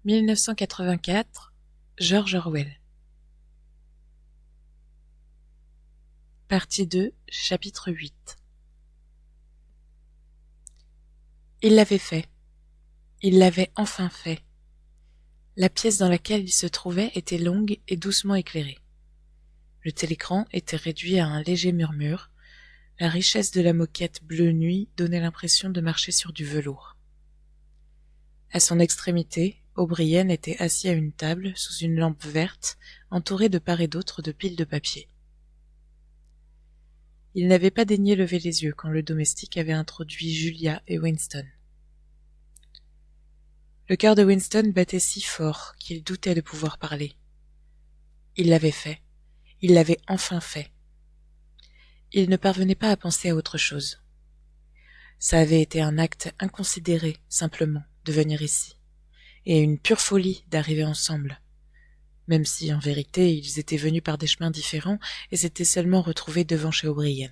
1984, George Orwell. Partie 2, chapitre 8. Il l'avait fait. Il l'avait enfin fait. La pièce dans laquelle il se trouvait était longue et doucement éclairée. Le télécran était réduit à un léger murmure. La richesse de la moquette bleu nuit donnait l'impression de marcher sur du velours. À son extrémité, O'Brien était assis à une table sous une lampe verte, entourée de part et d'autre de piles de papier. Il n'avait pas daigné lever les yeux quand le domestique avait introduit Julia et Winston. Le cœur de Winston battait si fort qu'il doutait de pouvoir parler. Il l'avait fait. Il l'avait enfin fait. Il ne parvenait pas à penser à autre chose. Ça avait été un acte inconsidéré, simplement, de venir ici, et une pure folie d'arriver ensemble, même si, en vérité, ils étaient venus par des chemins différents et s'étaient seulement retrouvés devant chez O'Brien.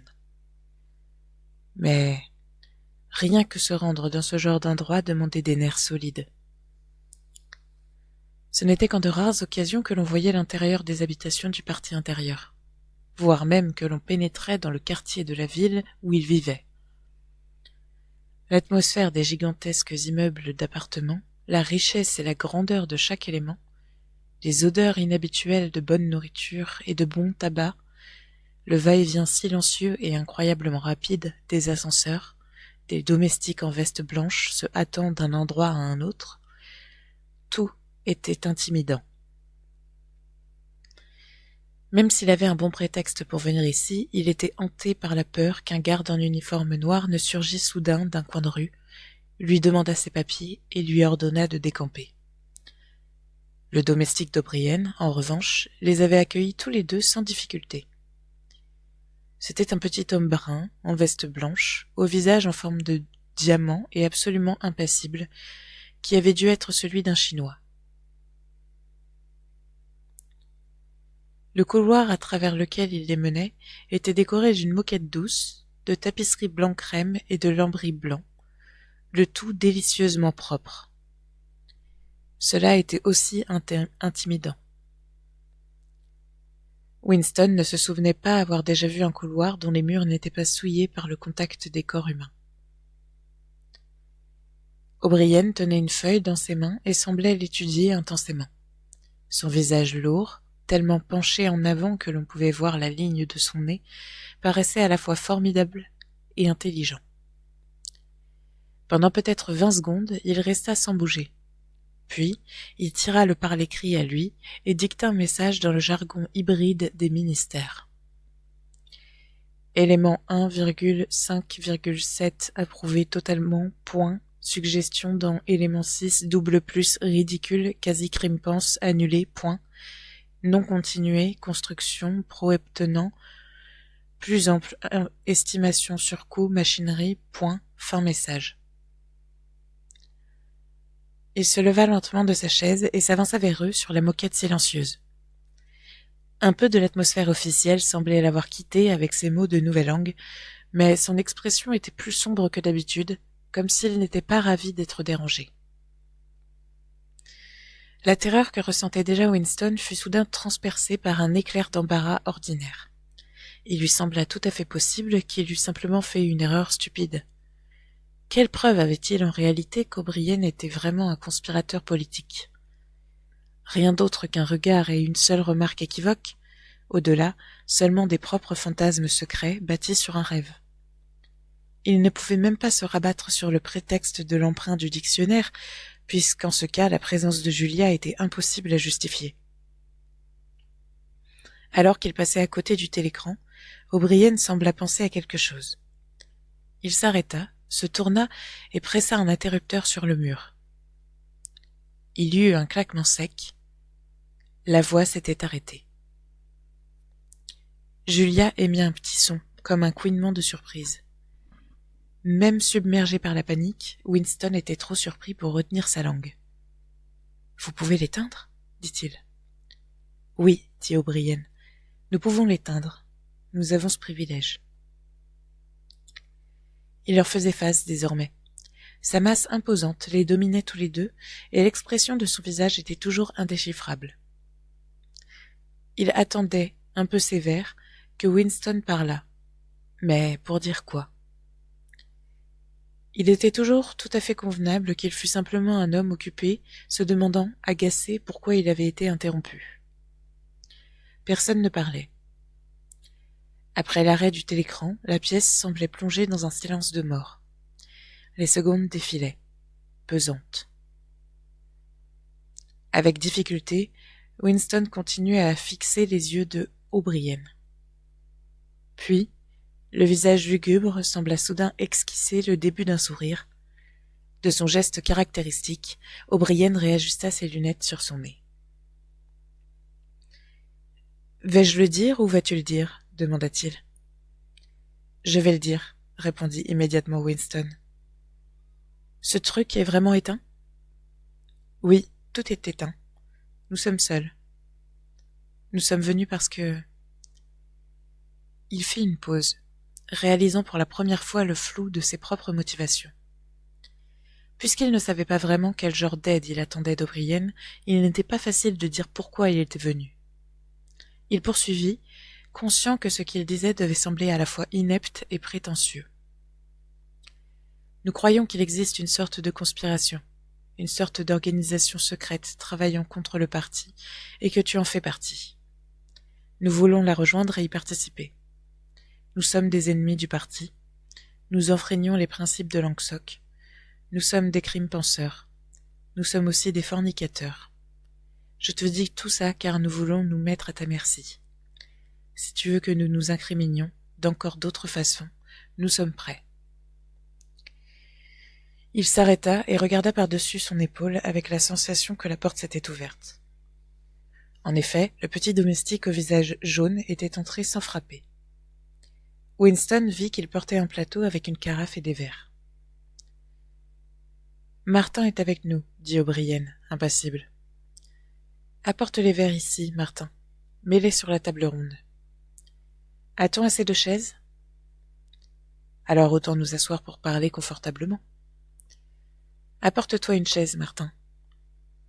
Mais rien que se rendre dans ce genre d'endroit demandait des nerfs solides. Ce n'était qu'en de rares occasions que l'on voyait l'intérieur des habitations du parti intérieur, voire même que l'on pénétrait dans le quartier de la ville où ils vivaient. L'atmosphère des gigantesques immeubles d'appartements, la richesse et la grandeur de chaque élément, les odeurs inhabituelles de bonne nourriture et de bon tabac, le va-et-vient silencieux et incroyablement rapide des ascenseurs, des domestiques en veste blanche se hâtant d'un endroit à un autre, tout était intimidant. Même s'il avait un bon prétexte pour venir ici, il était hanté par la peur qu'un garde en uniforme noir ne surgît soudain d'un coin de rue, lui demanda ses papiers et lui ordonna de décamper. Le domestique d'O'Brien, en revanche, les avait accueillis tous les deux sans difficulté. C'était un petit homme brun, en veste blanche, au visage en forme de diamant et absolument impassible, qui avait dû être celui d'un Chinois. Le couloir à travers lequel il les menait était décoré d'une moquette douce, de tapisserie blanc crème et de lambris blancs, le tout délicieusement propre. Cela était aussi intimidant. Winston ne se souvenait pas avoir déjà vu un couloir dont les murs n'étaient pas souillés par le contact des corps humains. O'Brien tenait une feuille dans ses mains et semblait l'étudier intensément. Son visage lourd, tellement penché en avant que l'on pouvait voir la ligne de son nez, paraissait à la fois formidable et intelligent. Pendant peut-être 20 secondes, il resta sans bouger. Puis, il tira le parler-cri à lui et dicta un message dans le jargon hybride des ministères. Élément 1,5,7 approuvé totalement, point, suggestion dans élément 6, double plus, ridicule, quasi-crime pense, annulé, point, non continué, construction, pro-obtenant, plus ample, estimation sur coût, machinerie, point, fin message. Il se leva lentement de sa chaise et s'avança vers eux sur la moquette silencieuse. Un peu de l'atmosphère officielle semblait l'avoir quitté avec ces mots de nouvelle langue, mais son expression était plus sombre que d'habitude, comme s'il n'était pas ravi d'être dérangé. La terreur que ressentait déjà Winston fut soudain transpercée par un éclair d'embarras ordinaire. Il lui sembla tout à fait possible qu'il eût simplement fait une erreur stupide. Quelle preuve avait-il en réalité qu'O'Brien était vraiment un conspirateur politique ? Rien d'autre qu'un regard et une seule remarque équivoque, au-delà, seulement des propres fantasmes secrets bâtis sur un rêve. Il ne pouvait même pas se rabattre sur le prétexte de l'emprunt du dictionnaire, puisqu'en ce cas la présence de Julia était impossible à justifier. Alors qu'il passait à côté du télécran, O'Brien sembla penser à quelque chose. Il s'arrêta, se tourna et pressa un interrupteur sur le mur. Il y eut un claquement sec. La voix s'était arrêtée. Julia émit un petit son, comme un couinement de surprise. Même submergé par la panique, Winston était trop surpris pour retenir sa langue. « Vous pouvez l'éteindre » dit-il. « Oui, dit O'Brien. Nous pouvons l'éteindre. Nous avons ce privilège. » Il leur faisait face désormais. Sa masse imposante les dominait tous les deux, et l'expression de son visage était toujours indéchiffrable. Il attendait, un peu sévère, que Winston parlât. Mais pour dire quoi? Il était toujours tout à fait convenable qu'il fût simplement un homme occupé, se demandant, agacé, pourquoi il avait été interrompu. Personne ne parlait. Après l'arrêt du télécran, la pièce semblait plongée dans un silence de mort. Les secondes défilaient, pesantes. Avec difficulté, Winston continuait à fixer les yeux de O'Brien. Puis, le visage lugubre sembla soudain esquisser le début d'un sourire. De son geste caractéristique, O'Brien réajusta ses lunettes sur son nez. « Vais-je le dire ou vas-tu le dire ?» demanda-t-il. « Je vais le dire, » répondit immédiatement Winston. « Ce truc est vraiment éteint ?»« Oui, tout est éteint. Nous sommes seuls. Nous sommes venus parce que... » Il fit une pause, réalisant pour la première fois le flou de ses propres motivations. Puisqu'il ne savait pas vraiment quel genre d'aide il attendait d'O'Brien, il n'était pas facile de dire pourquoi il était venu. Il poursuivit, conscient que ce qu'il disait devait sembler à la fois inepte et prétentieux. Nous croyons qu'il existe une sorte de conspiration, une sorte d'organisation secrète travaillant contre le parti, et que tu en fais partie. Nous voulons la rejoindre et y participer. Nous sommes des ennemis du parti. Nous enfreignons les principes de Langsoc. Nous sommes des crimes-penseurs. Nous sommes aussi des fornicateurs. Je te dis tout ça car nous voulons nous mettre à ta merci. Si tu veux que nous nous incriminions, d'encore d'autres façons, nous sommes prêts. Il s'arrêta et regarda par-dessus son épaule avec la sensation que la porte s'était ouverte. En effet, le petit domestique au visage jaune était entré sans frapper. Winston vit qu'il portait un plateau avec une carafe et des verres. « Martin est avec nous, » dit O'Brien, impassible. « Apporte les verres ici, Martin. Mets-les sur la table ronde. A-t-on assez de chaises ? Alors autant nous asseoir pour parler confortablement. Apporte-toi une chaise, Martin.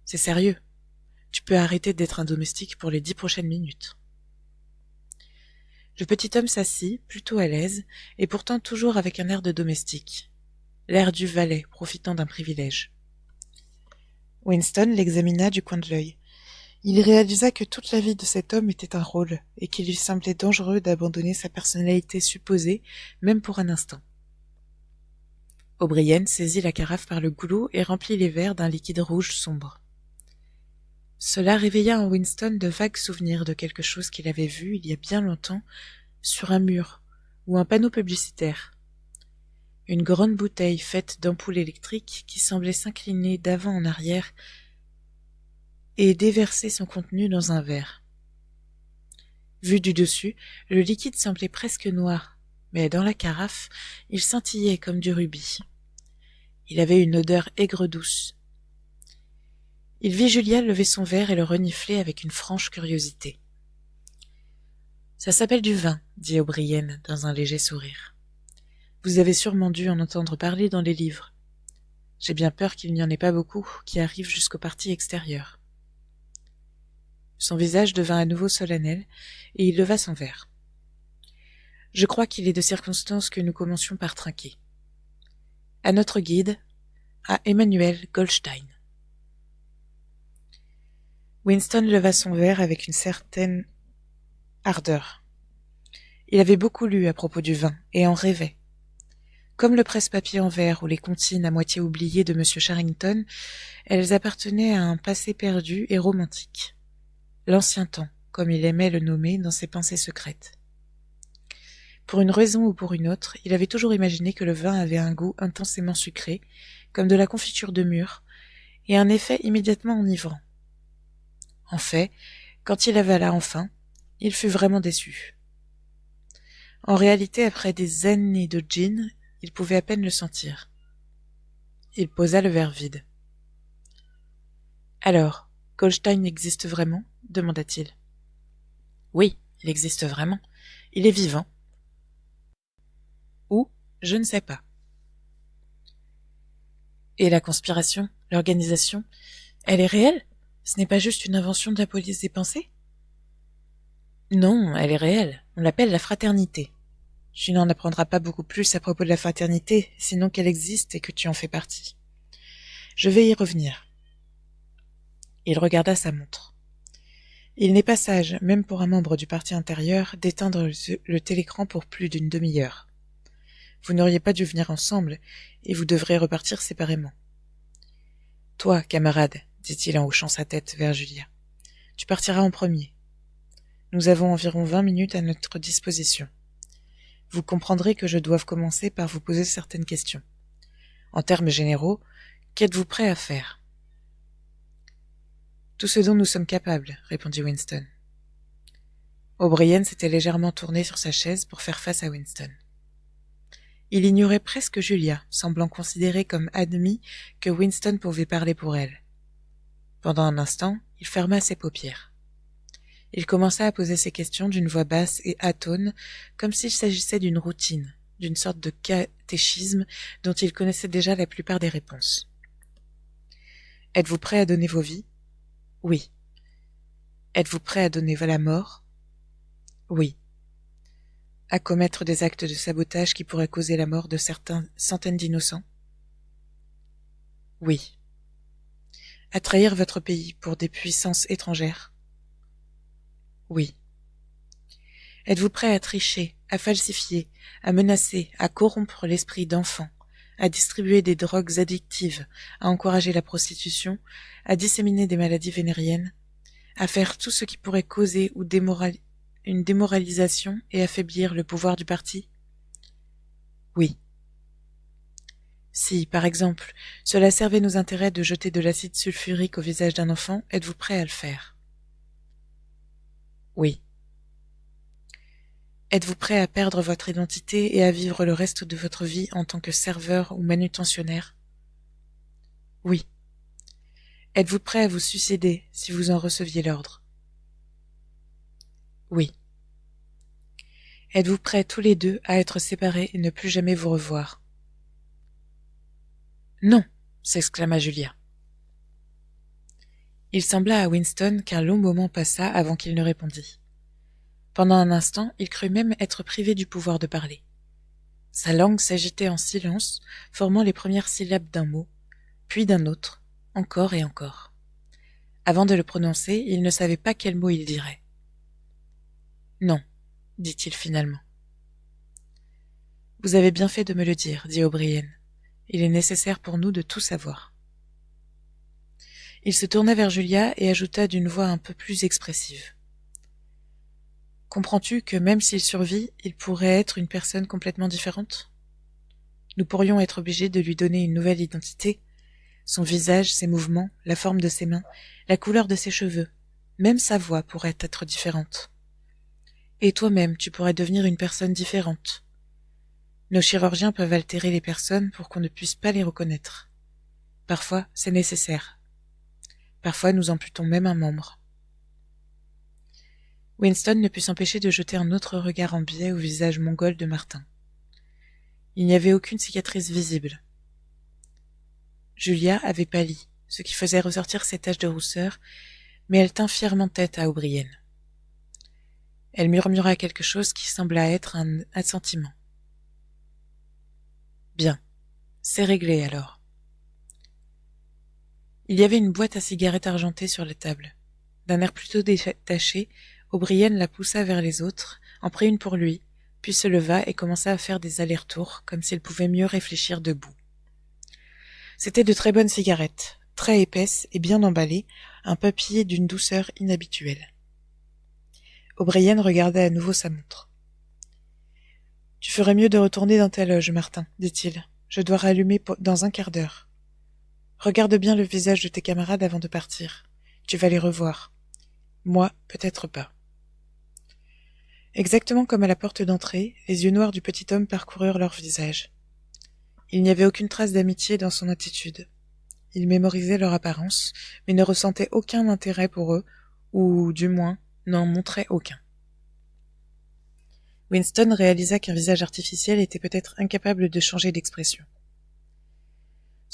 C'est sérieux. Tu peux arrêter d'être un domestique pour les 10 prochaines minutes. » Le petit homme s'assit, plutôt à l'aise, et pourtant toujours avec un air de domestique. L'air du valet, profitant d'un privilège. Winston l'examina du coin de l'œil. Il réalisa que toute la vie de cet homme était un rôle, et qu'il lui semblait dangereux d'abandonner sa personnalité supposée, même pour un instant. O'Brien saisit la carafe par le goulot et remplit les verres d'un liquide rouge sombre. Cela réveilla en Winston de vagues souvenirs de quelque chose qu'il avait vu il y a bien longtemps sur un mur ou un panneau publicitaire. Une grande bouteille faite d'ampoules électriques qui semblait s'incliner d'avant en arrière et déverser son contenu dans un verre. Vu du dessus, le liquide semblait presque noir, mais dans la carafe, il scintillait comme du rubis. Il avait une odeur aigre-douce. Il vit Julia lever son verre et le renifler avec une franche curiosité. « Ça s'appelle du vin, » dit O'Brien dans un léger sourire. Vous avez sûrement dû en entendre parler dans les livres. J'ai bien peur qu'il n'y en ait pas beaucoup qui arrivent jusqu'aux parties extérieures. Son visage devint à nouveau solennel, et il leva son verre. Je crois qu'il est de circonstance que nous commencions par trinquer. À notre guide, à Emmanuel Goldstein. Winston leva son verre avec une certaine ardeur. Il avait beaucoup lu à propos du vin, et en rêvait. Comme le presse-papier en verre ou les comptines à moitié oubliées de M. Charrington, elles appartenaient à un passé perdu et romantique. L'ancien temps, comme il aimait le nommer dans ses pensées secrètes. Pour une raison ou pour une autre, il avait toujours imaginé que le vin avait un goût intensément sucré, comme de la confiture de mûre, et un effet immédiatement enivrant. En fait, quand il avala enfin, il fut vraiment déçu. En réalité, après des années de gin, il pouvait à peine le sentir. Il posa le verre vide. « Alors, Goldstein existe vraiment ?» demanda-t-il. « Oui, il existe vraiment. Il est vivant. »« Où ? Je ne sais pas. » Et la conspiration, l'organisation, elle est réelle? Ce n'est pas juste une invention de la police des pensées? Non, elle est réelle. On l'appelle la fraternité. Tu n'en apprendras pas beaucoup plus à propos de la fraternité, sinon qu'elle existe et que tu en fais partie. Je vais y revenir. Il regarda sa montre. Il n'est pas sage, même pour un membre du parti intérieur, d'éteindre le télécran pour plus d'une demi-heure. Vous n'auriez pas dû venir ensemble, et vous devrez repartir séparément. Toi, camarade, dit-il en hochant sa tête vers Julia, tu partiras en premier. Nous avons environ 20 minutes à notre disposition. Vous comprendrez que je doive commencer par vous poser certaines questions. En termes généraux, qu'êtes-vous prêt à faire? Tout ce dont nous sommes capables, répondit Winston. O'Brien s'était légèrement tourné sur sa chaise pour faire face à Winston. Il ignorait presque Julia, semblant considérer comme admis que Winston pouvait parler pour elle. Pendant un instant, il ferma ses paupières. Il commença à poser ses questions d'une voix basse et atone, comme s'il s'agissait d'une routine, d'une sorte de catéchisme dont il connaissait déjà la plupart des réponses. « Êtes-vous prêt à donner vos vies ? » ?»« Oui. »« Êtes-vous prêt à donner la mort ? » ?»« Oui. » »« À commettre des actes de sabotage qui pourraient causer la mort de certaines centaines d'innocents ? » ?»« Oui. » »« À trahir votre pays pour des puissances étrangères ? » ?»« Oui. » »« Êtes-vous prêt à tricher, à falsifier, à menacer, à corrompre l'esprit d'enfants, à distribuer des drogues addictives, à encourager la prostitution, à disséminer des maladies vénériennes, à faire tout ce qui pourrait causer ou une démoralisation et affaiblir le pouvoir du parti ? Oui. Si, par exemple, cela servait nos intérêts de jeter de l'acide sulfurique au visage d'un enfant, êtes-vous prêt à le faire ? Oui. Êtes-vous prêt à perdre votre identité et à vivre le reste de votre vie en tant que serveur ou manutentionnaire ? Oui. Êtes-vous prêt à vous suicider si vous en receviez l'ordre ? Oui. Êtes-vous prêts tous les deux à être séparés et ne plus jamais vous revoir ? Non, s'exclama Julia. Il sembla à Winston qu'un long moment passa avant qu'il ne répondît. Pendant un instant, il crut même être privé du pouvoir de parler. Sa langue s'agitait en silence, formant les premières syllabes d'un mot, puis d'un autre, encore et encore. Avant de le prononcer, il ne savait pas quel mot il dirait. « Non, » dit-il finalement. « Vous avez bien fait de me le dire, » dit O'Brien. « Il est nécessaire pour nous de tout savoir. » Il se tourna vers Julia et ajouta d'une voix un peu plus expressive. « Comprends-tu que même s'il survit, il pourrait être une personne complètement différente ? Nous pourrions être obligés de lui donner une nouvelle identité, son visage, ses mouvements, la forme de ses mains, la couleur de ses cheveux, même sa voix pourrait être différente. Et toi-même, tu pourrais devenir une personne différente. Nos chirurgiens peuvent altérer les personnes pour qu'on ne puisse pas les reconnaître. Parfois, c'est nécessaire. Parfois, nous amputons même un membre. » Winston ne put s'empêcher de jeter un autre regard en biais au visage mongol de Martin. Il n'y avait aucune cicatrice visible. Julia avait pâli, ce qui faisait ressortir ses taches de rousseur, mais elle tint fièrement tête à O'Brien. Elle murmura quelque chose qui sembla être un assentiment. « Bien, c'est réglé alors. » Il y avait une boîte à cigarettes argentée sur la table. D'un air plutôt détaché, O'Brien la poussa vers les autres, en prit une pour lui, puis se leva et commença à faire des allers-retours, comme s'il pouvait mieux réfléchir debout. C'étaient de très bonnes cigarettes, très épaisses et bien emballées, un papier d'une douceur inhabituelle. O'Brien regarda à nouveau sa montre. « Tu ferais mieux de retourner dans ta loge, Martin, dit-il. Je dois rallumer dans un quart d'heure. Regarde bien le visage de tes camarades avant de partir. Tu vas les revoir. Moi, peut-être pas. » Exactement comme à la porte d'entrée, les yeux noirs du petit homme parcoururent leur visage. Il n'y avait aucune trace d'amitié dans son attitude. Il mémorisait leur apparence, mais ne ressentait aucun intérêt pour eux, ou, du moins, n'en montrait aucun. Winston réalisa qu'un visage artificiel était peut-être incapable de changer d'expression.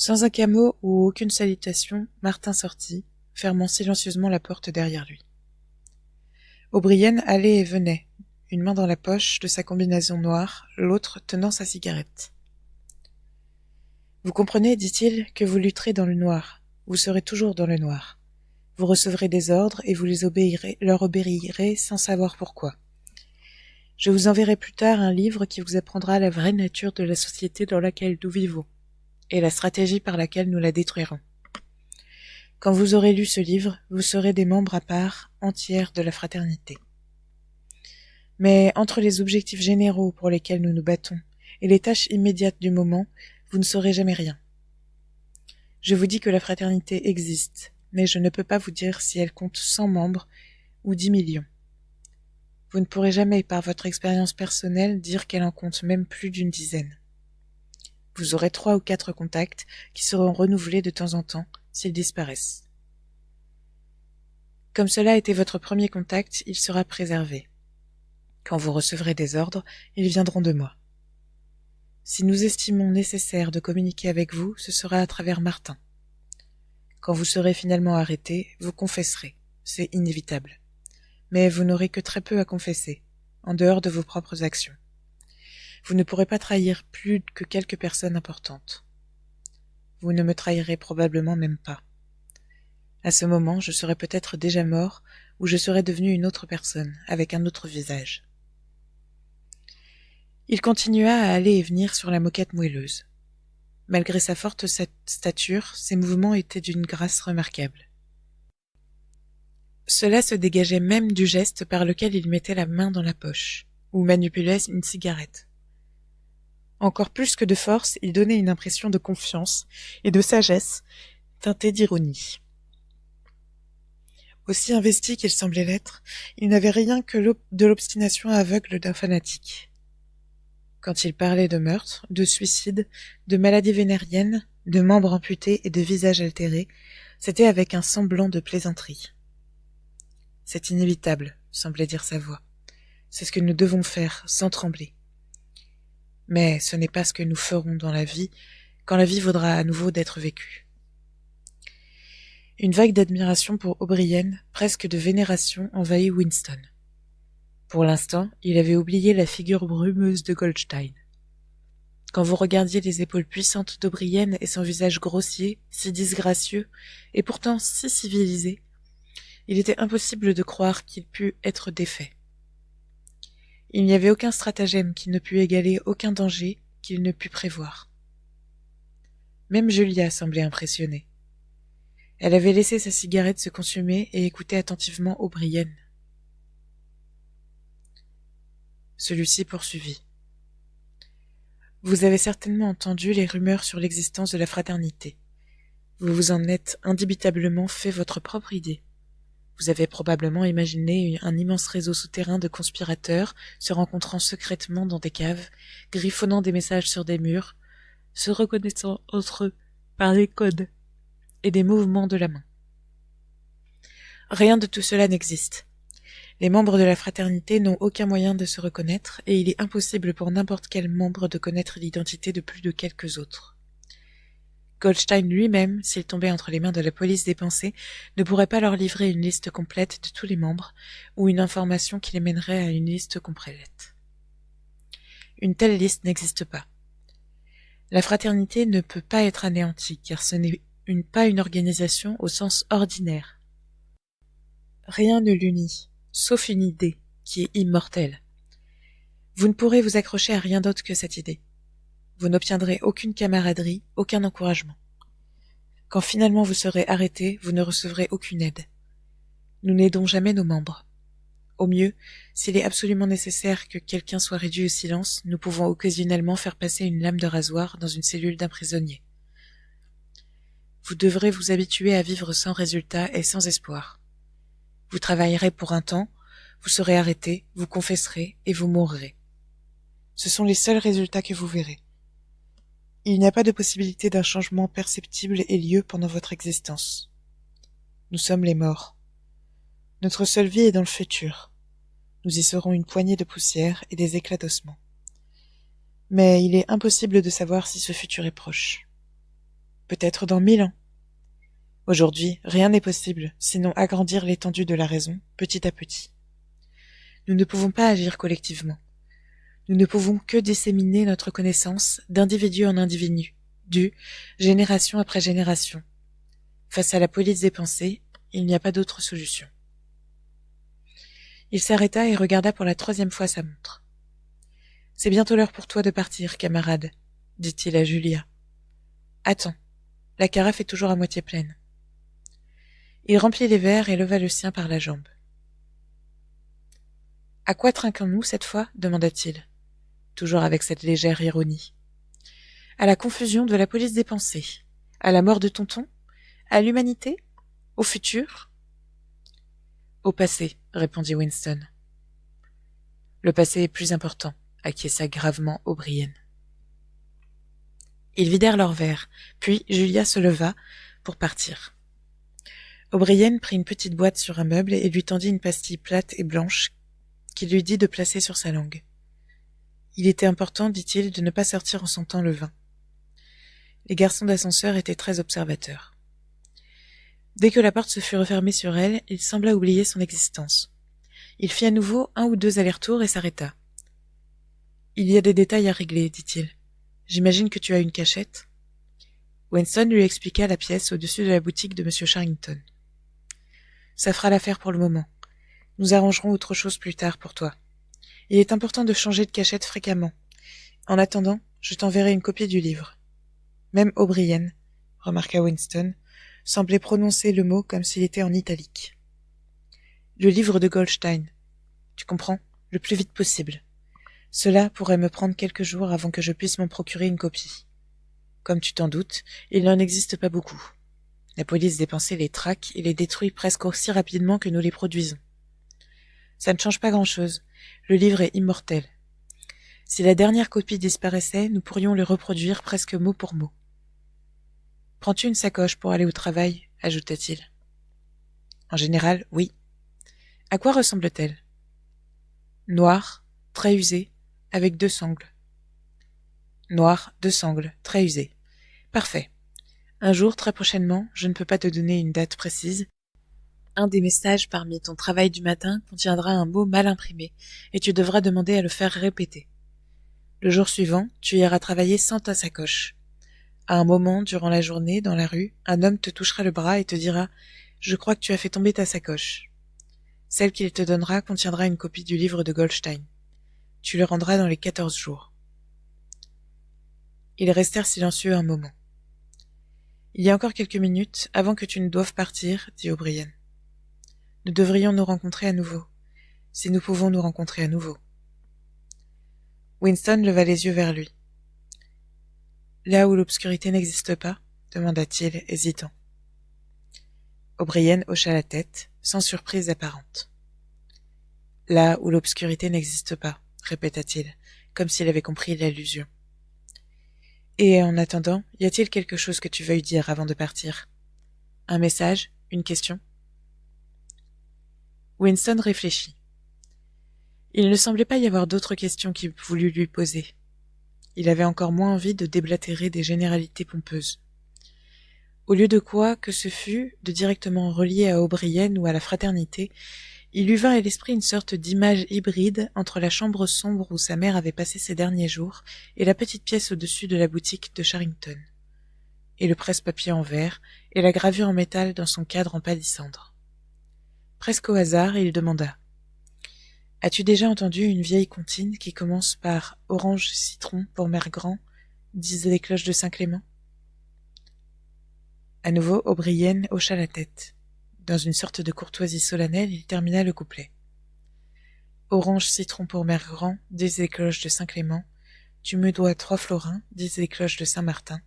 Sans un mot ou aucune salutation, Martin sortit, fermant silencieusement la porte derrière lui. O'Brien allait et venait, une main dans la poche de sa combinaison noire, l'autre tenant sa cigarette. « Vous comprenez, dit-il, que vous lutterez dans le noir. Vous serez toujours dans le noir. Vous recevrez des ordres et vous leur obéirez sans savoir pourquoi. Je vous enverrai plus tard un livre qui vous apprendra la vraie nature de la société dans laquelle nous vivons, et la stratégie par laquelle nous la détruirons. Quand vous aurez lu ce livre, vous serez des membres à part entière de la fraternité. Mais entre les objectifs généraux pour lesquels nous nous battons et les tâches immédiates du moment, vous ne saurez jamais rien. Je vous dis que la fraternité existe, mais je ne peux pas vous dire si elle compte 100 membres ou 10 millions. Vous ne pourrez jamais, par votre expérience personnelle, dire qu'elle en compte même plus d'une dizaine. Vous aurez 3 ou 4 contacts qui seront renouvelés de temps en temps s'ils disparaissent. Comme cela a été votre premier contact, il sera préservé. Quand vous recevrez des ordres, ils viendront de moi. Si nous estimons nécessaire de communiquer avec vous, ce sera à travers Martin. Quand vous serez finalement arrêté, vous confesserez, c'est inévitable. Mais vous n'aurez que très peu à confesser, en dehors de vos propres actions. Vous ne pourrez pas trahir plus que quelques personnes importantes. Vous ne me trahirez probablement même pas. À ce moment, je serai peut-être déjà mort, ou je serai devenu une autre personne, avec un autre visage. Il continua à aller et venir sur la moquette moelleuse. Malgré sa forte stature, ses mouvements étaient d'une grâce remarquable. Cela se dégageait même du geste par lequel il mettait la main dans la poche, ou manipulait une cigarette. Encore plus que de force, il donnait une impression de confiance et de sagesse, teintée d'ironie. Aussi investi qu'il semblait l'être, il n'avait rien que de l'obstination aveugle d'un fanatique. Quand il parlait de meurtre, de suicide, de maladies vénériennes, de membres amputés et de visages altérés, c'était avec un semblant de plaisanterie. « C'est inévitable, » semblait dire sa voix. « C'est ce que nous devons faire, sans trembler. Mais ce n'est pas ce que nous ferons dans la vie, quand la vie vaudra à nouveau d'être vécue. » Une vague d'admiration pour O'Brien, presque de vénération, envahit Winston. Pour l'instant, il avait oublié la figure brumeuse de Goldstein. Quand vous regardiez les épaules puissantes d'O'Brien et son visage grossier, si disgracieux, et pourtant si civilisé, il était impossible de croire qu'il pût être défait. Il n'y avait aucun stratagème qui ne pût égaler aucun danger qu'il ne pût prévoir. Même Julia semblait impressionnée. Elle avait laissé sa cigarette se consumer et écoutait attentivement O'Brien. Celui-ci poursuivit. « Vous avez certainement entendu les rumeurs sur l'existence de la fraternité. Vous vous en êtes indubitablement fait votre propre idée. Vous avez probablement imaginé un immense réseau souterrain de conspirateurs se rencontrant secrètement dans des caves, griffonnant des messages sur des murs, se reconnaissant entre eux par des codes et des mouvements de la main. Rien de tout cela n'existe. Les membres de la fraternité n'ont aucun moyen de se reconnaître, et il est impossible pour n'importe quel membre de connaître l'identité de plus de quelques autres. Goldstein lui-même, s'il tombait entre les mains de la police des pensées, ne pourrait pas leur livrer une liste complète de tous les membres, ou une information qui les mènerait à une liste complète. Une telle liste n'existe pas. La fraternité ne peut pas être anéantie, car ce n'est pas une organisation au sens ordinaire. Rien ne l'unit, sauf une idée, qui est immortelle. Vous ne pourrez vous accrocher à rien d'autre que cette idée. Vous n'obtiendrez aucune camaraderie, aucun encouragement. Quand finalement vous serez arrêté, vous ne recevrez aucune aide. Nous n'aidons jamais nos membres. Au mieux, s'il est absolument nécessaire que quelqu'un soit réduit au silence, nous pouvons occasionnellement faire passer une lame de rasoir dans une cellule d'un prisonnier. Vous devrez vous habituer à vivre sans résultat et sans espoir. Vous travaillerez pour un temps, vous serez arrêté, vous confesserez et vous mourrez. Ce sont les seuls résultats que vous verrez. Il n'y a pas de possibilité d'un changement perceptible ait lieu pendant votre existence. Nous sommes les morts. Notre seule vie est dans le futur. Nous y serons une poignée de poussière et des éclats d'ossements. Mais il est impossible de savoir si ce futur est proche. peut-être dans 1000 ans. Aujourd'hui, rien n'est possible, sinon agrandir l'étendue de la raison, petit à petit. Nous ne pouvons pas agir collectivement. Nous ne pouvons que disséminer notre connaissance d'individu en individu, génération après génération. Face à la police des pensées, il n'y a pas d'autre solution. Il s'arrêta et regarda pour la 3e fois sa montre. « C'est bientôt l'heure pour toi de partir, camarade, » dit-il à Julia. « Attends, la carafe est toujours à moitié pleine. » Il remplit les verres et leva le sien par la jambe. « À quoi trinquons-nous cette fois ?» demanda-t-il, toujours avec cette légère ironie. « À la confusion de la police des pensées, à la mort de tonton, à l'humanité, au futur ?»« Au passé, » répondit Winston. « Le passé est plus important, » acquiesça gravement O'Brien. Ils vidèrent leurs verres, puis Julia se leva pour partir. O'Brien prit une petite boîte sur un meuble et lui tendit une pastille plate et blanche qu'il lui dit de placer sur sa langue. Il était important, dit-il, de ne pas sortir en sentant le vin. Les garçons d'ascenseur étaient très observateurs. Dès que la porte se fut refermée sur elle, il sembla oublier son existence. Il fit à nouveau 1 ou 2 allers-retours et s'arrêta. « Il y a des détails à régler, dit-il. J'imagine que tu as une cachette ?» Winston lui expliqua la pièce au-dessus de la boutique de M. Charrington. « Ça fera l'affaire pour le moment. Nous arrangerons autre chose plus tard pour toi. Il est important de changer de cachette fréquemment. En attendant, je t'enverrai une copie du livre. » Même O'Brien, remarqua Winston, semblait prononcer le mot comme s'il était en italique. « Le livre de Goldstein. Tu comprends ? Le plus vite possible. Cela pourrait me prendre quelques jours avant que je puisse m'en procurer une copie. Comme tu t'en doutes, il n'en existe pas beaucoup. La police des pensées les traque et les détruit presque aussi rapidement que nous les produisons. Ça ne change pas grand-chose. Le livre est immortel. Si la dernière copie disparaissait, nous pourrions le reproduire presque mot pour mot. « Prends-tu une sacoche pour aller au travail ?» ajouta-t-il. « En général, oui. »« À quoi ressemble-t-elle ?»« Noire, très usée, avec 2 sangles. »« Noire, 2 sangles, très usée. Parfait. Un jour, très prochainement, je ne peux pas te donner une date précise, un des messages parmi ton travail du matin contiendra un mot mal imprimé, et tu devras demander à le faire répéter. Le jour suivant, tu iras travailler sans ta sacoche. À un moment, durant la journée, dans la rue, un homme te touchera le bras et te dira « Je crois que tu as fait tomber ta sacoche. » Celle qu'il te donnera contiendra une copie du livre de Goldstein. Tu le rendras dans les 14 jours. Ils restèrent silencieux un moment. « Il y a encore quelques minutes avant que tu ne doives partir, dit O'Brien. Nous devrions nous rencontrer à nouveau, si nous pouvons nous rencontrer à nouveau. » Winston leva les yeux vers lui. « Là où l'obscurité n'existe pas ?» demanda-t-il, hésitant. O'Brien hocha la tête, sans surprise apparente. « Là où l'obscurité n'existe pas, » répéta-t-il, comme s'il avait compris l'allusion. « Et en attendant, y a-t-il quelque chose que tu veuilles dire avant de partir? Un message? Une question ?» Winston réfléchit. Il ne semblait pas y avoir d'autres questions qu'il voulut lui poser. Il avait encore moins envie de déblatérer des généralités pompeuses. Au lieu de quoi que ce fût, de directement relier à O'Brien ou à la fraternité, il lui vint à l'esprit une sorte d'image hybride entre la chambre sombre où sa mère avait passé ses derniers jours et la petite pièce au-dessus de la boutique de Charrington, et le presse-papier en verre et la gravure en métal dans son cadre en palissandre. Presque au hasard, il demanda « As-tu déjà entendu une vieille comptine qui commence par « Orange citron pour mère grand » disent les cloches de Saint-Clément ?» À nouveau, O'Brien hocha la tête. Dans une sorte de courtoisie solennelle, il termina le couplet. « Orange citron pour mère grand, disent les cloches de Saint-Clément. Tu me dois 3 florins, disent les cloches de Saint-Martin.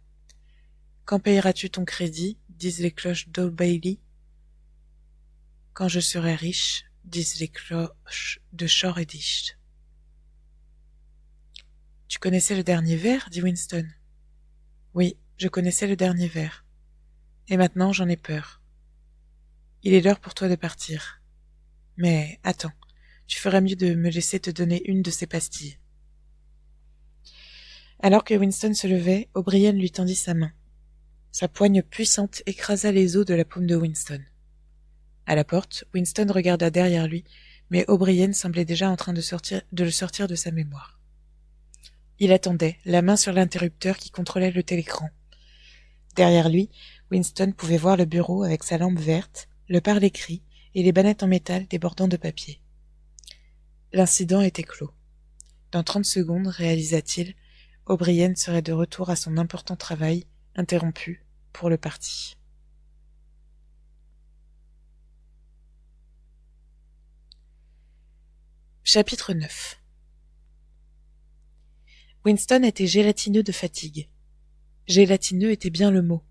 Quand payeras-tu ton crédit, disent les cloches d'Old Bailey. Quand je serai riche, disent les cloches de Shoreditch. » « Tu connaissais le dernier vers ?» dit Winston. « Oui, je connaissais le dernier vers. Et maintenant j'en ai peur. Il est l'heure pour toi de partir. Mais attends, tu ferais mieux de me laisser te donner une de ces pastilles. » Alors que Winston se levait, O'Brien lui tendit sa main. Sa poigne puissante écrasa les os de la paume de Winston. À la porte, Winston regarda derrière lui, mais O'Brien semblait déjà en train de le sortir de sa mémoire. Il attendait, la main sur l'interrupteur qui contrôlait le télécran. Derrière lui, Winston pouvait voir le bureau avec sa lampe verte, le parle-écrit et les bannettes en métal débordant de papier. L'incident était clos. Dans 30 secondes, réalisa-t-il, O'Brien serait de retour à son important travail, interrompu, pour le parti. Chapitre 9. Winston était gélatineux de fatigue. Gélatineux était bien le mot.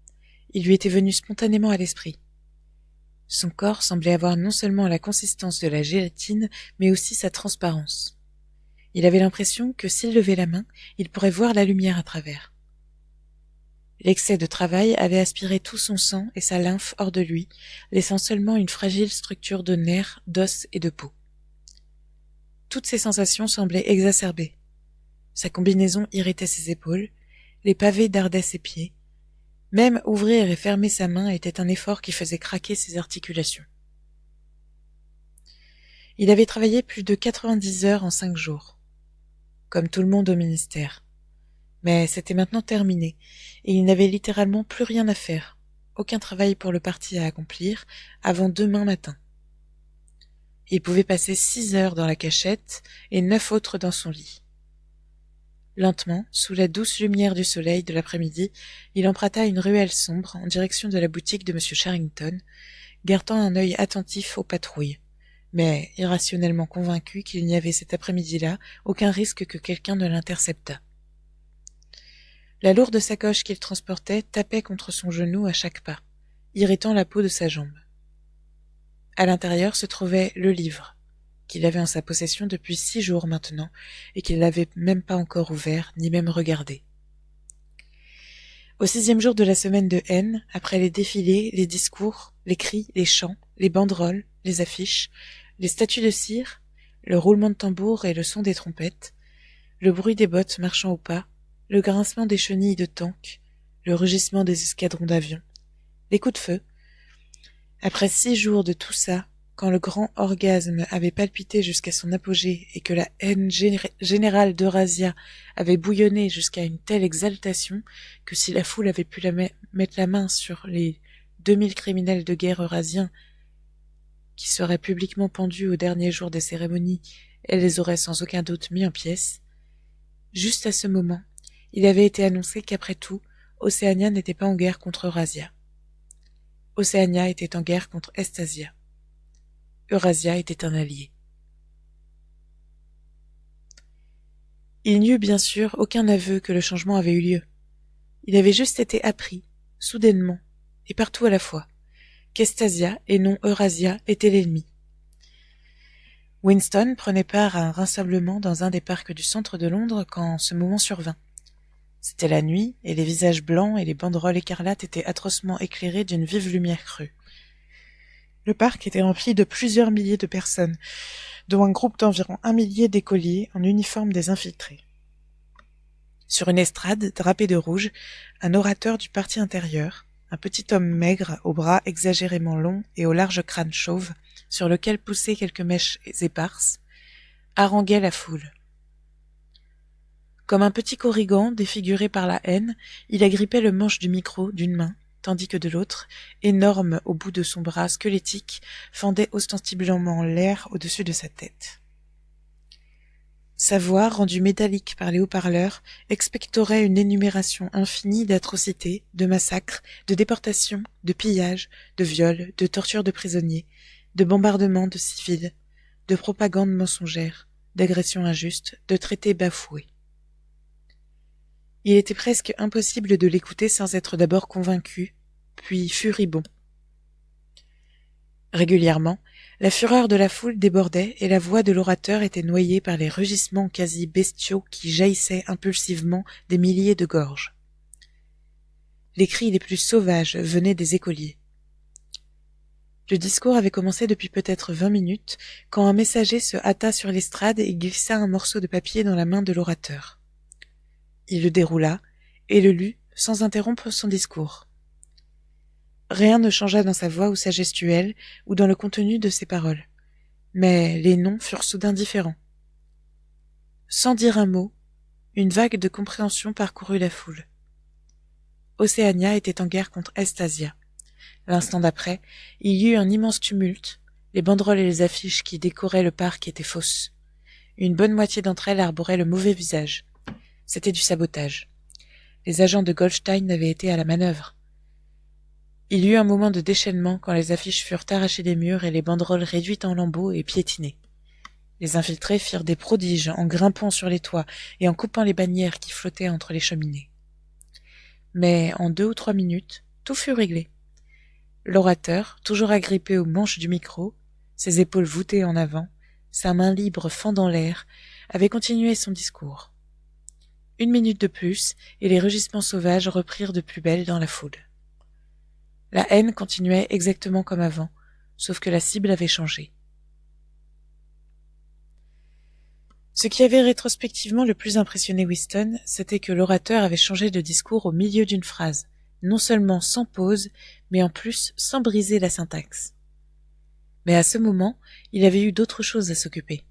Il lui était venu spontanément à l'esprit. Son corps semblait avoir non seulement la consistance de la gélatine, mais aussi sa transparence. Il avait l'impression que s'il levait la main, il pourrait voir la lumière à travers. L'excès de travail avait aspiré tout son sang et sa lymphe hors de lui, laissant seulement une fragile structure de nerfs, d'os et de peau. Toutes ces sensations semblaient exacerbées. Sa combinaison irritait ses épaules, les pavés dardaient ses pieds. Même ouvrir et fermer sa main était un effort qui faisait craquer ses articulations. Il avait travaillé plus de 90 heures en 5 jours, comme tout le monde au ministère. Mais c'était maintenant terminé, et il n'avait littéralement plus rien à faire, aucun travail pour le parti à accomplir, avant demain matin. Il pouvait passer 6 heures dans la cachette et 9 autres dans son lit. Lentement, sous la douce lumière du soleil de l'après-midi, il emprunta une ruelle sombre en direction de la boutique de M. Charrington, gardant un œil attentif aux patrouilles, mais irrationnellement convaincu qu'il n'y avait cet après-midi-là aucun risque que quelqu'un ne l'interceptât. La lourde sacoche qu'il transportait tapait contre son genou à chaque pas, irritant la peau de sa jambe. À l'intérieur se trouvait le livre, qu'il avait en sa possession depuis 6 jours maintenant, et qu'il n'avait même pas encore ouvert, ni même regardé. Au 6e jour de la semaine de haine, après les défilés, les discours, les cris, les chants, les banderoles, les affiches, les statues de cire, le roulement de tambour et le son des trompettes, le bruit des bottes marchant au pas, le grincement des chenilles de tanks, le rugissement des escadrons d'avions, les coups de feu. Après 6 jours de tout ça, quand le grand orgasme avait palpité jusqu'à son apogée et que la haine générale d'Eurasia avait bouillonné jusqu'à une telle exaltation que si la foule avait pu mettre la main sur les 2000 criminels de guerre eurasiens qui seraient publiquement pendus au dernier jour des cérémonies, elle les aurait sans aucun doute mis en pièces. Juste à ce moment, il avait été annoncé qu'après tout, Océania n'était pas en guerre contre Eurasia. Océania était en guerre contre Estasia. Eurasia était un allié. Il n'y eut bien sûr aucun aveu que le changement avait eu lieu. Il avait juste été appris, soudainement, et partout à la fois, qu'Estasia et non Eurasia était l'ennemi. Winston prenait part à un rassemblement dans un des parcs du centre de Londres quand ce moment survint. C'était la nuit, et les visages blancs et les banderoles écarlates étaient atrocement éclairés d'une vive lumière crue. Le parc était rempli de plusieurs milliers de personnes, dont un groupe d'environ 1 millier d'écoliers en uniforme des infiltrés. Sur une estrade, drapée de rouge, un orateur du parti intérieur, un petit homme maigre, aux bras exagérément longs et au large crâne chauve, sur lequel poussaient quelques mèches éparses, haranguait la foule. Comme un petit corrigan défiguré par la haine, il agrippait le manche du micro d'une main, tandis que de l'autre, énorme au bout de son bras squelettique, fendait ostensiblement l'air au-dessus de sa tête. Sa voix, rendue métallique par les haut-parleurs, expectorait une énumération infinie d'atrocités, de massacres, de déportations, de pillages, de viols, de tortures de prisonniers, de bombardements de civils, de propagande mensongère, d'agressions injustes, de traités bafoués. Il était presque impossible de l'écouter sans être d'abord convaincu, puis furibond. Régulièrement, la fureur de la foule débordait et la voix de l'orateur était noyée par les rugissements quasi bestiaux qui jaillissaient impulsivement des milliers de gorges. Les cris les plus sauvages venaient des écoliers. Le discours avait commencé depuis peut-être 20 minutes quand un messager se hâta sur l'estrade et glissa un morceau de papier dans la main de l'orateur. Il le déroula et le lut sans interrompre son discours. Rien ne changea dans sa voix ou sa gestuelle, ou dans le contenu de ses paroles. Mais les noms furent soudain différents. Sans dire un mot, une vague de compréhension parcourut la foule. Océania était en guerre contre Estasia. L'instant d'après, il y eut un immense tumulte. Les banderoles et les affiches qui décoraient le parc étaient fausses. Une bonne moitié d'entre elles arboraient le mauvais visage. C'était du sabotage. Les agents de Goldstein avaient été à la manœuvre. Il y eut un moment de déchaînement quand les affiches furent arrachées des murs et les banderoles réduites en lambeaux et piétinées. Les infiltrés firent des prodiges en grimpant sur les toits et en coupant les bannières qui flottaient entre les cheminées. Mais en 2 ou 3 minutes, tout fut réglé. L'orateur, toujours agrippé aux manches du micro, ses épaules voûtées en avant, sa main libre fendant l'air, avait continué son discours. 1 minute de plus, et les rugissements sauvages reprirent de plus belle dans la foule. La haine continuait exactement comme avant, sauf que la cible avait changé. Ce qui avait rétrospectivement le plus impressionné Weston, c'était que l'orateur avait changé de discours au milieu d'une phrase, non seulement sans pause, mais en plus sans briser la syntaxe. Mais à ce moment, il avait eu d'autres choses à s'occuper.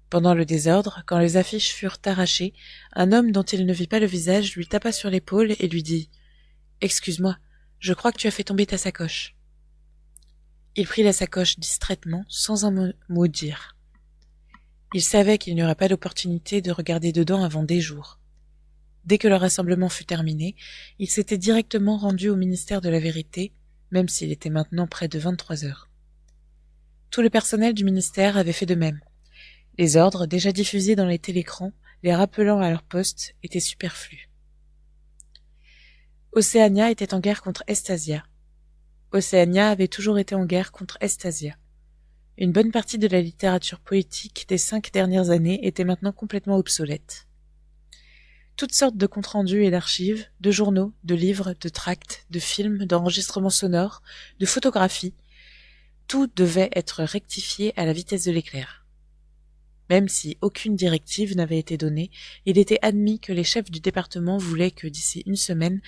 Pendant le désordre, quand les affiches furent arrachées, un homme dont il ne vit pas le visage lui tapa sur l'épaule et lui dit « Excuse-moi, je crois que tu as fait tomber ta sacoche. » Il prit la sacoche distraitement, sans un mot dire. Il savait qu'il n'y aurait pas d'opportunité de regarder dedans avant des jours. Dès que le rassemblement fut terminé, il s'était directement rendu au ministère de la Vérité, même s'il était maintenant près de 23 heures. Tout le personnel du ministère avait fait de même. Les ordres, déjà diffusés dans les télécrans, les rappelant à leur poste, étaient superflus. Océania était en guerre contre Estasia. Océania avait toujours été en guerre contre Estasia. Une bonne partie de la littérature politique des 5 dernières années était maintenant complètement obsolète. Toutes sortes de comptes rendus et d'archives, de journaux, de livres, de tracts, de films, d'enregistrements sonores, de photographies, tout devait être rectifié à la vitesse de l'éclair. Même si aucune directive n'avait été donnée, il était admis que les chefs du département voulaient que d'ici 1 semaine,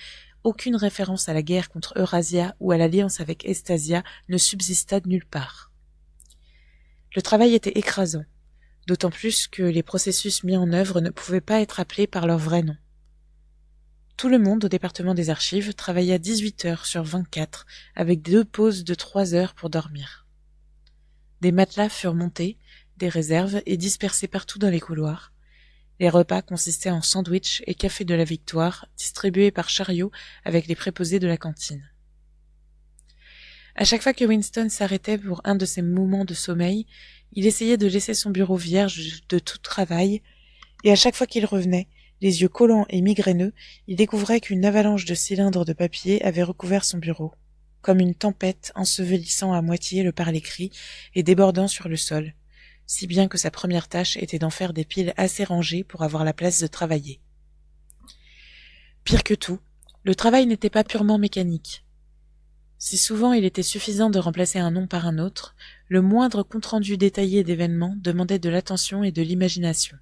aucune référence à la guerre contre Eurasia ou à l'alliance avec Estasia ne subsistât de nulle part. Le travail était écrasant, d'autant plus que les processus mis en œuvre ne pouvaient pas être appelés par leur vrai nom. Tout le monde au département des archives travailla 18 heures sur 24, avec 2 pauses de 3 heures pour dormir. Des matelas furent montés, des réserves et dispersés partout dans les couloirs. Les repas consistaient en sandwichs et café de la Victoire, distribués par chariot avec les préposés de la cantine. À chaque fois que Winston s'arrêtait pour un de ces moments de sommeil, il essayait de laisser son bureau vierge de tout travail, et à chaque fois qu'il revenait, les yeux collants et migraineux, il découvrait qu'une avalanche de cylindres de papier avait recouvert son bureau, comme une tempête ensevelissant à moitié le parler-écrit et débordant sur le sol, si bien que sa première tâche était d'en faire des piles assez rangées pour avoir la place de travailler. Pire que tout, le travail n'était pas purement mécanique. Si souvent il était suffisant de remplacer un nom par un autre, le moindre compte-rendu détaillé d'événements demandait de l'attention et de l'imagination.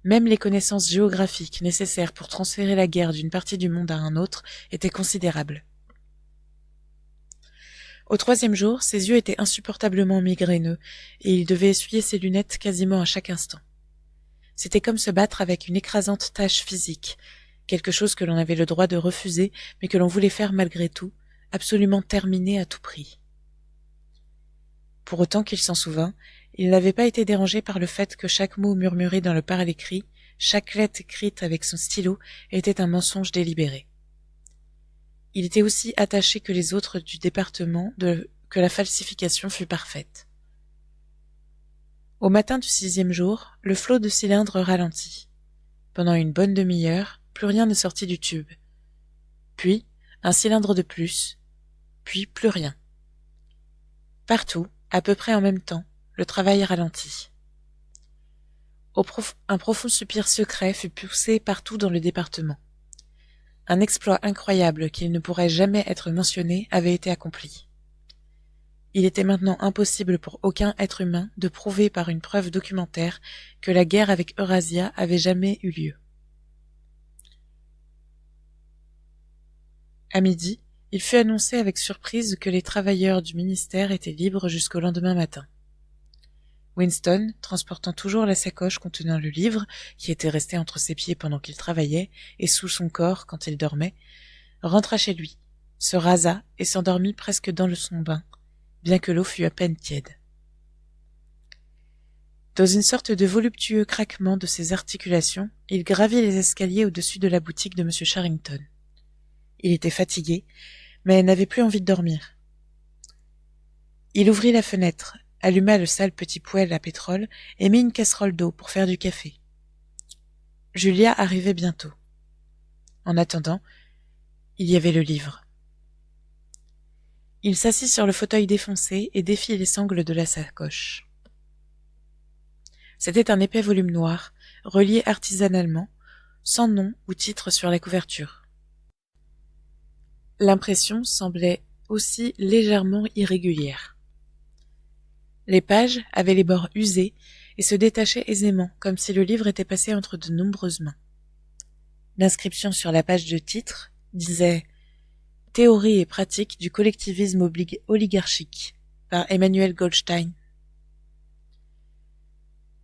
Même les connaissances géographiques nécessaires pour transférer la guerre d'une partie du monde à un autre étaient considérables. Au 3e jour, ses yeux étaient insupportablement migraineux, et il devait essuyer ses lunettes quasiment à chaque instant. C'était comme se battre avec une écrasante tâche physique, quelque chose que l'on avait le droit de refuser, mais que l'on voulait faire malgré tout, absolument terminé à tout prix. Pour autant qu'il s'en souvint, il n'avait pas été dérangé par le fait que chaque mot murmuré dans le parler-écrit, chaque lettre écrite avec son stylo, était un mensonge délibéré. Il était aussi attaché que les autres du département que la falsification fût parfaite. Au matin du 6e jour, le flot de cylindres ralentit. Pendant une bonne demi-heure, plus rien ne sortit du tube. Puis, un cylindre de plus, puis plus rien. Partout, à peu près en même temps, le travail ralentit. Un profond soupir secret fut poussé partout dans le département. Un exploit incroyable qui ne pourrait jamais être mentionné avait été accompli. Il était maintenant impossible pour aucun être humain de prouver par une preuve documentaire que la guerre avec Eurasia avait jamais eu lieu. À midi, il fut annoncé avec surprise que les travailleurs du ministère étaient libres jusqu'au lendemain matin. Winston, transportant toujours la sacoche contenant le livre, qui était resté entre ses pieds pendant qu'il travaillait, et sous son corps quand il dormait, rentra chez lui, se rasa et s'endormit presque dans son bain, bien que l'eau fût à peine tiède. Dans une sorte de voluptueux craquement de ses articulations, il gravit les escaliers au-dessus de la boutique de M. Charrington. Il était fatigué, mais n'avait plus envie de dormir. Il ouvrit la fenêtre, alluma le sale petit poêle à pétrole et mit une casserole d'eau pour faire du café. Julia arrivait bientôt. En attendant, il y avait le livre. Il s'assit sur le fauteuil défoncé et défit les sangles de la sacoche. C'était un épais volume noir, relié artisanalement, sans nom ou titre sur la couverture. L'impression semblait aussi légèrement irrégulière. Les pages avaient les bords usés et se détachaient aisément, comme si le livre était passé entre de nombreuses mains. L'inscription sur la page de titre disait « Théorie et pratique du collectivisme oligarchique » par Emmanuel Goldstein.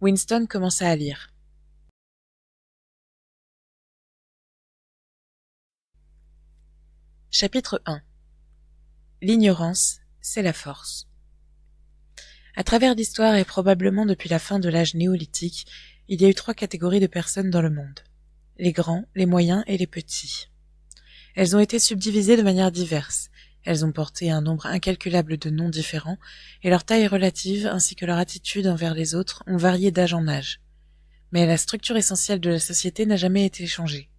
Winston commença à lire. Chapitre 1. L'ignorance, c'est la force. À travers l'histoire et probablement depuis la fin de l'âge néolithique, il y a eu 3 catégories de personnes dans le monde. Les grands, les moyens et les petits. Elles ont été subdivisées de manière diverse. Elles ont porté un nombre incalculable de noms différents, et leur taille relative ainsi que leur attitude envers les autres ont varié d'âge en âge. Mais la structure essentielle de la société n'a jamais été changée.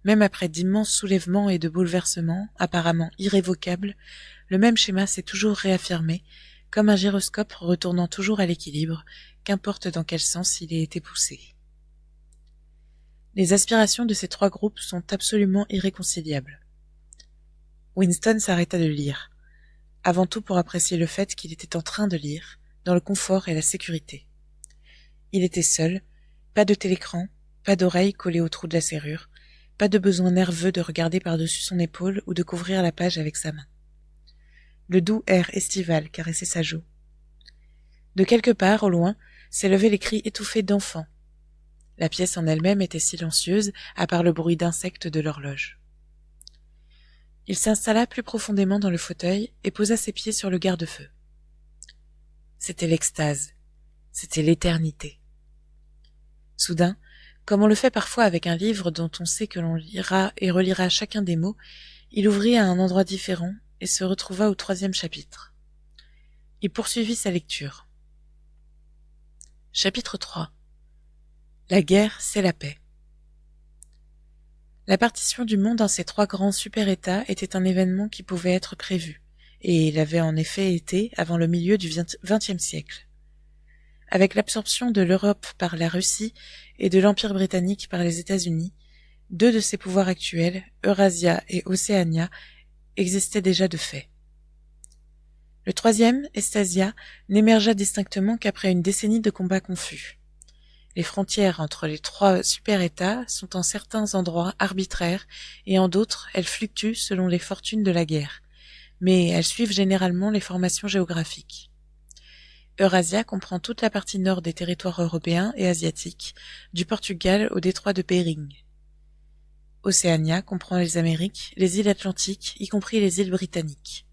Même après d'immenses soulèvements et de bouleversements, apparemment irrévocables, le même schéma s'est toujours réaffirmé, comme un gyroscope retournant toujours à l'équilibre, qu'importe dans quel sens il ait été poussé. Les aspirations de ces 3 groupes sont absolument irréconciliables. Winston s'arrêta de lire, avant tout pour apprécier le fait qu'il était en train de lire, dans le confort et la sécurité. Il était seul, pas de télécran, pas d'oreille collée au trou de la serrure, pas de besoin nerveux de regarder par-dessus son épaule ou de couvrir la page avec sa main. Le doux air estival caressait sa joue. De quelque part, au loin, s'élevaient les cris étouffés d'enfants. La pièce en elle-même était silencieuse, à part le bruit d'insectes de l'horloge. Il s'installa plus profondément dans le fauteuil et posa ses pieds sur le garde-feu. C'était l'extase. C'était l'éternité. Soudain, comme on le fait parfois avec un livre dont on sait que l'on lira et relira chacun des mots, il ouvrit à un endroit différent et se retrouva au 3e chapitre. Il poursuivit sa lecture. Chapitre 3. La guerre, c'est la paix. La partition du monde en ces 3 grands super-États était un événement qui pouvait être prévu, et il avait en effet été avant le milieu du XXe siècle. Avec l'absorption de l'Europe par la Russie et de l'Empire britannique par les États-Unis, 2 de ses pouvoirs actuels, Eurasia et Océania, existait déjà de fait. Le 3e, Estasia, n'émergea distinctement qu'après une décennie de combats confus. Les frontières entre les 3 super-États sont en certains endroits arbitraires et en d'autres elles fluctuent selon les fortunes de la guerre, mais elles suivent généralement les formations géographiques. Eurasia comprend toute la partie nord des territoires européens et asiatiques, du Portugal au détroit de Bering. Océania comprend les Amériques, les îles Atlantiques, y compris les îles britanniques.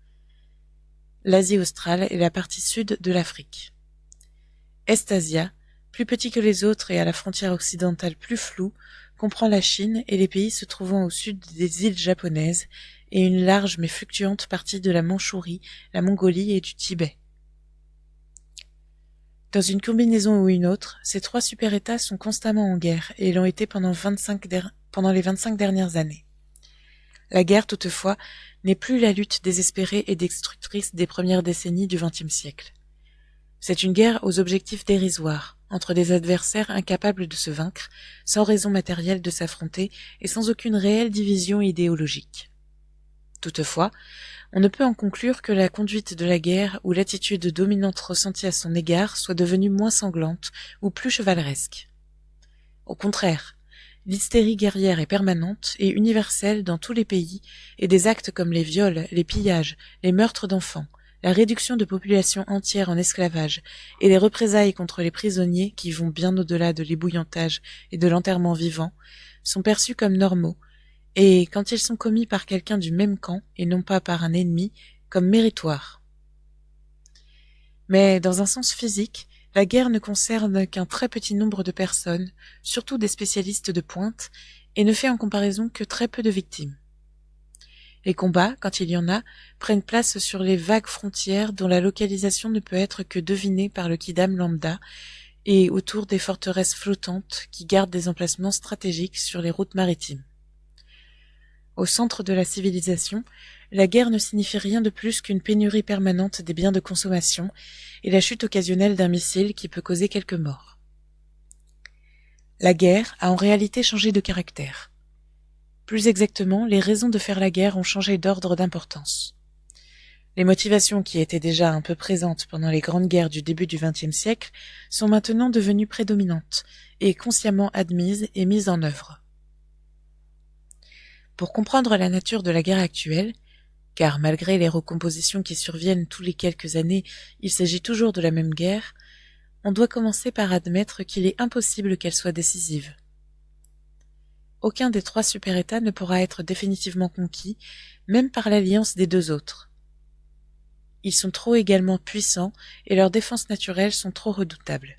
L'Asie australe et la partie sud de l'Afrique. Estasia, plus petit que les autres et à la frontière occidentale plus floue, comprend la Chine et les pays se trouvant au sud des îles japonaises et une large mais fluctuante partie de la Mandchourie, la Mongolie et du Tibet. Dans une combinaison ou une autre, ces 3 super-États sont constamment en guerre et l'ont été pendant les 25 dernières années. La guerre, toutefois, n'est plus la lutte désespérée et destructrice des premières décennies du XXe siècle. C'est une guerre aux objectifs dérisoires, entre des adversaires incapables de se vaincre, sans raison matérielle de s'affronter et sans aucune réelle division idéologique. Toutefois, on ne peut en conclure que la conduite de la guerre ou l'attitude dominante ressentie à son égard soit devenue moins sanglante ou plus chevaleresque. Au contraire, L'hystérie guerrière est permanente et universelle dans tous les pays, et des actes comme les viols, les pillages, les meurtres d'enfants, la réduction de populations entières en esclavage et les représailles contre les prisonniers qui vont bien au-delà de l'ébouillantage et de l'enterrement vivant sont perçus comme normaux, et quand ils sont commis par quelqu'un du même camp et non pas par un ennemi, comme méritoires. Mais dans un sens physique, la guerre ne concerne qu'un très petit nombre de personnes, surtout des spécialistes de pointe, et ne fait en comparaison que très peu de victimes. Les combats, quand il y en a, prennent place sur les vagues frontières dont la localisation ne peut être que devinée par le kidam lambda, et autour des forteresses flottantes qui gardent des emplacements stratégiques sur les routes maritimes. Au centre de la civilisation, la guerre ne signifie rien de plus qu'une pénurie permanente des biens de consommation et la chute occasionnelle d'un missile qui peut causer quelques morts. La guerre a en réalité changé de caractère. Plus exactement, les raisons de faire la guerre ont changé d'ordre d'importance. Les motivations qui étaient déjà un peu présentes pendant les grandes guerres du début du XXe siècle sont maintenant devenues prédominantes et consciemment admises et mises en œuvre. Pour comprendre la nature de la guerre actuelle, car malgré les recompositions qui surviennent tous les quelques années, il s'agit toujours de la même guerre, on doit commencer par admettre qu'il est impossible qu'elle soit décisive. Aucun des trois super-États ne pourra être définitivement conquis, même par l'alliance des deux autres. Ils sont trop également puissants et leurs défenses naturelles sont trop redoutables.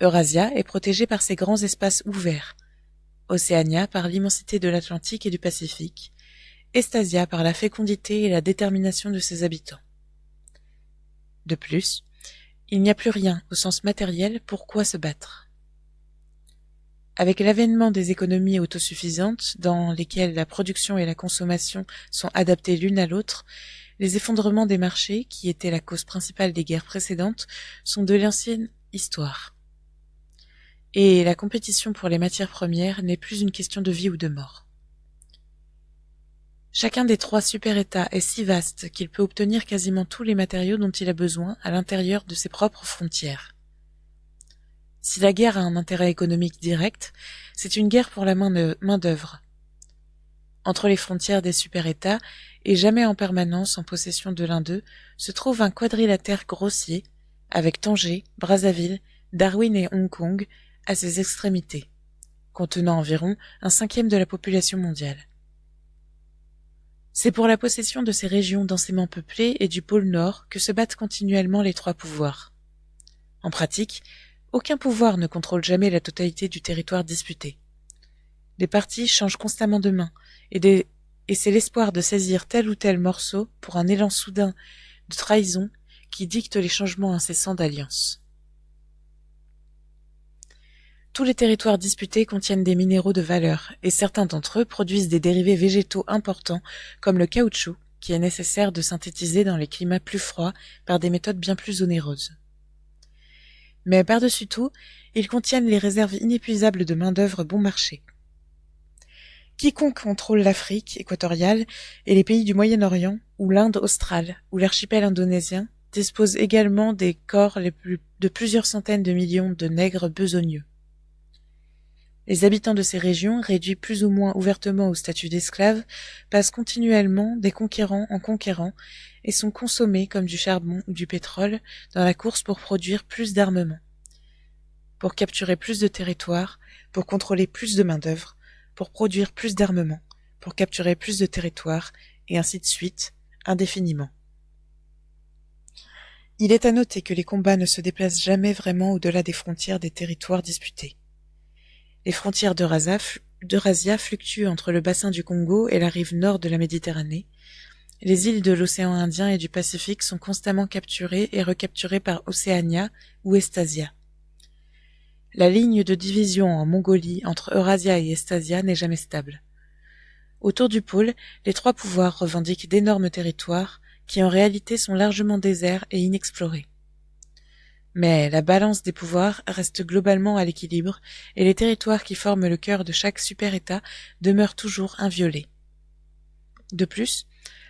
Eurasia est protégée par ses grands espaces ouverts, Océania par l'immensité de l'Atlantique et du Pacifique, Estasia par la fécondité et la détermination de ses habitants. De plus, il n'y a plus rien, au sens matériel, pour quoi se battre. Avec l'avènement des économies autosuffisantes, dans lesquelles la production et la consommation sont adaptées l'une à l'autre, les effondrements des marchés, qui étaient la cause principale des guerres précédentes, sont de l'ancienne histoire. Et la compétition pour les matières premières n'est plus une question de vie ou de mort. Chacun des trois super-États est si vaste qu'il peut obtenir quasiment tous les matériaux dont il a besoin à l'intérieur de ses propres frontières. Si la guerre a un intérêt économique direct, c'est une guerre pour la main-d'œuvre. Entre les frontières des super-États, et jamais en permanence en possession de l'un d'eux, se trouve un quadrilatère grossier, avec Tanger, Brazzaville, Darwin et Hong Kong à ses extrémités, contenant environ 1/5 de la population mondiale. C'est pour la possession de ces régions densément peuplées et du pôle Nord que se battent continuellement les trois pouvoirs. En pratique, aucun pouvoir ne contrôle jamais la totalité du territoire disputé. Les parties changent constamment de main, et c'est l'espoir de saisir tel ou tel morceau pour un élan soudain de trahison qui dicte les changements incessants d'alliance. Tous les territoires disputés contiennent des minéraux de valeur, et certains d'entre eux produisent des dérivés végétaux importants, comme le caoutchouc, qui est nécessaire de synthétiser dans les climats plus froids par des méthodes bien plus onéreuses. Mais par-dessus tout, ils contiennent les réserves inépuisables de main-d'œuvre bon marché. Quiconque contrôle l'Afrique équatoriale et les pays du Moyen-Orient, ou l'Inde australe, ou l'archipel indonésien, dispose également des corps de plusieurs centaines de millions de nègres besogneux. Les habitants de ces régions, réduits plus ou moins ouvertement au statut d'esclaves, passent continuellement des conquérants en conquérants et sont consommés comme du charbon ou du pétrole dans la course pour produire plus d'armements, pour capturer plus de territoires, pour contrôler plus de main-d'œuvre, pour produire plus d'armements, pour capturer plus de territoires, et ainsi de suite, indéfiniment. Il est à noter que les combats ne se déplacent jamais vraiment au-delà des frontières des territoires disputés. Les frontières d'Eurasia fluctuent entre le bassin du Congo et la rive nord de la Méditerranée. Les îles de l'océan Indien et du Pacifique sont constamment capturées et recapturées par Océania ou Estasia. La ligne de division en Mongolie entre Eurasia et Estasia n'est jamais stable. Autour du pôle, les trois pouvoirs revendiquent d'énormes territoires qui en réalité sont largement déserts et inexplorés. Mais la balance des pouvoirs reste globalement à l'équilibre et les territoires qui forment le cœur de chaque super-État demeurent toujours inviolés. De plus,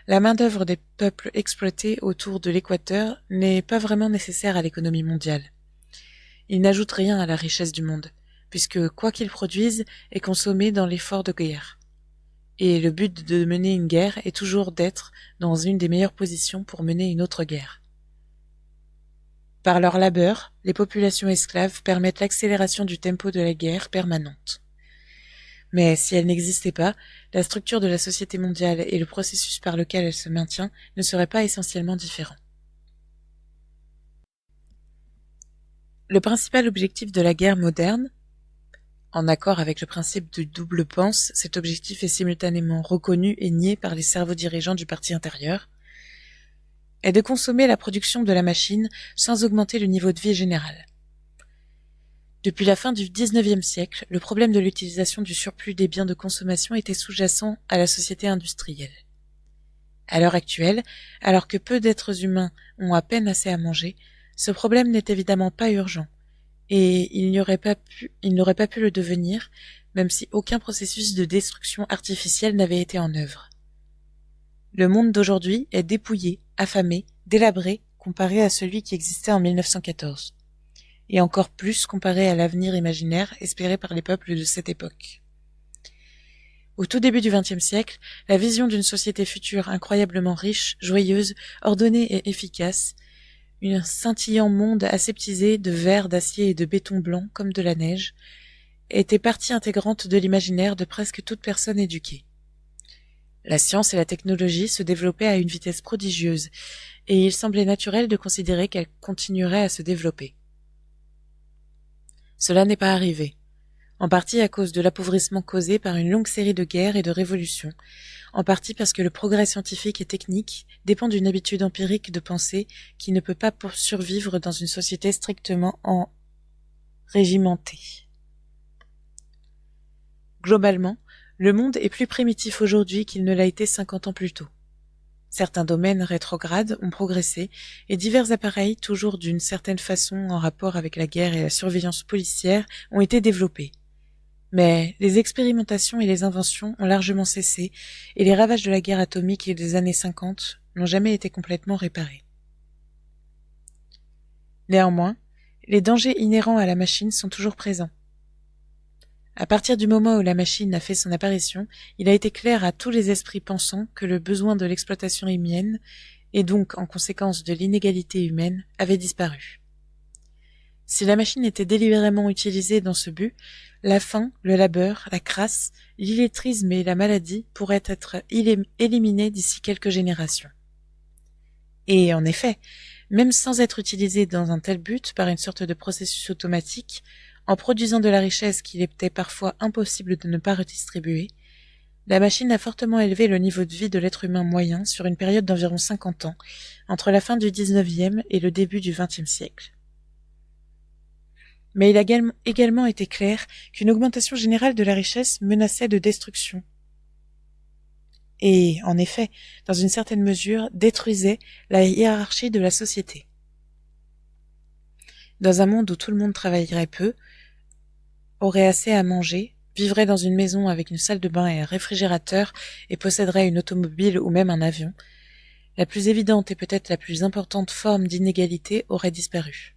la main-d'œuvre des peuples exploités autour de l'équateur n'est pas vraiment nécessaire à l'économie mondiale. Ils n'ajoutent rien à la richesse du monde, puisque quoi qu'ils produisent est consommé dans l'effort de guerre. Et le but de mener une guerre est toujours d'être dans une des meilleures positions pour mener une autre guerre. Par leur labeur, les populations esclaves permettent l'accélération du tempo de la guerre permanente. Mais si elle n'existait pas, la structure de la société mondiale et le processus par lequel elle se maintient ne seraient pas essentiellement différents. Le principal objectif de la guerre moderne, en accord avec le principe de double pense, cet objectif est simultanément reconnu et nié par les cerveaux dirigeants du parti intérieur, est de consommer la production de la machine sans augmenter le niveau de vie général. Depuis la fin du XIXe siècle, le problème de l'utilisation du surplus des biens de consommation était sous-jacent à la société industrielle. À l'heure actuelle, alors que peu d'êtres humains ont à peine assez à manger, ce problème n'est évidemment pas urgent, et il n'aurait pas pu le devenir, même si aucun processus de destruction artificielle n'avait été en œuvre. Le monde d'aujourd'hui est dépouillé, affamé, délabré comparé à celui qui existait en 1914, et encore plus comparé à l'avenir imaginaire espéré par les peuples de cette époque. Au tout début du XXe siècle, la vision d'une société future incroyablement riche, joyeuse, ordonnée et efficace, un scintillant monde aseptisé de verre, d'acier et de béton blanc comme de la neige, était partie intégrante de l'imaginaire de presque toute personne éduquée. La science et la technologie se développaient à une vitesse prodigieuse, et il semblait naturel de considérer qu'elles continueraient à se développer. Cela n'est pas arrivé, en partie à cause de l'appauvrissement causé par une longue série de guerres et de révolutions, en partie parce que le progrès scientifique et technique dépend d'une habitude empirique de pensée qui ne peut pas survivre dans une société strictement régimentée. Globalement, le monde est plus primitif aujourd'hui qu'il ne l'a été 50 ans plus tôt. Certains domaines rétrogrades ont progressé et divers appareils, toujours d'une certaine façon en rapport avec la guerre et la surveillance policière, ont été développés. Mais les expérimentations et les inventions ont largement cessé et les ravages de la guerre atomique et des années 50 n'ont jamais été complètement réparés. Néanmoins, les dangers inhérents à la machine sont toujours présents. À partir du moment où la machine a fait son apparition, il a été clair à tous les esprits pensants que le besoin de l'exploitation humaine, et donc en conséquence de l'inégalité humaine, avait disparu. Si la machine était délibérément utilisée dans ce but, la faim, le labeur, la crasse, l'illettrisme et la maladie pourraient être éliminés d'ici quelques générations. Et en effet, même sans être utilisée dans un tel but par une sorte de processus automatique, en produisant de la richesse qu'il était parfois impossible de ne pas redistribuer, la machine a fortement élevé le niveau de vie de l'être humain moyen sur une période d'environ 50 ans, entre la fin du XIXe et le début du XXe siècle. Mais il a également été clair qu'une augmentation générale de la richesse menaçait de destruction. Et, en effet, dans une certaine mesure, détruisait la hiérarchie de la société. Dans un monde où tout le monde travaillerait peu, aurait assez à manger, vivrait dans une maison avec une salle de bain et un réfrigérateur et posséderait une automobile ou même un avion, la plus évidente et peut-être la plus importante forme d'inégalité aurait disparu.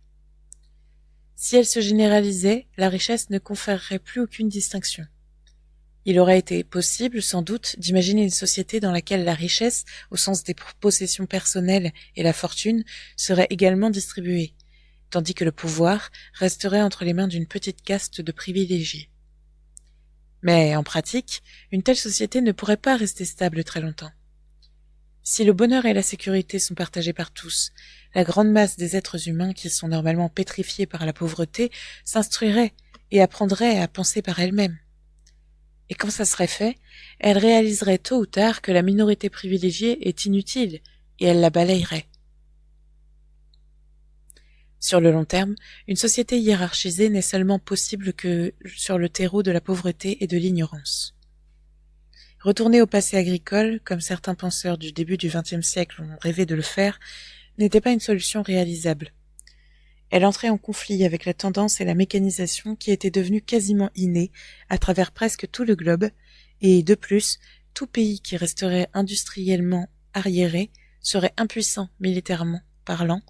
Si elle se généralisait, la richesse ne conférerait plus aucune distinction. Il aurait été possible, sans doute, d'imaginer une société dans laquelle la richesse, au sens des possessions personnelles et la fortune, serait également distribuée, tandis que le pouvoir resterait entre les mains d'une petite caste de privilégiés. Mais, en pratique, une telle société ne pourrait pas rester stable très longtemps. Si le bonheur et la sécurité sont partagés par tous, la grande masse des êtres humains qui sont normalement pétrifiés par la pauvreté s'instruirait et apprendrait à penser par elle-même. Et quand ça serait fait, elle réaliserait tôt ou tard que la minorité privilégiée est inutile et elle la balayerait. Sur le long terme, une société hiérarchisée n'est seulement possible que sur le terreau de la pauvreté et de l'ignorance. Retourner au passé agricole, comme certains penseurs du début du XXe siècle ont rêvé de le faire, n'était pas une solution réalisable. Elle entrait en conflit avec la tendance et la mécanisation qui étaient devenues quasiment innées à travers presque tout le globe, et de plus, tout pays qui resterait industriellement arriéré serait impuissant militairement parlant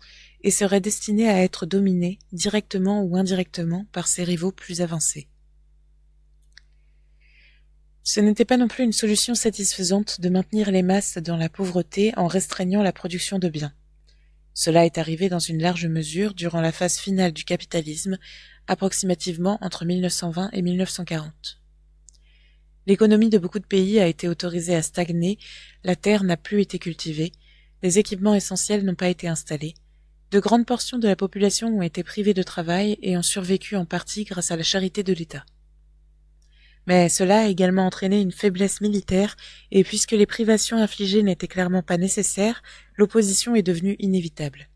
et serait destiné à être dominé directement ou indirectement par ses rivaux plus avancés. Ce n'était pas non plus une solution satisfaisante de maintenir les masses dans la pauvreté en restreignant la production de biens. Cela est arrivé dans une large mesure durant la phase finale du capitalisme, approximativement entre 1920 et 1940. L'économie de beaucoup de pays a été autorisée à stagner, la terre n'a plus été cultivée, les équipements essentiels n'ont pas été installés, de grandes portions de la population ont été privées de travail et ont survécu en partie grâce à la charité de l'État. Mais cela a également entraîné une faiblesse militaire, et puisque les privations infligées n'étaient clairement pas nécessaires, l'opposition est devenue inévitable.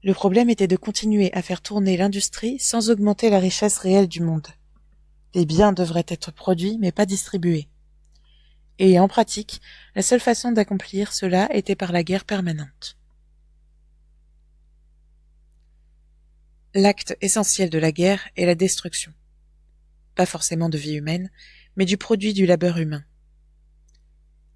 Le problème était de continuer à faire tourner l'industrie sans augmenter la richesse réelle du monde. Les biens devraient être produits mais pas distribués. Et en pratique, la seule façon d'accomplir cela était par la guerre permanente. L'acte essentiel de la guerre est la destruction. Pas forcément de vie humaine, mais du produit du labeur humain.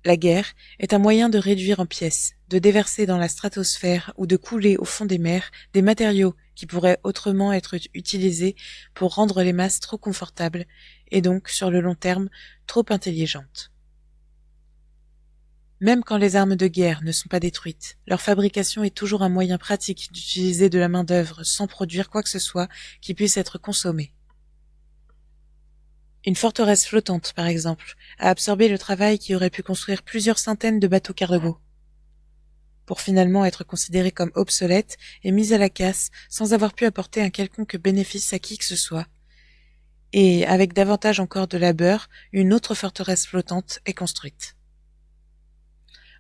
La guerre est un moyen de réduire en pièces, de déverser dans la stratosphère ou de couler au fond des mers des matériaux qui pourraient autrement être utilisés pour rendre les masses trop confortables et donc, sur le long terme, trop intelligentes. Même quand les armes de guerre ne sont pas détruites, leur fabrication est toujours un moyen pratique d'utiliser de la main-d'œuvre sans produire quoi que ce soit qui puisse être consommé. Une forteresse flottante, par exemple, a absorbé le travail qui aurait pu construire plusieurs centaines de bateaux cargo, pour finalement être considérée comme obsolète et mise à la casse sans avoir pu apporter un quelconque bénéfice à qui que ce soit. Et, avec davantage encore de labeur, une autre forteresse flottante est construite.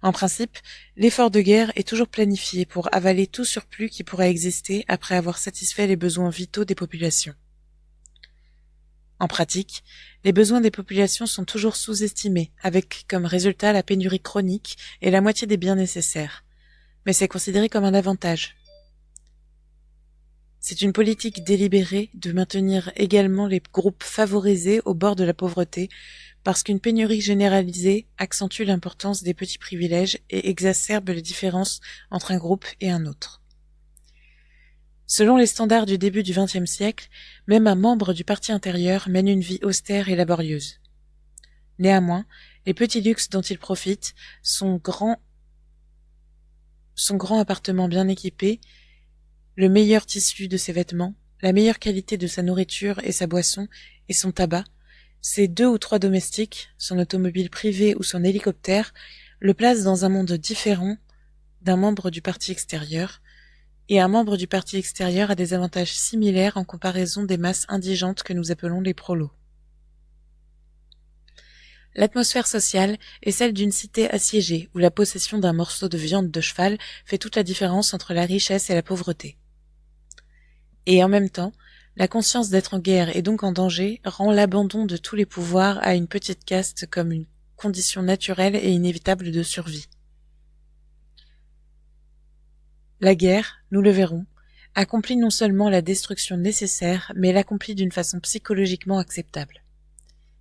En principe, l'effort de guerre est toujours planifié pour avaler tout surplus qui pourrait exister après avoir satisfait les besoins vitaux des populations. En pratique, les besoins des populations sont toujours sous-estimés, avec comme résultat la pénurie chronique et la moitié des biens nécessaires. Mais c'est considéré comme un avantage. C'est une politique délibérée de maintenir également les groupes favorisés au bord de la pauvreté, parce qu'une pénurie généralisée accentue l'importance des petits privilèges et exacerbe les différences entre un groupe et un autre. Selon les standards du début du XXe siècle, même un membre du parti intérieur mène une vie austère et laborieuse. Néanmoins, les petits luxes dont il profite, son grand appartement bien équipé, le meilleur tissu de ses vêtements, la meilleure qualité de sa nourriture et sa boisson, et son tabac, ses 2 ou 3 domestiques, son automobile privée ou son hélicoptère, le placent dans un monde différent d'un membre du parti extérieur, et un membre du parti extérieur a des avantages similaires en comparaison des masses indigentes que nous appelons les prolos. L'atmosphère sociale est celle d'une cité assiégée où la possession d'un morceau de viande de cheval fait toute la différence entre la richesse et la pauvreté. Et en même temps, la conscience d'être en guerre et donc en danger rend l'abandon de tous les pouvoirs à une petite caste comme une condition naturelle et inévitable de survie. La guerre, nous le verrons, accomplit non seulement la destruction nécessaire, mais l'accomplit d'une façon psychologiquement acceptable.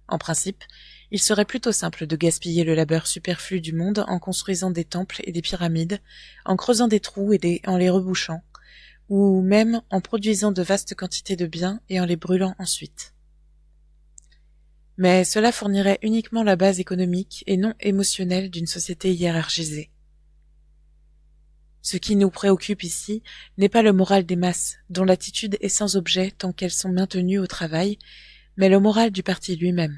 En principe, il serait plutôt simple de gaspiller le labeur superflu du monde en construisant des temples et des pyramides, en creusant des trous et en les rebouchant, ou même en produisant de vastes quantités de biens et en les brûlant ensuite. Mais cela fournirait uniquement la base économique et non émotionnelle d'une société hiérarchisée. Ce qui nous préoccupe ici n'est pas le moral des masses, dont l'attitude est sans objet tant qu'elles sont maintenues au travail, mais le moral du parti lui-même.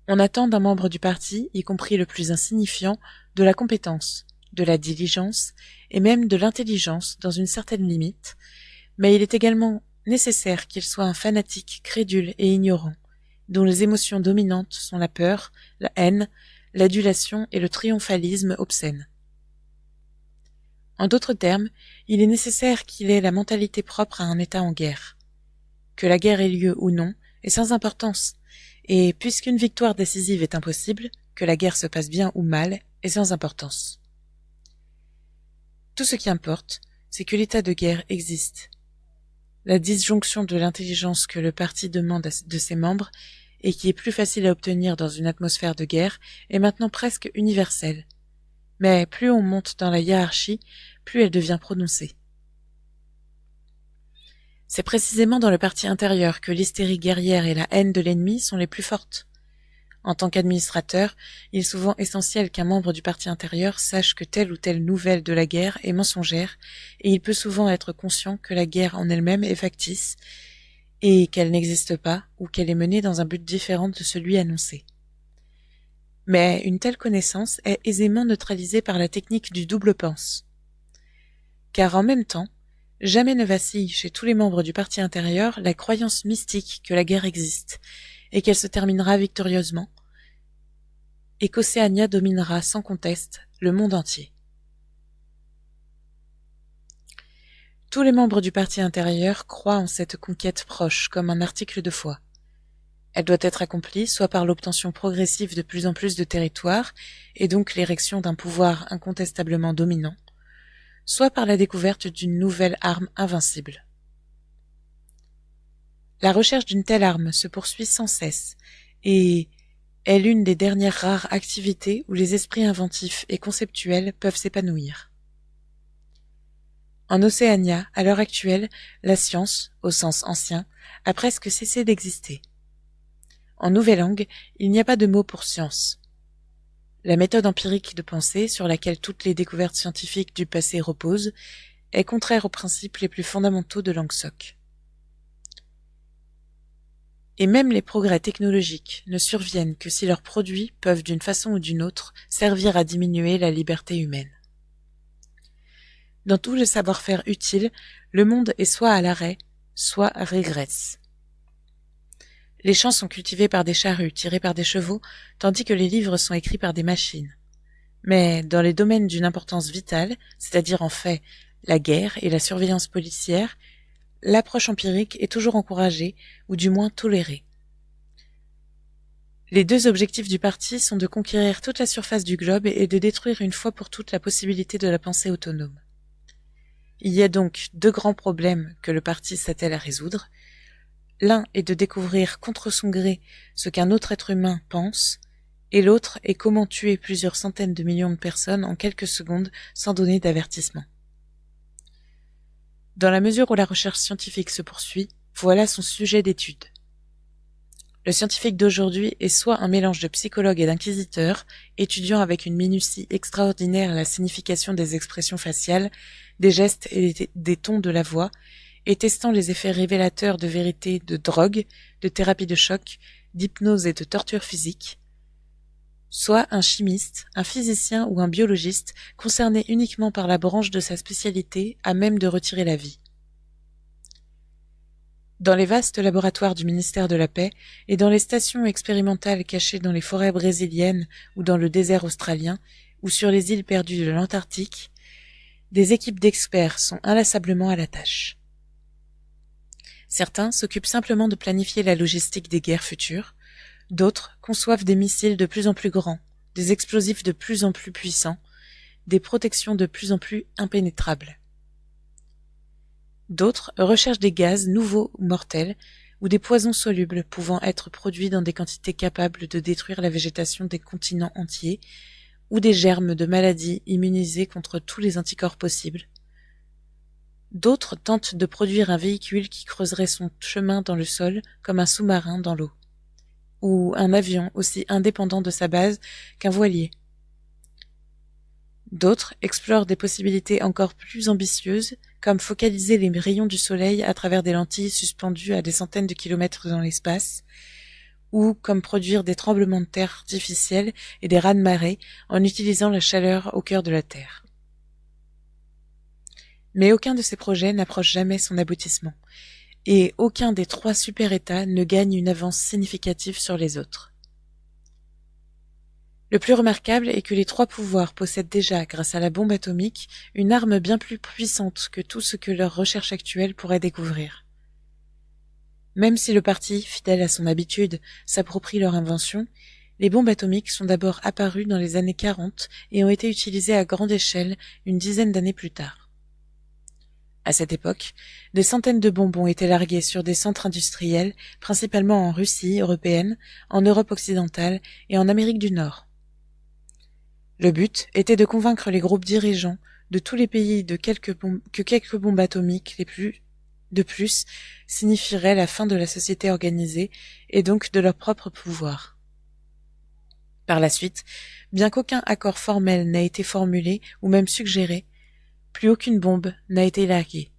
On attend d'un membre du parti, y compris le plus insignifiant, de la compétence, de la diligence et même de l'intelligence dans une certaine limite, mais il est également nécessaire qu'il soit un fanatique crédule et ignorant, dont les émotions dominantes sont la peur, la haine, l'adulation et le triomphalisme obscène. En d'autres termes, il est nécessaire qu'il ait la mentalité propre à un État en guerre. Que la guerre ait lieu ou non est sans importance, et puisqu'une victoire décisive est impossible, que la guerre se passe bien ou mal est sans importance. Tout ce qui importe, c'est que l'état de guerre existe. La disjonction de l'intelligence que le parti demande de ses membres, et qui est plus facile à obtenir dans une atmosphère de guerre, est maintenant presque universelle. Mais plus on monte dans la hiérarchie, plus elle devient prononcée. C'est précisément dans le parti intérieur que l'hystérie guerrière et la haine de l'ennemi sont les plus fortes. En tant qu'administrateur, il est souvent essentiel qu'un membre du parti intérieur sache que telle ou telle nouvelle de la guerre est mensongère, et il peut souvent être conscient que la guerre en elle-même est factice, et qu'elle n'existe pas, ou qu'elle est menée dans un but différent de celui annoncé. Mais une telle connaissance est aisément neutralisée par la technique du double pense. Car en même temps, jamais ne vacille chez tous les membres du parti intérieur la croyance mystique que la guerre existe, et qu'elle se terminera victorieusement, et qu'Océania dominera sans conteste le monde entier. Tous les membres du parti intérieur croient en cette conquête proche comme un article de foi. Elle doit être accomplie soit par l'obtention progressive de plus en plus de territoires, et donc l'érection d'un pouvoir incontestablement dominant, soit par la découverte d'une nouvelle arme invincible. La recherche d'une telle arme se poursuit sans cesse, et est l'une des dernières rares activités où les esprits inventifs et conceptuels peuvent s'épanouir. En Océania, à l'heure actuelle, la science, au sens ancien, a presque cessé d'exister. En Nouvelle-Langue, il n'y a pas de mot pour science. La méthode empirique de pensée, sur laquelle toutes les découvertes scientifiques du passé reposent, est contraire aux principes les plus fondamentaux de Langsoc. Et même les progrès technologiques ne surviennent que si leurs produits peuvent d'une façon ou d'une autre servir à diminuer la liberté humaine. Dans tout le savoir-faire utile, le monde est soit à l'arrêt, soit régresse. Les champs sont cultivés par des charrues tirées par des chevaux, tandis que les livres sont écrits par des machines. Mais dans les domaines d'une importance vitale, c'est-à-dire en fait la guerre et la surveillance policière, l'approche empirique est toujours encouragée, ou du moins tolérée. Les deux objectifs du parti sont de conquérir toute la surface du globe et de détruire une fois pour toutes la possibilité de la pensée autonome. Il y a donc deux grands problèmes que le parti s'attelle à résoudre. L'un est de découvrir contre son gré ce qu'un autre être humain pense, et l'autre est comment tuer plusieurs centaines de millions de personnes en quelques secondes sans donner d'avertissement. Dans la mesure où la recherche scientifique se poursuit, voilà son sujet d'étude. Le scientifique d'aujourd'hui est soit un mélange de psychologue et d'inquisiteur, étudiant avec une minutie extraordinaire la signification des expressions faciales, des gestes et des tons de la voix, et testant les effets révélateurs de vérité de drogue, de thérapie de choc, d'hypnose et de torture physique, soit un chimiste, un physicien ou un biologiste concerné uniquement par la branche de sa spécialité à même de retirer la vie. Dans les vastes laboratoires du ministère de la Paix et dans les stations expérimentales cachées dans les forêts brésiliennes ou dans le désert australien ou sur les îles perdues de l'Antarctique, des équipes d'experts sont inlassablement à la tâche. Certains s'occupent simplement de planifier la logistique des guerres futures, d'autres conçoivent des missiles de plus en plus grands, des explosifs de plus en plus puissants, des protections de plus en plus impénétrables. D'autres recherchent des gaz nouveaux ou mortels, ou des poisons solubles pouvant être produits dans des quantités capables de détruire la végétation des continents entiers, ou des germes de maladies immunisés contre tous les anticorps possibles. D'autres tentent de produire un véhicule qui creuserait son chemin dans le sol comme un sous-marin dans l'eau, ou un avion aussi indépendant de sa base qu'un voilier. D'autres explorent des possibilités encore plus ambitieuses, comme focaliser les rayons du soleil à travers des lentilles suspendues à des centaines de kilomètres dans l'espace, ou comme produire des tremblements de terre artificiels et des raz-de-marée en utilisant la chaleur au cœur de la Terre. Mais aucun de ces projets n'approche jamais son aboutissement, et aucun des trois super-États ne gagne une avance significative sur les autres. Le plus remarquable est que les trois pouvoirs possèdent déjà, grâce à la bombe atomique, une arme bien plus puissante que tout ce que leur recherche actuelle pourrait découvrir. Même si le parti, fidèle à son habitude, s'approprie leur invention, les bombes atomiques sont d'abord apparues dans les années 40 et ont été utilisées à grande échelle une dizaine d'années plus tard. À cette époque, des centaines de bombes ont été larguées sur des centres industriels, principalement en Russie européenne, en Europe occidentale et en Amérique du Nord. Le but était de convaincre les groupes dirigeants de tous les pays que quelques bombes atomiques De plus, signifierait la fin de la société organisée et donc de leur propre pouvoir. Par la suite, bien qu'aucun accord formel n'ait été formulé ou même suggéré, plus aucune bombe n'a été larguée.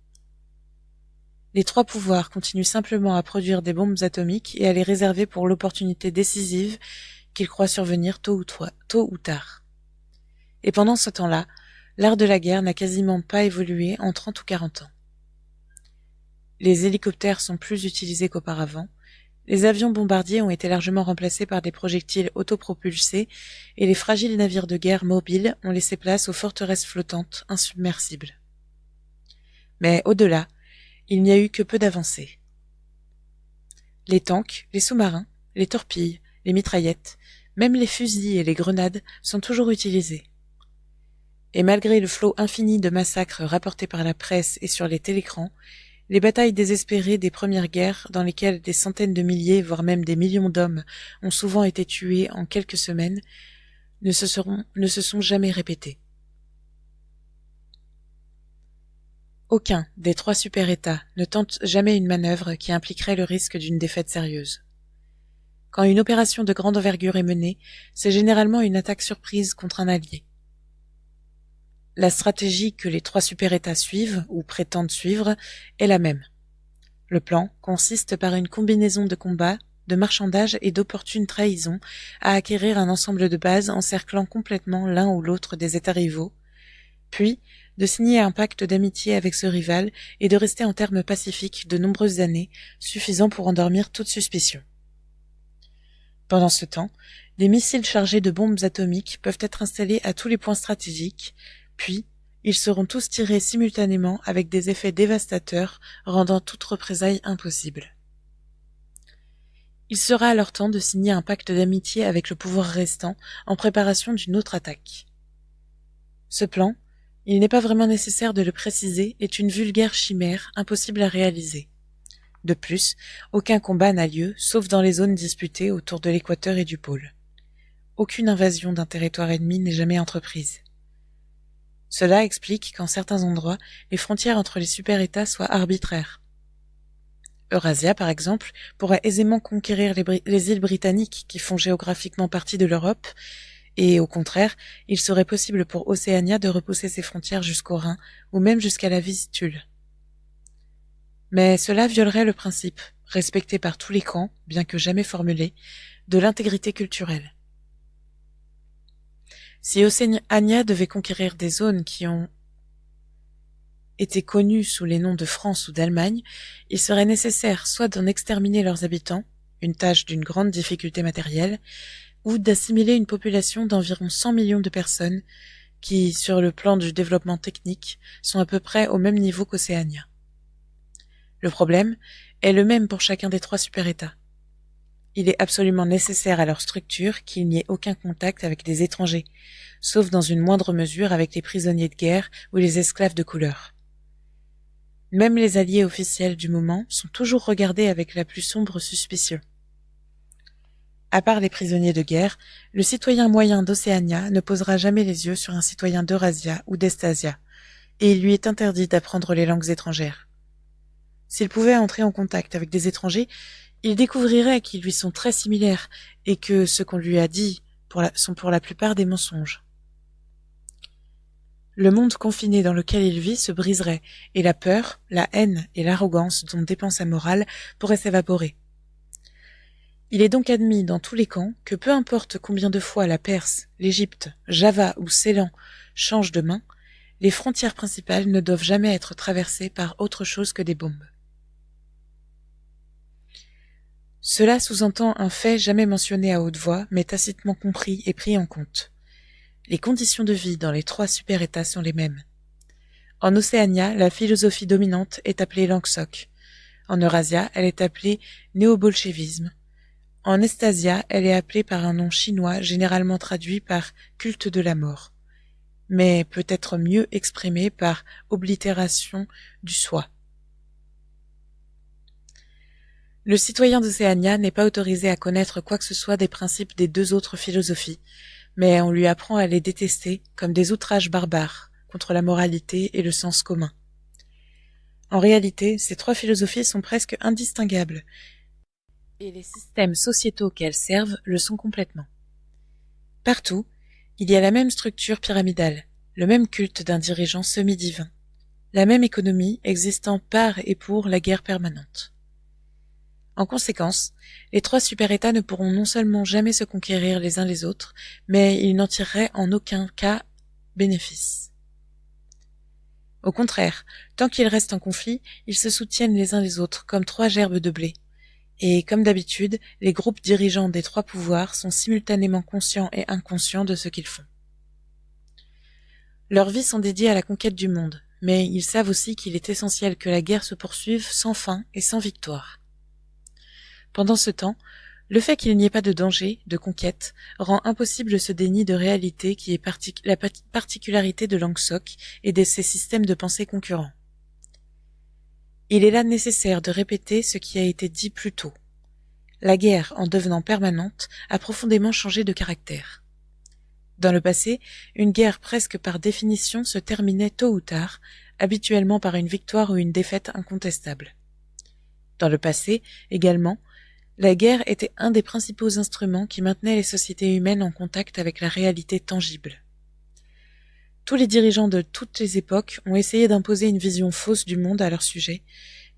Les trois pouvoirs continuent simplement à produire des bombes atomiques et à les réserver pour l'opportunité décisive qu'ils croient survenir tôt ou tard. Et pendant ce temps-là, l'art de la guerre n'a quasiment pas évolué en 30 ou 40 ans. Les hélicoptères sont plus utilisés qu'auparavant, les avions bombardiers ont été largement remplacés par des projectiles autopropulsés et les fragiles navires de guerre mobiles ont laissé place aux forteresses flottantes insubmersibles. Mais au-delà, il n'y a eu que peu d'avancées. Les tanks, les sous-marins, les torpilles, les mitraillettes, même les fusils et les grenades sont toujours utilisés. Et malgré le flot infini de massacres rapportés par la presse et sur les télécrans, les batailles désespérées des premières guerres, dans lesquelles des centaines de milliers, voire même des millions d'hommes ont souvent été tués en quelques semaines, ne se sont jamais répétées. Aucun des trois super-États ne tente jamais une manœuvre qui impliquerait le risque d'une défaite sérieuse. Quand une opération de grande envergure est menée, c'est généralement une attaque surprise contre un allié. La stratégie que les trois super-États suivent, ou prétendent suivre, est la même. Le plan consiste par une combinaison de combats, de marchandages et d'opportunes trahisons à acquérir un ensemble de bases encerclant complètement l'un ou l'autre des États rivaux, puis de signer un pacte d'amitié avec ce rival et de rester en termes pacifiques de nombreuses années, suffisant pour endormir toute suspicion. Pendant ce temps, des missiles chargés de bombes atomiques peuvent être installés à tous les points stratégiques, puis ils seront tous tirés simultanément avec des effets dévastateurs rendant toute représaille impossible. Il sera alors temps de signer un pacte d'amitié avec le pouvoir restant en préparation d'une autre attaque. Ce plan, il n'est pas vraiment nécessaire de le préciser, est une vulgaire chimère impossible à réaliser. De plus, aucun combat n'a lieu, sauf dans les zones disputées autour de l'équateur et du pôle. Aucune invasion d'un territoire ennemi n'est jamais entreprise. Cela explique qu'en certains endroits, les frontières entre les super-États soient arbitraires. Eurasia, par exemple, pourrait aisément conquérir les îles britanniques qui font géographiquement partie de l'Europe, et au contraire, il serait possible pour Océania de repousser ses frontières jusqu'au Rhin, ou même jusqu'à la Vistule. Mais cela violerait le principe, respecté par tous les camps, bien que jamais formulé, de l'intégrité culturelle. Si Océania devait conquérir des zones qui ont été connues sous les noms de France ou d'Allemagne, il serait nécessaire soit d'en exterminer leurs habitants, une tâche d'une grande difficulté matérielle, ou d'assimiler une population d'environ 100 millions de personnes qui, sur le plan du développement technique, sont à peu près au même niveau qu'Océania. Le problème est le même pour chacun des trois super-États. Il est absolument nécessaire à leur structure qu'il n'y ait aucun contact avec des étrangers, sauf dans une moindre mesure avec les prisonniers de guerre ou les esclaves de couleur. Même les alliés officiels du moment sont toujours regardés avec la plus sombre suspicion. À part les prisonniers de guerre, le citoyen moyen d'Océania ne posera jamais les yeux sur un citoyen d'Eurasia ou d'Estasia, et il lui est interdit d'apprendre les langues étrangères. S'il pouvait entrer en contact avec des étrangers, il découvrirait qu'ils lui sont très similaires et que ce qu'on lui a dit sont pour la plupart des mensonges. Le monde confiné dans lequel il vit se briserait et la peur, la haine et l'arrogance dont dépend sa morale pourraient s'évaporer. Il est donc admis dans tous les camps que peu importe combien de fois la Perse, l'Égypte, Java ou Ceylan changent de main, les frontières principales ne doivent jamais être traversées par autre chose que des bombes. Cela sous-entend un fait jamais mentionné à haute voix, mais tacitement compris et pris en compte. Les conditions de vie dans les trois super-États sont les mêmes. En Océania, la philosophie dominante est appelée Langsoc. En Eurasia, elle est appelée néo-bolchevisme. En Estasia, elle est appelée par un nom chinois généralement traduit par culte de la mort, mais peut être mieux exprimé par oblitération du soi. Le citoyen d'Océania n'est pas autorisé à connaître quoi que ce soit des principes des deux autres philosophies, mais on lui apprend à les détester comme des outrages barbares contre la moralité et le sens commun. En réalité, ces trois philosophies sont presque indistinguables, et les systèmes sociétaux qu'elles servent le sont complètement. Partout, il y a la même structure pyramidale, le même culte d'un dirigeant semi-divin, la même économie existant par et pour la guerre permanente. En conséquence, les trois super-États ne pourront non seulement jamais se conquérir les uns les autres, mais ils n'en tireraient en aucun cas bénéfice. Au contraire, tant qu'ils restent en conflit, ils se soutiennent les uns les autres comme trois gerbes de blé. Et comme d'habitude, les groupes dirigeants des trois pouvoirs sont simultanément conscients et inconscients de ce qu'ils font. Leurs vies sont dédiées à la conquête du monde, mais ils savent aussi qu'il est essentiel que la guerre se poursuive sans fin et sans victoire. Pendant ce temps, le fait qu'il n'y ait pas de danger, de conquête, rend impossible ce déni de réalité qui est la particularité de Langsock et de ses systèmes de pensée concurrents. Il est là nécessaire de répéter ce qui a été dit plus tôt. La guerre, en devenant permanente, a profondément changé de caractère. Dans le passé, une guerre presque par définition se terminait tôt ou tard, habituellement par une victoire ou une défaite incontestable. Dans le passé, également, la guerre était un des principaux instruments qui maintenaient les sociétés humaines en contact avec la réalité tangible. Tous les dirigeants de toutes les époques ont essayé d'imposer une vision fausse du monde à leur sujet,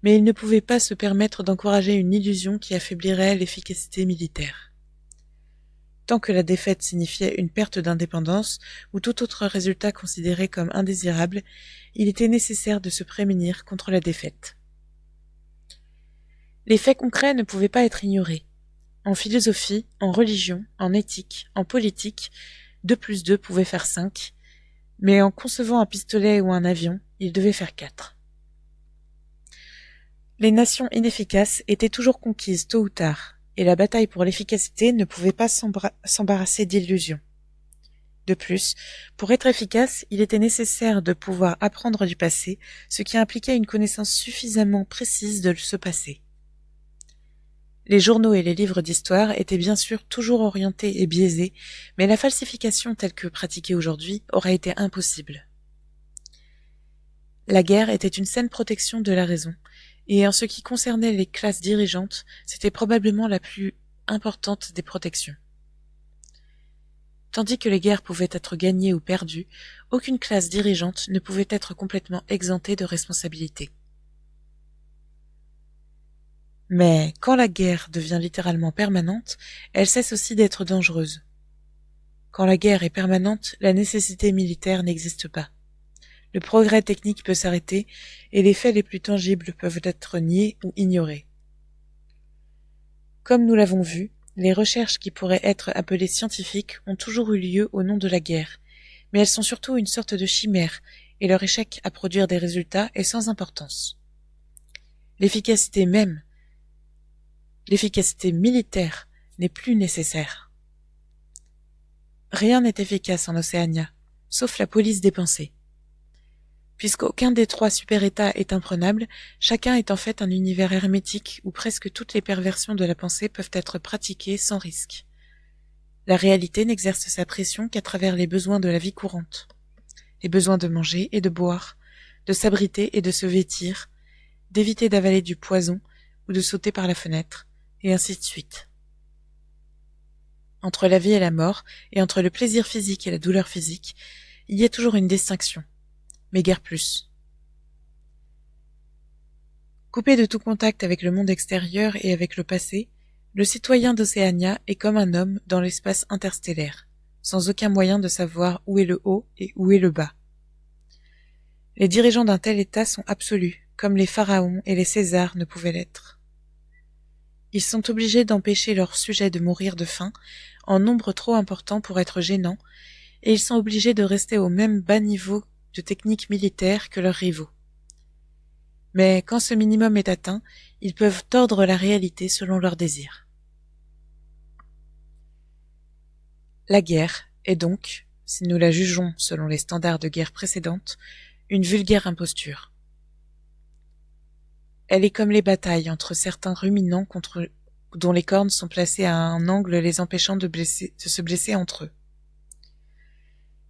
mais ils ne pouvaient pas se permettre d'encourager une illusion qui affaiblirait l'efficacité militaire. Tant que la défaite signifiait une perte d'indépendance ou tout autre résultat considéré comme indésirable, il était nécessaire de se prémunir contre la défaite. Les faits concrets ne pouvaient pas être ignorés. En philosophie, en religion, en éthique, en politique, 2 plus 2 pouvait faire 5, mais en concevant un pistolet ou un avion, il devait faire 4. Les nations inefficaces étaient toujours conquises tôt ou tard, et la bataille pour l'efficacité ne pouvait pas s'embarrasser d'illusions. De plus, pour être efficace, il était nécessaire de pouvoir apprendre du passé, ce qui impliquait une connaissance suffisamment précise de ce passé. Les journaux et les livres d'histoire étaient bien sûr toujours orientés et biaisés, mais la falsification telle que pratiquée aujourd'hui aurait été impossible. La guerre était une saine protection de la raison, et en ce qui concernait les classes dirigeantes, c'était probablement la plus importante des protections. Tandis que les guerres pouvaient être gagnées ou perdues, aucune classe dirigeante ne pouvait être complètement exemptée de responsabilité. Mais quand la guerre devient littéralement permanente, elle cesse aussi d'être dangereuse. Quand la guerre est permanente, la nécessité militaire n'existe pas. Le progrès technique peut s'arrêter et les faits les plus tangibles peuvent être niés ou ignorés. Comme nous l'avons vu, les recherches qui pourraient être appelées scientifiques ont toujours eu lieu au nom de la guerre, mais elles sont surtout une sorte de chimère et leur échec à produire des résultats est sans importance. L'efficacité militaire n'est plus nécessaire. Rien n'est efficace en Océania, sauf la police des pensées. Puisqu'aucun des trois super-États est imprenable, chacun est en fait un univers hermétique où presque toutes les perversions de la pensée peuvent être pratiquées sans risque. La réalité n'exerce sa pression qu'à travers les besoins de la vie courante. Les besoins de manger et de boire, de s'abriter et de se vêtir, d'éviter d'avaler du poison ou de sauter par la fenêtre, et ainsi de suite. Entre la vie et la mort, et entre le plaisir physique et la douleur physique, il y a toujours une distinction, mais guère plus. Coupé de tout contact avec le monde extérieur et avec le passé, le citoyen d'Océania est comme un homme dans l'espace interstellaire, sans aucun moyen de savoir où est le haut et où est le bas. Les dirigeants d'un tel État sont absolus, comme les pharaons et les Césars ne pouvaient l'être. Ils sont obligés d'empêcher leurs sujets de mourir de faim, en nombre trop important pour être gênant, et ils sont obligés de rester au même bas niveau de technique militaire que leurs rivaux. Mais quand ce minimum est atteint, ils peuvent tordre la réalité selon leurs désirs. La guerre est donc, si nous la jugeons selon les standards de guerre précédentes, une vulgaire imposture. Elle est comme les batailles entre certains ruminants dont les cornes sont placées à un angle les empêchant de se blesser entre eux.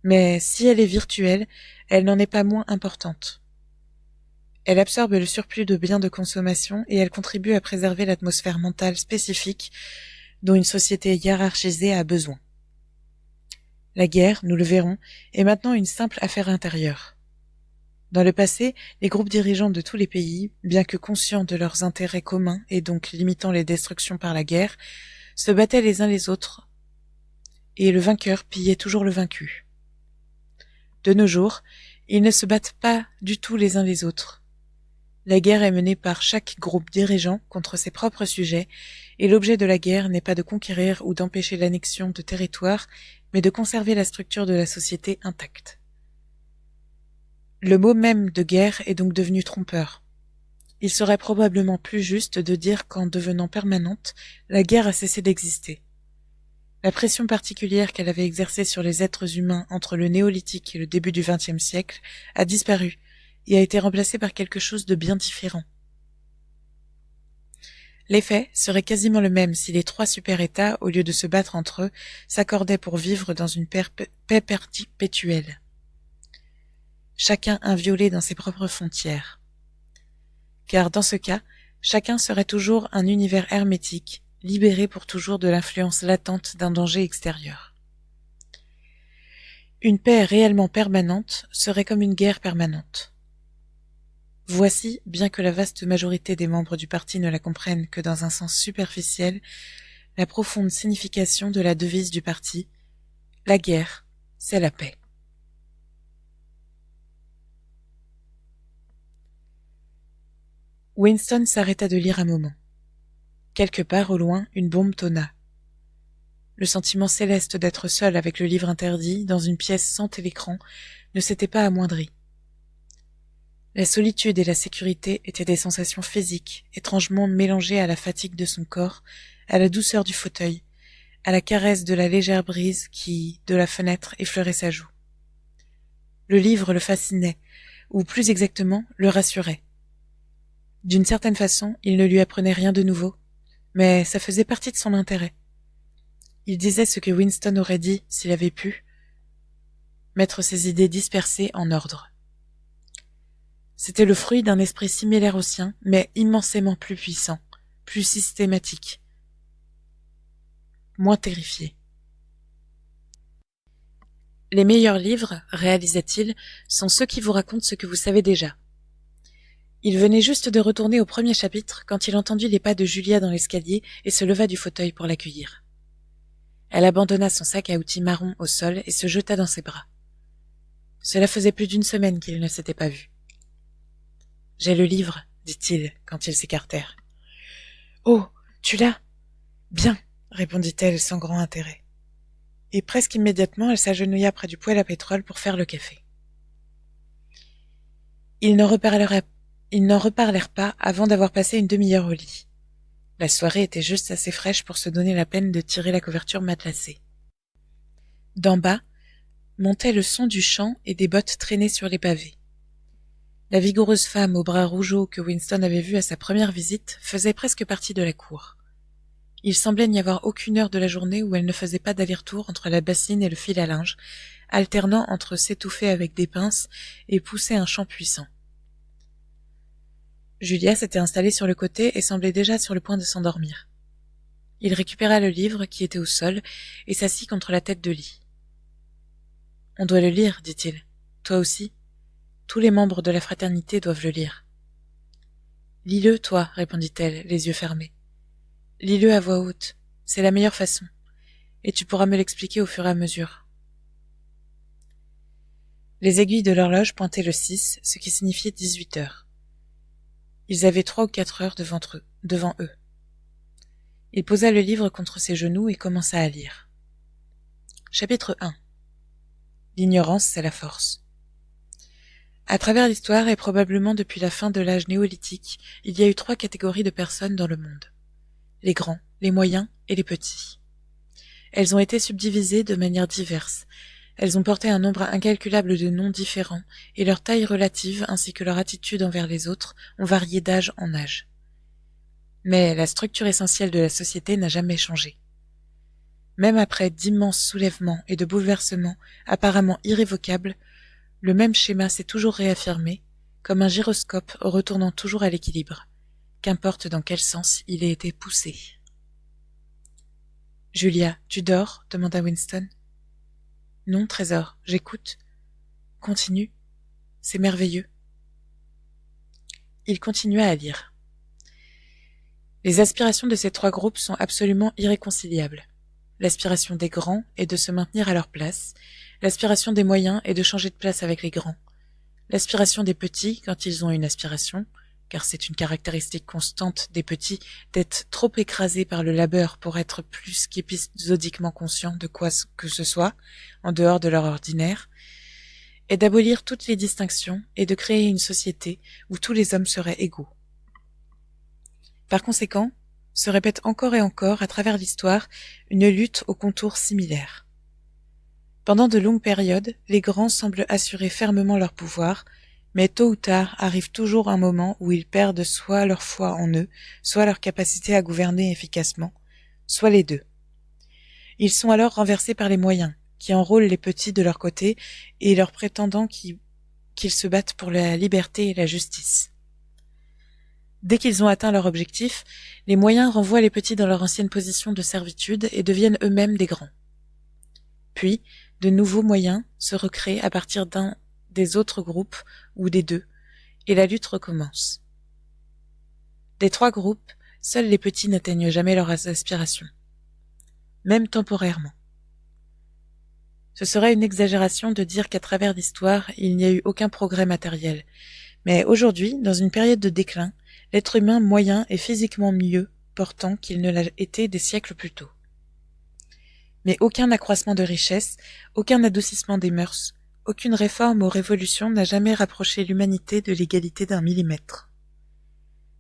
Mais si elle est virtuelle, elle n'en est pas moins importante. Elle absorbe le surplus de biens de consommation et elle contribue à préserver l'atmosphère mentale spécifique dont une société hiérarchisée a besoin. La guerre, nous le verrons, est maintenant une simple affaire intérieure. Dans le passé, les groupes dirigeants de tous les pays, bien que conscients de leurs intérêts communs et donc limitant les destructions par la guerre, se battaient les uns les autres et le vainqueur pillait toujours le vaincu. De nos jours, ils ne se battent pas du tout les uns les autres. La guerre est menée par chaque groupe dirigeant contre ses propres sujets, et l'objet de la guerre n'est pas de conquérir ou d'empêcher l'annexion de territoires, mais de conserver la structure de la société intacte. Le mot même de guerre est donc devenu trompeur. Il serait probablement plus juste de dire qu'en devenant permanente, la guerre a cessé d'exister. La pression particulière qu'elle avait exercée sur les êtres humains entre le néolithique et le début du XXe siècle a disparu et a été remplacée par quelque chose de bien différent. L'effet serait quasiment le même si les trois super-États, au lieu de se battre entre eux, s'accordaient pour vivre dans une paix perpétuelle. Chacun inviolé dans ses propres frontières. Car dans ce cas, chacun serait toujours un univers hermétique, libéré pour toujours de l'influence latente d'un danger extérieur. Une paix réellement permanente serait comme une guerre permanente. Voici, bien que la vaste majorité des membres du parti ne la comprennent que dans un sens superficiel, la profonde signification de la devise du parti « La guerre, c'est la paix ». Winston s'arrêta de lire un moment. Quelque part au loin, une bombe tonna. Le sentiment céleste d'être seul avec le livre interdit, dans une pièce sans télécran, ne s'était pas amoindri. La solitude et la sécurité étaient des sensations physiques, étrangement mélangées à la fatigue de son corps, à la douceur du fauteuil, à la caresse de la légère brise qui, de la fenêtre, effleurait sa joue. Le livre le fascinait, ou plus exactement, le rassurait. D'une certaine façon, il ne lui apprenait rien de nouveau, mais ça faisait partie de son intérêt. Il disait ce que Winston aurait dit s'il avait pu, mettre ses idées dispersées en ordre. C'était le fruit d'un esprit similaire au sien, mais immensément plus puissant, plus systématique, moins terrifié. Les meilleurs livres, réalisait-il, sont ceux qui vous racontent ce que vous savez déjà. Il venait juste de retourner au premier chapitre quand il entendit les pas de Julia dans l'escalier et se leva du fauteuil pour l'accueillir. Elle abandonna son sac à outils marron au sol et se jeta dans ses bras. Cela faisait plus d'une semaine qu'ils ne s'étaient pas vus. « J'ai le livre, dit-il, quand ils s'écartèrent. « Oh, tu l'as ? Bien, répondit-elle sans grand intérêt. Et presque immédiatement, elle s'agenouilla près du poêle à pétrole pour faire le café. Ils n'en reparlèrent pas avant d'avoir passé une demi-heure au lit. La soirée était juste assez fraîche pour se donner la peine de tirer la couverture matelassée. D'en bas, montait le son du chant et des bottes traînées sur les pavés. La vigoureuse femme aux bras rougeaux que Winston avait vue à sa première visite faisait presque partie de la cour. Il semblait n'y avoir aucune heure de la journée où elle ne faisait pas d'aller-retour entre la bassine et le fil à linge, alternant entre s'étouffer avec des pinces et pousser un chant puissant. Julia s'était installée sur le côté et semblait déjà sur le point de s'endormir. Il récupéra le livre qui était au sol et s'assit contre la tête de lit. « On doit le lire, dit-il. Toi aussi ? Tous les membres de la fraternité doivent le lire. »« Lis-le, toi, répondit-elle, les yeux fermés. Lis-le à voix haute. C'est la meilleure façon. Et tu pourras me l'expliquer au fur et à mesure. » Les aiguilles de l'horloge pointaient le 6, ce qui signifiait 18 heures. Ils avaient 3 ou 4 heures devant eux. Il posa le livre contre ses genoux et commença à lire. Chapitre 1. L'ignorance, c'est la force. À travers l'histoire et probablement depuis la fin de l'âge néolithique, il y a eu 3 catégories de personnes dans le monde. Les grands, les moyens et les petits. Elles ont été subdivisées de manière diverse. Elles ont porté un nombre incalculable de noms différents et leur taille relative ainsi que leur attitude envers les autres ont varié d'âge en âge. Mais la structure essentielle de la société n'a jamais changé. Même après d'immenses soulèvements et de bouleversements apparemment irrévocables, le même schéma s'est toujours réaffirmé, comme un gyroscope retournant toujours à l'équilibre, qu'importe dans quel sens il ait été poussé. « Julia, tu dors ?» demanda Winston. « Non, Trésor, j'écoute. Continue. C'est merveilleux. » Il continua à lire. Les aspirations de ces trois groupes sont absolument irréconciliables. L'aspiration des grands est de se maintenir à leur place, l'aspiration des moyens est de changer de place avec les grands, l'aspiration des petits, quand ils ont une aspiration, car c'est une caractéristique constante des petits d'être trop écrasés par le labeur pour être plus qu'épisodiquement conscients de quoi que ce soit, en dehors de leur ordinaire, est d'abolir toutes les distinctions et de créer une société où tous les hommes seraient égaux. Par conséquent, se répète encore et encore à travers l'histoire une lutte aux contours similaires. Pendant de longues périodes, les grands semblent assurer fermement leur pouvoir, mais tôt ou tard arrive toujours un moment où ils perdent soit leur foi en eux, soit leur capacité à gouverner efficacement, soit les deux. Ils sont alors renversés par les moyens, qui enrôlent les petits de leur côté et leur prétendant qu'ils se battent pour la liberté et la justice. Dès qu'ils ont atteint leur objectif, les moyens renvoient les petits dans leur ancienne position de servitude et deviennent eux-mêmes des grands. Puis, de nouveaux moyens se recréent à partir d'un des autres groupes ou des deux, et la lutte recommence. Des trois groupes, seuls les petits n'atteignent jamais leurs aspirations, même temporairement. Ce serait une exagération de dire qu'à travers l'histoire, il n'y a eu aucun progrès matériel, mais aujourd'hui, dans une période de déclin, l'être humain moyen est physiquement mieux portant qu'il ne l'a été des siècles plus tôt. Mais aucun accroissement de richesse, aucun adoucissement des mœurs, aucune réforme ou révolution n'a jamais rapproché l'humanité de l'égalité d'un millimètre.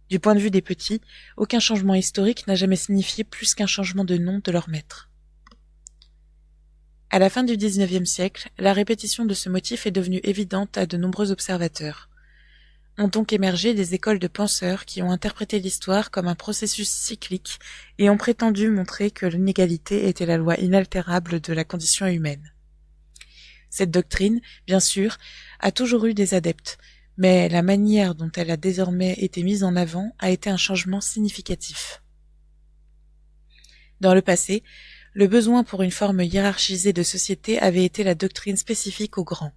Du point de vue des petits, aucun changement historique n'a jamais signifié plus qu'un changement de nom de leur maître. À la fin du XIXe siècle, la répétition de ce motif est devenue évidente à de nombreux observateurs. Ont donc émergé des écoles de penseurs qui ont interprété l'histoire comme un processus cyclique et ont prétendu montrer que l'inégalité était la loi inaltérable de la condition humaine. Cette doctrine, bien sûr, a toujours eu des adeptes, mais la manière dont elle a désormais été mise en avant a été un changement significatif. Dans le passé, le besoin pour une forme hiérarchisée de société avait été la doctrine spécifique aux grands.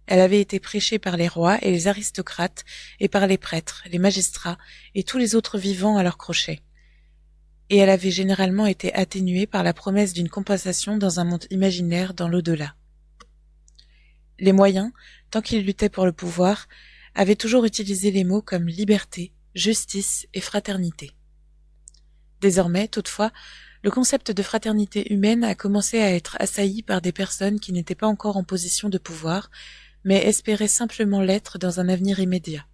Elle avait été prêchée par les rois et les aristocrates et par les prêtres, les magistrats et tous les autres vivants à leur crochet. Et elle avait généralement été atténuée par la promesse d'une compensation dans un monde imaginaire dans l'au-delà. Les moyens, tant qu'ils luttaient pour le pouvoir, avaient toujours utilisé les mots comme liberté, justice et fraternité. Désormais, toutefois, le concept de fraternité humaine a commencé à être assailli par des personnes qui n'étaient pas encore en position de pouvoir, mais espéraient simplement l'être dans un avenir immédiat.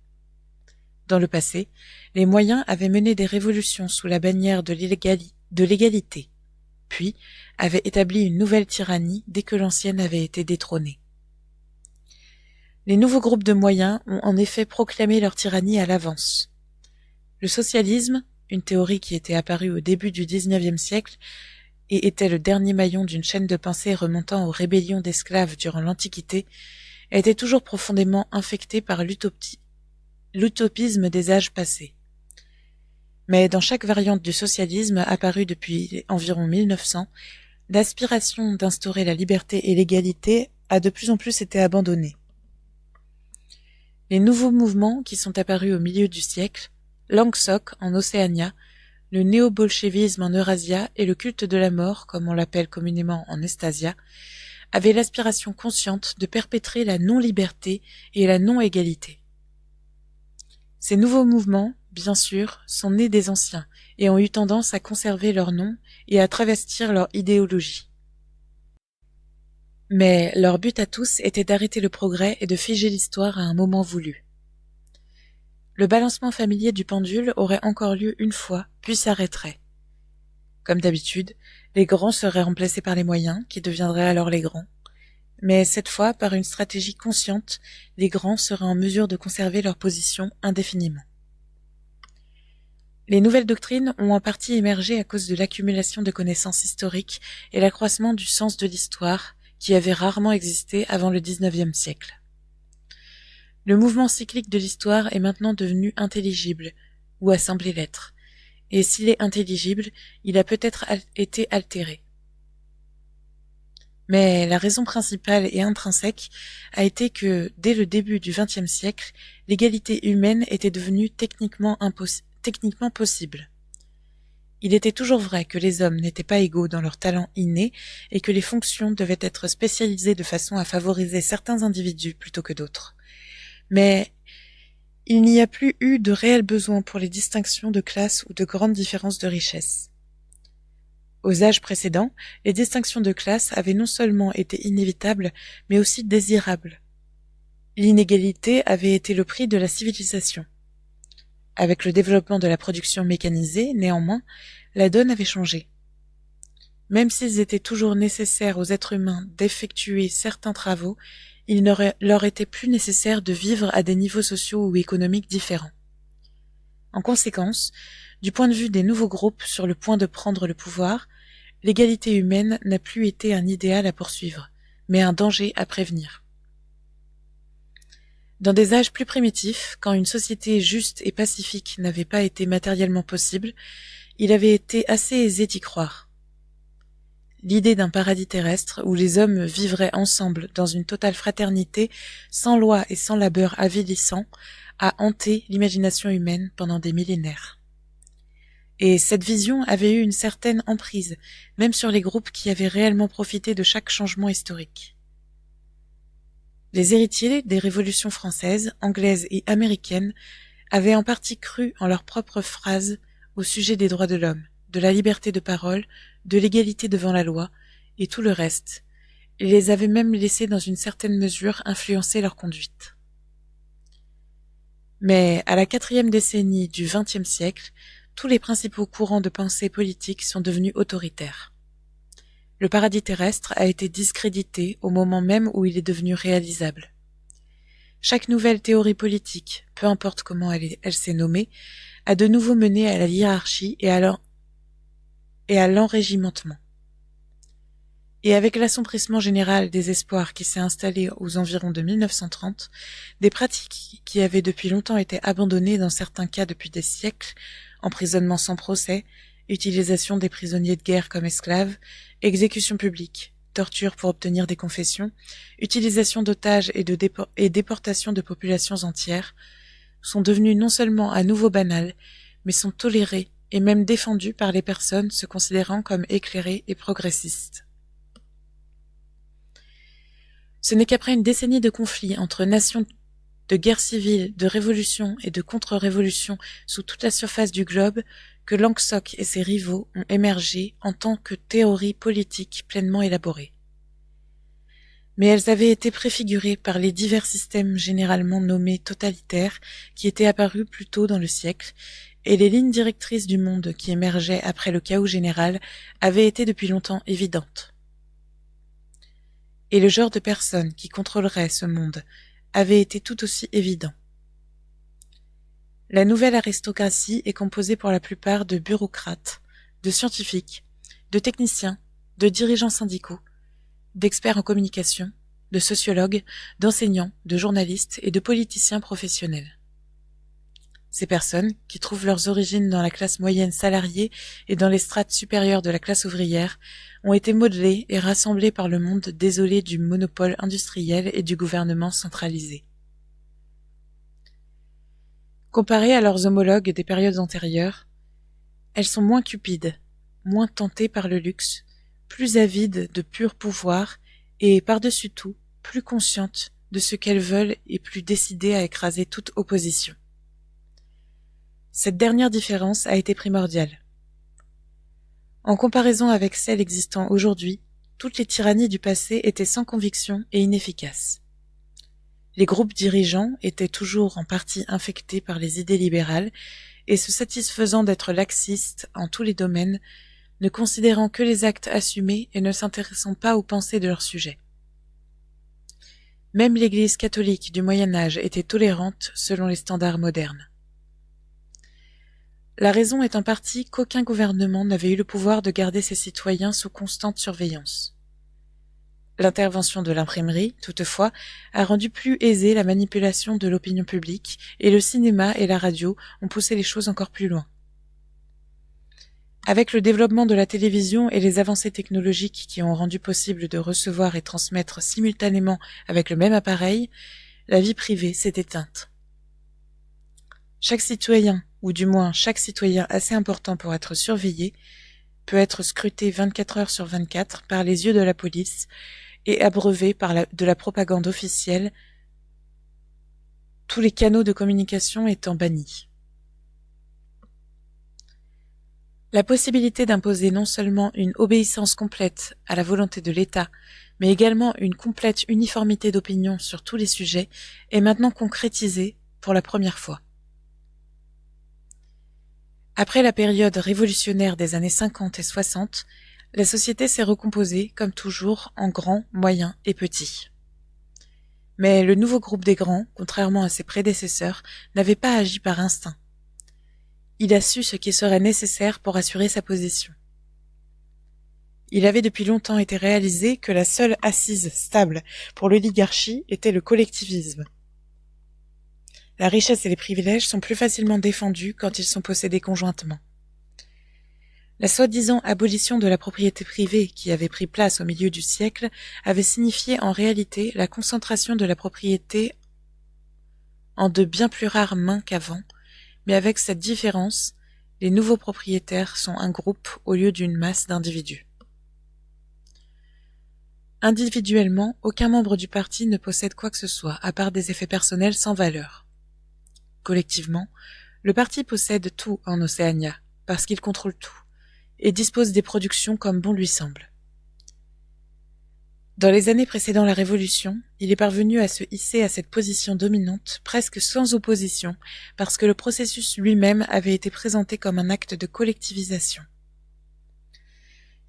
Dans le passé, les moyens avaient mené des révolutions sous la bannière de l'égalité, puis avaient établi une nouvelle tyrannie dès que l'ancienne avait été détrônée. Les nouveaux groupes de moyens ont en effet proclamé leur tyrannie à l'avance. Le socialisme, une théorie qui était apparue au début du XIXe siècle et était le dernier maillon d'une chaîne de pensée remontant aux rébellions d'esclaves durant l'Antiquité, était toujours profondément infecté par l'utopisme des âges passés. Mais dans chaque variante du socialisme apparue depuis environ 1900, l'aspiration d'instaurer la liberté et l'égalité a de plus en plus été abandonnée. Les nouveaux mouvements qui sont apparus au milieu du siècle, l'Angsoc en Océania, le néo-bolchevisme en Eurasia et le culte de la mort, comme on l'appelle communément en Estasia, avaient l'aspiration consciente de perpétrer la non-liberté et la non-égalité. Ces nouveaux mouvements, bien sûr, sont nés des anciens et ont eu tendance à conserver leur nom et à travestir leur idéologie. Mais leur but à tous était d'arrêter le progrès et de figer l'histoire à un moment voulu. Le balancement familier du pendule aurait encore lieu une fois, puis s'arrêterait. Comme d'habitude, les grands seraient remplacés par les moyens, qui deviendraient alors les grands. Mais cette fois, par une stratégie consciente, les grands seraient en mesure de conserver leur position indéfiniment. Les nouvelles doctrines ont en partie émergé à cause de l'accumulation de connaissances historiques et l'accroissement du sens de l'histoire, qui avait rarement existé avant le XIXe siècle. Le mouvement cyclique de l'histoire est maintenant devenu intelligible, ou a semblé l'être, et s'il est intelligible, il a peut-être été altéré. Mais la raison principale et intrinsèque a été que, dès le début du XXe siècle, l'égalité humaine était devenue techniquement possible. Il était toujours vrai que les hommes n'étaient pas égaux dans leurs talents innés et que les fonctions devaient être spécialisées de façon à favoriser certains individus plutôt que d'autres. Mais il n'y a plus eu de réel besoin pour les distinctions de classe ou de grandes différences de richesse. Aux âges précédents, les distinctions de classe avaient non seulement été inévitables, mais aussi désirables. L'inégalité avait été le prix de la civilisation. Avec le développement de la production mécanisée, néanmoins, la donne avait changé. Même s'il était toujours nécessaire aux êtres humains d'effectuer certains travaux, il ne leur était plus nécessaire de vivre à des niveaux sociaux ou économiques différents. En conséquence, du point de vue des nouveaux groupes sur le point de prendre le pouvoir, l'égalité humaine n'a plus été un idéal à poursuivre, mais un danger à prévenir. Dans des âges plus primitifs, quand une société juste et pacifique n'avait pas été matériellement possible, il avait été assez aisé d'y croire. L'idée d'un paradis terrestre où les hommes vivraient ensemble dans une totale fraternité, sans loi et sans labeur avilissant, a hanté l'imagination humaine pendant des millénaires. Et cette vision avait eu une certaine emprise, même sur les groupes qui avaient réellement profité de chaque changement historique. Les héritiers des révolutions françaises, anglaises et américaines avaient en partie cru en leurs propres phrases au sujet des droits de l'homme, de la liberté de parole, de l'égalité devant la loi, et tout le reste, et les avaient même laissés dans une certaine mesure influencer leur conduite. Mais à la 4e décennie du XXe siècle, tous les principaux courants de pensée politique sont devenus autoritaires. Le paradis terrestre a été discrédité au moment même où il est devenu réalisable. Chaque nouvelle théorie politique, peu importe comment elle s'est nommée, a de nouveau mené à la hiérarchie et à l'enrégimentement. Et avec l'assombrissement général des espoirs qui s'est installé aux environs de 1930, des pratiques qui avaient depuis longtemps été abandonnées dans certains cas depuis des siècles, emprisonnement sans procès, utilisation des prisonniers de guerre comme esclaves, exécution publique, torture pour obtenir des confessions, utilisation d'otages et déportation de populations entières, sont devenues non seulement à nouveau banales, mais sont tolérées et même défendues par les personnes se considérant comme éclairées et progressistes. Ce n'est qu'après une décennie de conflits entre nations, de guerres civiles, de révolutions et de contre-révolutions sous toute la surface du globe que Langsock et ses rivaux ont émergé en tant que théories politiques pleinement élaborées. Mais elles avaient été préfigurées par les divers systèmes généralement nommés totalitaires qui étaient apparus plus tôt dans le siècle, et les lignes directrices du monde qui émergeaient après le chaos général avaient été depuis longtemps évidentes. Et le genre de personnes qui contrôleraient ce monde avait été tout aussi évident. La nouvelle aristocratie est composée pour la plupart de bureaucrates, de scientifiques, de techniciens, de dirigeants syndicaux, d'experts en communication, de sociologues, d'enseignants, de journalistes et de politiciens professionnels. Ces personnes, qui trouvent leurs origines dans la classe moyenne salariée et dans les strates supérieures de la classe ouvrière, ont été modelées et rassemblées par le monde désolé du monopole industriel et du gouvernement centralisé. Comparées à leurs homologues des périodes antérieures, elles sont moins cupides, moins tentées par le luxe, plus avides de pur pouvoir et, par-dessus tout, plus conscientes de ce qu'elles veulent et plus décidées à écraser toute opposition. Cette dernière différence a été primordiale. En comparaison avec celle existant aujourd'hui, toutes les tyrannies du passé étaient sans conviction et inefficaces. Les groupes dirigeants étaient toujours en partie infectés par les idées libérales et se satisfaisant d'être laxistes en tous les domaines, ne considérant que les actes assumés et ne s'intéressant pas aux pensées de leurs sujets. Même l'Église catholique du Moyen Âge était tolérante selon les standards modernes. La raison est en partie qu'aucun gouvernement n'avait eu le pouvoir de garder ses citoyens sous constante surveillance. L'intervention de l'imprimerie, toutefois, a rendu plus aisée la manipulation de l'opinion publique, et le cinéma et la radio ont poussé les choses encore plus loin. Avec le développement de la télévision et les avancées technologiques qui ont rendu possible de recevoir et transmettre simultanément avec le même appareil, la vie privée s'est éteinte. Chaque citoyen, ou du moins chaque citoyen assez important pour être surveillé, peut être scruté 24 heures sur 24 par les yeux de la police et abreuvé de la propagande officielle, tous les canaux de communication étant bannis. La possibilité d'imposer non seulement une obéissance complète à la volonté de l'État, mais également une complète uniformité d'opinion sur tous les sujets est maintenant concrétisée pour la première fois. Après la période révolutionnaire des années 50 et 60, la société s'est recomposée, comme toujours, en grands, moyens et petits. Mais le nouveau groupe des grands, contrairement à ses prédécesseurs, n'avait pas agi par instinct. Il a su ce qui serait nécessaire pour assurer sa position. Il avait depuis longtemps été réalisé que la seule assise stable pour l'oligarchie était le collectivisme. La richesse et les privilèges sont plus facilement défendus quand ils sont possédés conjointement. La soi-disant abolition de la propriété privée qui avait pris place au milieu du siècle avait signifié en réalité la concentration de la propriété en de bien plus rares mains qu'avant, mais avec cette différence, les nouveaux propriétaires sont un groupe au lieu d'une masse d'individus. Individuellement, aucun membre du parti ne possède quoi que ce soit, à part des effets personnels sans valeur. Collectivement, le parti possède tout en Océania, parce qu'il contrôle tout, et dispose des productions comme bon lui semble. Dans les années précédant la Révolution, il est parvenu à se hisser à cette position dominante presque sans opposition, parce que le processus lui-même avait été présenté comme un acte de collectivisation.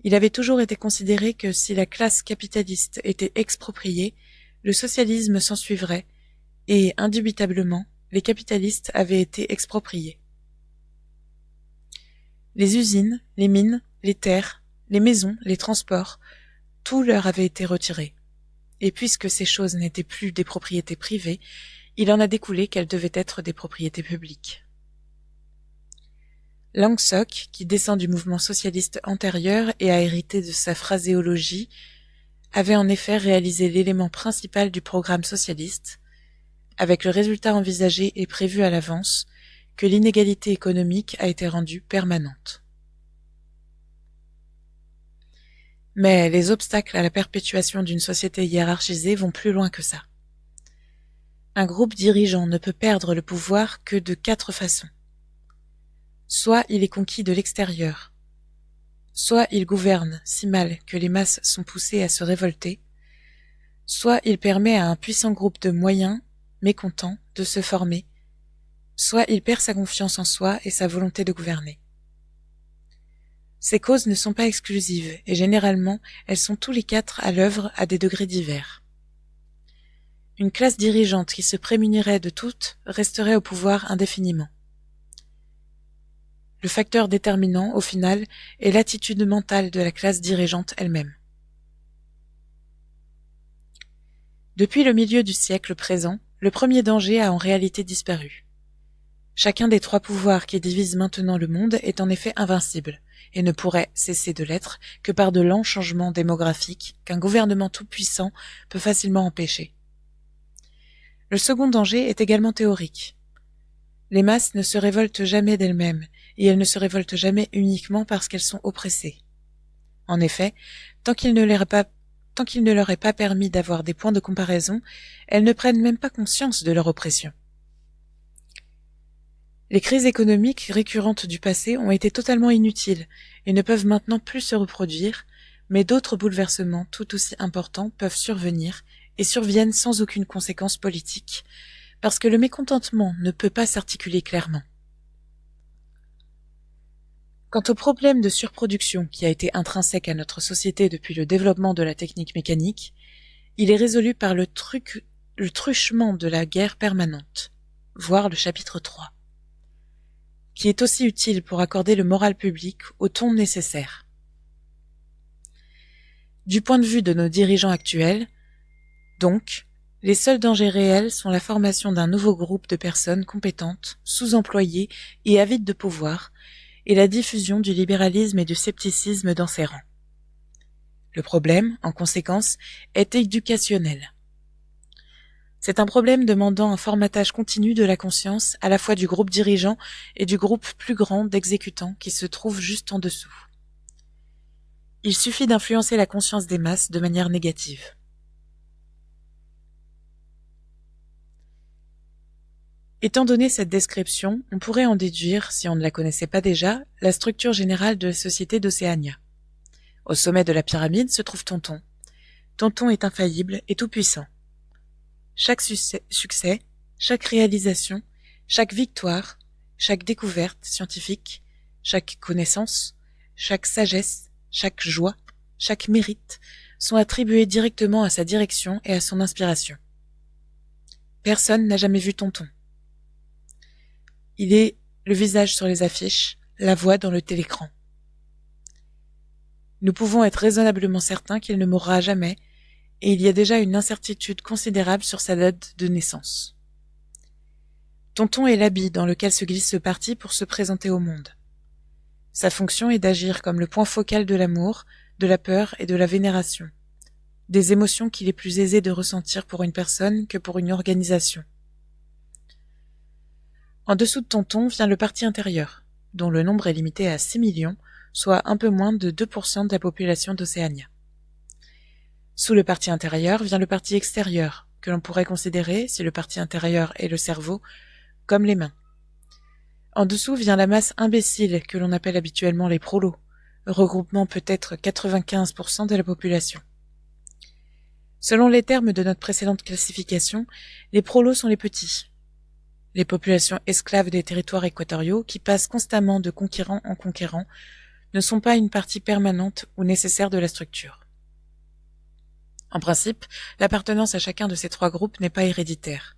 Il avait toujours été considéré que si la classe capitaliste était expropriée, le socialisme s'ensuivrait, et indubitablement, les capitalistes avaient été expropriés. Les usines, les mines, les terres, les maisons, les transports, tout leur avait été retiré. Et puisque ces choses n'étaient plus des propriétés privées, il en a découlé qu'elles devaient être des propriétés publiques. Lang Sok, qui descend du mouvement socialiste antérieur et a hérité de sa phraséologie, avait en effet réalisé l'élément principal du programme socialiste, avec le résultat envisagé et prévu à l'avance, que l'inégalité économique a été rendue permanente. Mais les obstacles à la perpétuation d'une société hiérarchisée vont plus loin que ça. Un groupe dirigeant ne peut perdre le pouvoir que de 4 façons. Soit il est conquis de l'extérieur, soit il gouverne si mal que les masses sont poussées à se révolter, soit il permet à un puissant groupe de moyens, mécontents, de se former, soit il perd sa confiance en soi et sa volonté de gouverner. Ces causes ne sont pas exclusives et généralement elles sont tous les 4 à l'œuvre à des degrés divers. Une classe dirigeante qui se prémunirait de toutes resterait au pouvoir indéfiniment. Le facteur déterminant, au final, est l'attitude mentale de la classe dirigeante elle-même. Depuis le milieu du siècle présent, le premier danger a en réalité disparu. Chacun des 3 pouvoirs qui divisent maintenant le monde est en effet invincible, et ne pourrait cesser de l'être que par de lents changements démographiques qu'un gouvernement tout-puissant peut facilement empêcher. Le second danger est également théorique. Les masses ne se révoltent jamais d'elles-mêmes, et elles ne se révoltent jamais uniquement parce qu'elles sont oppressées. En effet, tant qu'il ne leur est pas permis d'avoir des points de comparaison, elles ne prennent même pas conscience de leur oppression. Les crises économiques récurrentes du passé ont été totalement inutiles et ne peuvent maintenant plus se reproduire, mais d'autres bouleversements tout aussi importants peuvent survenir et surviennent sans aucune conséquence politique, parce que le mécontentement ne peut pas s'articuler clairement. Quant au problème de surproduction qui a été intrinsèque à notre société depuis le développement de la technique mécanique, il est résolu par le truchement de la guerre permanente, voire le chapitre 3, qui est aussi utile pour accorder le moral public au ton nécessaire. Du point de vue de nos dirigeants actuels, donc, les seuls dangers réels sont la formation d'un nouveau groupe de personnes compétentes, sous-employées et avides de pouvoir, et la diffusion du libéralisme et du scepticisme dans ses rangs. Le problème, en conséquence, est éducationnel. C'est un problème demandant un formatage continu de la conscience à la fois du groupe dirigeant et du groupe plus grand d'exécutants qui se trouve juste en dessous. Il suffit d'influencer la conscience des masses de manière négative. Étant donné cette description, on pourrait en déduire, si on ne la connaissait pas déjà, la structure générale de la société d'Océania. Au sommet de la pyramide se trouve Tonton. Tonton est infaillible et tout-puissant. Chaque succès, chaque réalisation, chaque victoire, chaque découverte scientifique, chaque connaissance, chaque sagesse, chaque joie, chaque mérite sont attribués directement à sa direction et à son inspiration. Personne n'a jamais vu Tonton. Il est le visage sur les affiches, la voix dans le télécran. Nous pouvons être raisonnablement certains qu'il ne mourra jamais, et il y a déjà une incertitude considérable sur sa date de naissance. Tonton est l'habit dans lequel se glisse ce parti pour se présenter au monde. Sa fonction est d'agir comme le point focal de l'amour, de la peur et de la vénération, des émotions qu'il est plus aisé de ressentir pour une personne que pour une organisation. En dessous de Tonton vient le parti intérieur, dont le nombre est limité à 6 millions, soit un peu moins de 2% de la population d'Océania. Sous le parti intérieur vient le parti extérieur, que l'on pourrait considérer, si le parti intérieur est le cerveau, comme les mains. En dessous vient la masse imbécile que l'on appelle habituellement les prolos, regroupement peut-être 95% de la population. Selon les termes de notre précédente classification, les prolos sont les petits. Les populations esclaves des territoires équatoriaux, qui passent constamment de conquérant en conquérant, ne sont pas une partie permanente ou nécessaire de la structure. En principe, l'appartenance à chacun de ces trois groupes n'est pas héréditaire.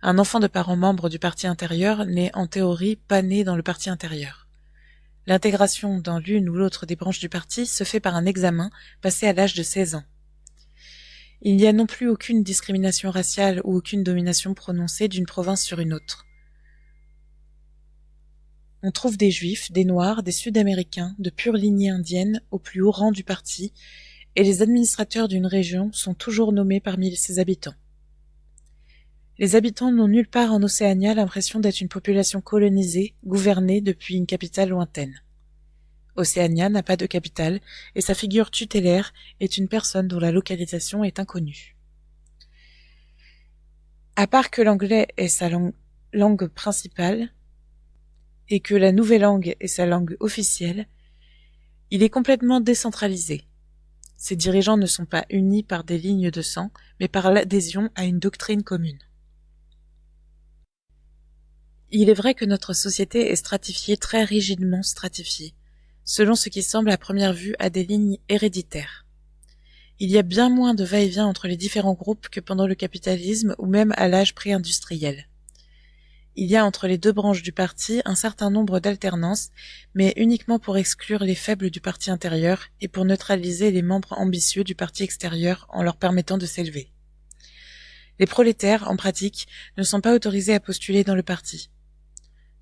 Un enfant de parents membres du parti intérieur n'est en théorie pas né dans le parti intérieur. L'intégration dans l'une ou l'autre des branches du parti se fait par un examen passé à l'âge de 16 ans. Il n'y a non plus aucune discrimination raciale ou aucune domination prononcée d'une province sur une autre. On trouve des Juifs, des Noirs, des Sud-Américains, de pure lignée indienne au plus haut rang du parti, et les administrateurs d'une région sont toujours nommés parmi ses habitants. Les habitants n'ont nulle part en Océania l'impression d'être une population colonisée, gouvernée depuis une capitale lointaine. Océania n'a pas de capitale, et sa figure tutélaire est une personne dont la localisation est inconnue. À part que l'anglais est sa langue principale, et que la nouvelle langue est sa langue officielle, il est complètement décentralisé. Ses dirigeants ne sont pas unis par des lignes de sang, mais par l'adhésion à une doctrine commune. Il est vrai que notre société est stratifiée, très rigidement stratifiée, selon ce qui semble à première vue à des lignes héréditaires. Il y a bien moins de va-et-vient entre les différents groupes que pendant le capitalisme ou même à l'âge pré-industriel. Il y a entre les deux branches du parti un certain nombre d'alternances, mais uniquement pour exclure les faibles du parti intérieur et pour neutraliser les membres ambitieux du parti extérieur en leur permettant de s'élever. Les prolétaires, en pratique, ne sont pas autorisés à postuler dans le parti.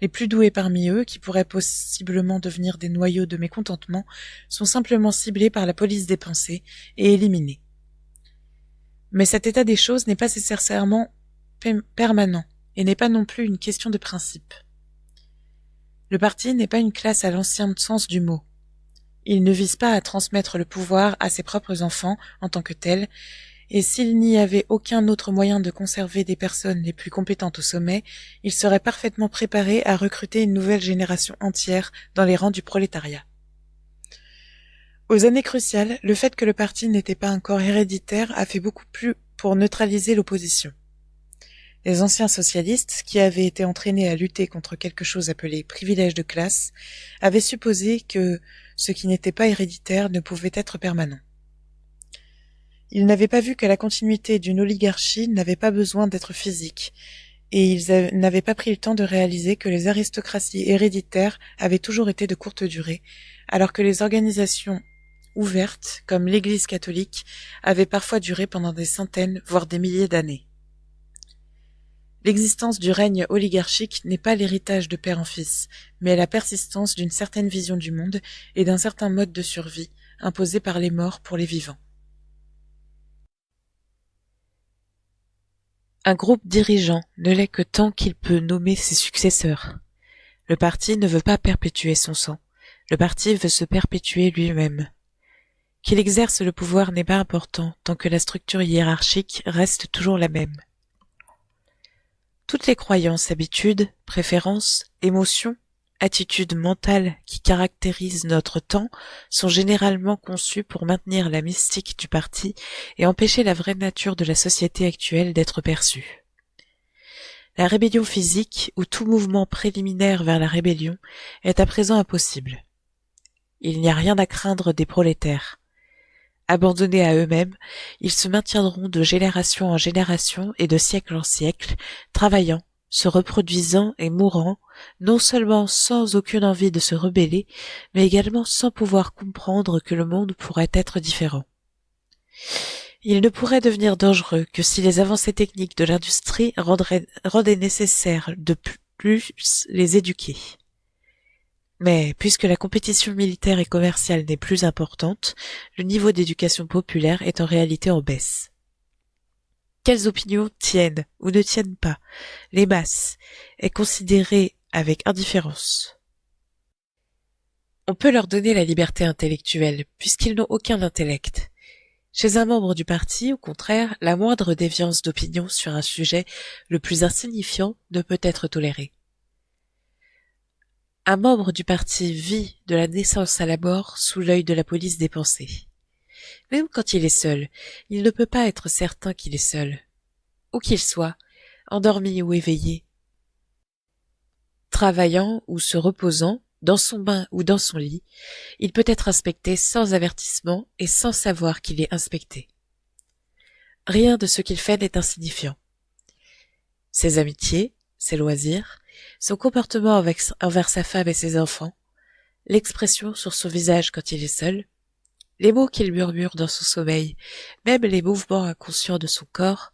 Les plus doués parmi eux, qui pourraient possiblement devenir des noyaux de mécontentement, sont simplement ciblés par la police des pensées et éliminés. Mais cet état des choses n'est pas nécessairement permanent, et n'est pas non plus une question de principe. Le parti n'est pas une classe à l'ancien sens du mot. Il ne vise pas à transmettre le pouvoir à ses propres enfants en tant que tel, et s'il n'y avait aucun autre moyen de conserver des personnes les plus compétentes au sommet, il serait parfaitement préparé à recruter une nouvelle génération entière dans les rangs du prolétariat. Aux années cruciales, le fait que le parti n'était pas encore héréditaire a fait beaucoup plus pour neutraliser l'opposition. Les anciens socialistes, qui avaient été entraînés à lutter contre quelque chose appelé privilège de classe, avaient supposé que ce qui n'était pas héréditaire ne pouvait être permanent. Ils n'avaient pas vu que la continuité d'une oligarchie n'avait pas besoin d'être physique, et ils n'avaient pas pris le temps de réaliser que les aristocraties héréditaires avaient toujours été de courte durée, alors que les organisations ouverte, comme l'Église catholique, avait parfois duré pendant des centaines, voire des milliers d'années. L'existence du règne oligarchique n'est pas l'héritage de père en fils, mais la persistance d'une certaine vision du monde et d'un certain mode de survie imposé par les morts pour les vivants. Un groupe dirigeant ne l'est que tant qu'il peut nommer ses successeurs. Le parti ne veut pas perpétuer son sang. Le parti veut se perpétuer lui-même. Qu'il exerce le pouvoir n'est pas important tant que la structure hiérarchique reste toujours la même. Toutes les croyances, habitudes, préférences, émotions, attitudes mentales qui caractérisent notre temps sont généralement conçues pour maintenir la mystique du parti et empêcher la vraie nature de la société actuelle d'être perçue. La rébellion physique ou tout mouvement préliminaire vers la rébellion est à présent impossible. Il n'y a rien à craindre des prolétaires. Abandonnés à eux-mêmes, ils se maintiendront de génération en génération et de siècle en siècle, travaillant, se reproduisant et mourant, non seulement sans aucune envie de se rebeller, mais également sans pouvoir comprendre que le monde pourrait être différent. Il ne pourrait devenir dangereux que si les avancées techniques de l'industrie rendaient nécessaire de plus les éduquer. Mais puisque la compétition militaire et commerciale n'est plus importante, le niveau d'éducation populaire est en réalité en baisse. Quelles opinions tiennent ou ne tiennent pas les masses est considéré avec indifférence. On peut leur donner la liberté intellectuelle puisqu'ils n'ont aucun intellect. Chez un membre du parti, au contraire, la moindre déviance d'opinion sur un sujet le plus insignifiant ne peut être tolérée. Un membre du parti vit de la naissance à la mort sous l'œil de la police des pensées. Même quand il est seul, il ne peut pas être certain qu'il est seul. Où qu'il soit, endormi ou éveillé, travaillant ou se reposant, dans son bain ou dans son lit, il peut être inspecté sans avertissement et sans savoir qu'il est inspecté. Rien de ce qu'il fait n'est insignifiant. Ses amitiés, ses loisirs, son comportement envers sa femme et ses enfants, l'expression sur son visage quand il est seul, les mots qu'il murmure dans son sommeil, même les mouvements inconscients de son corps,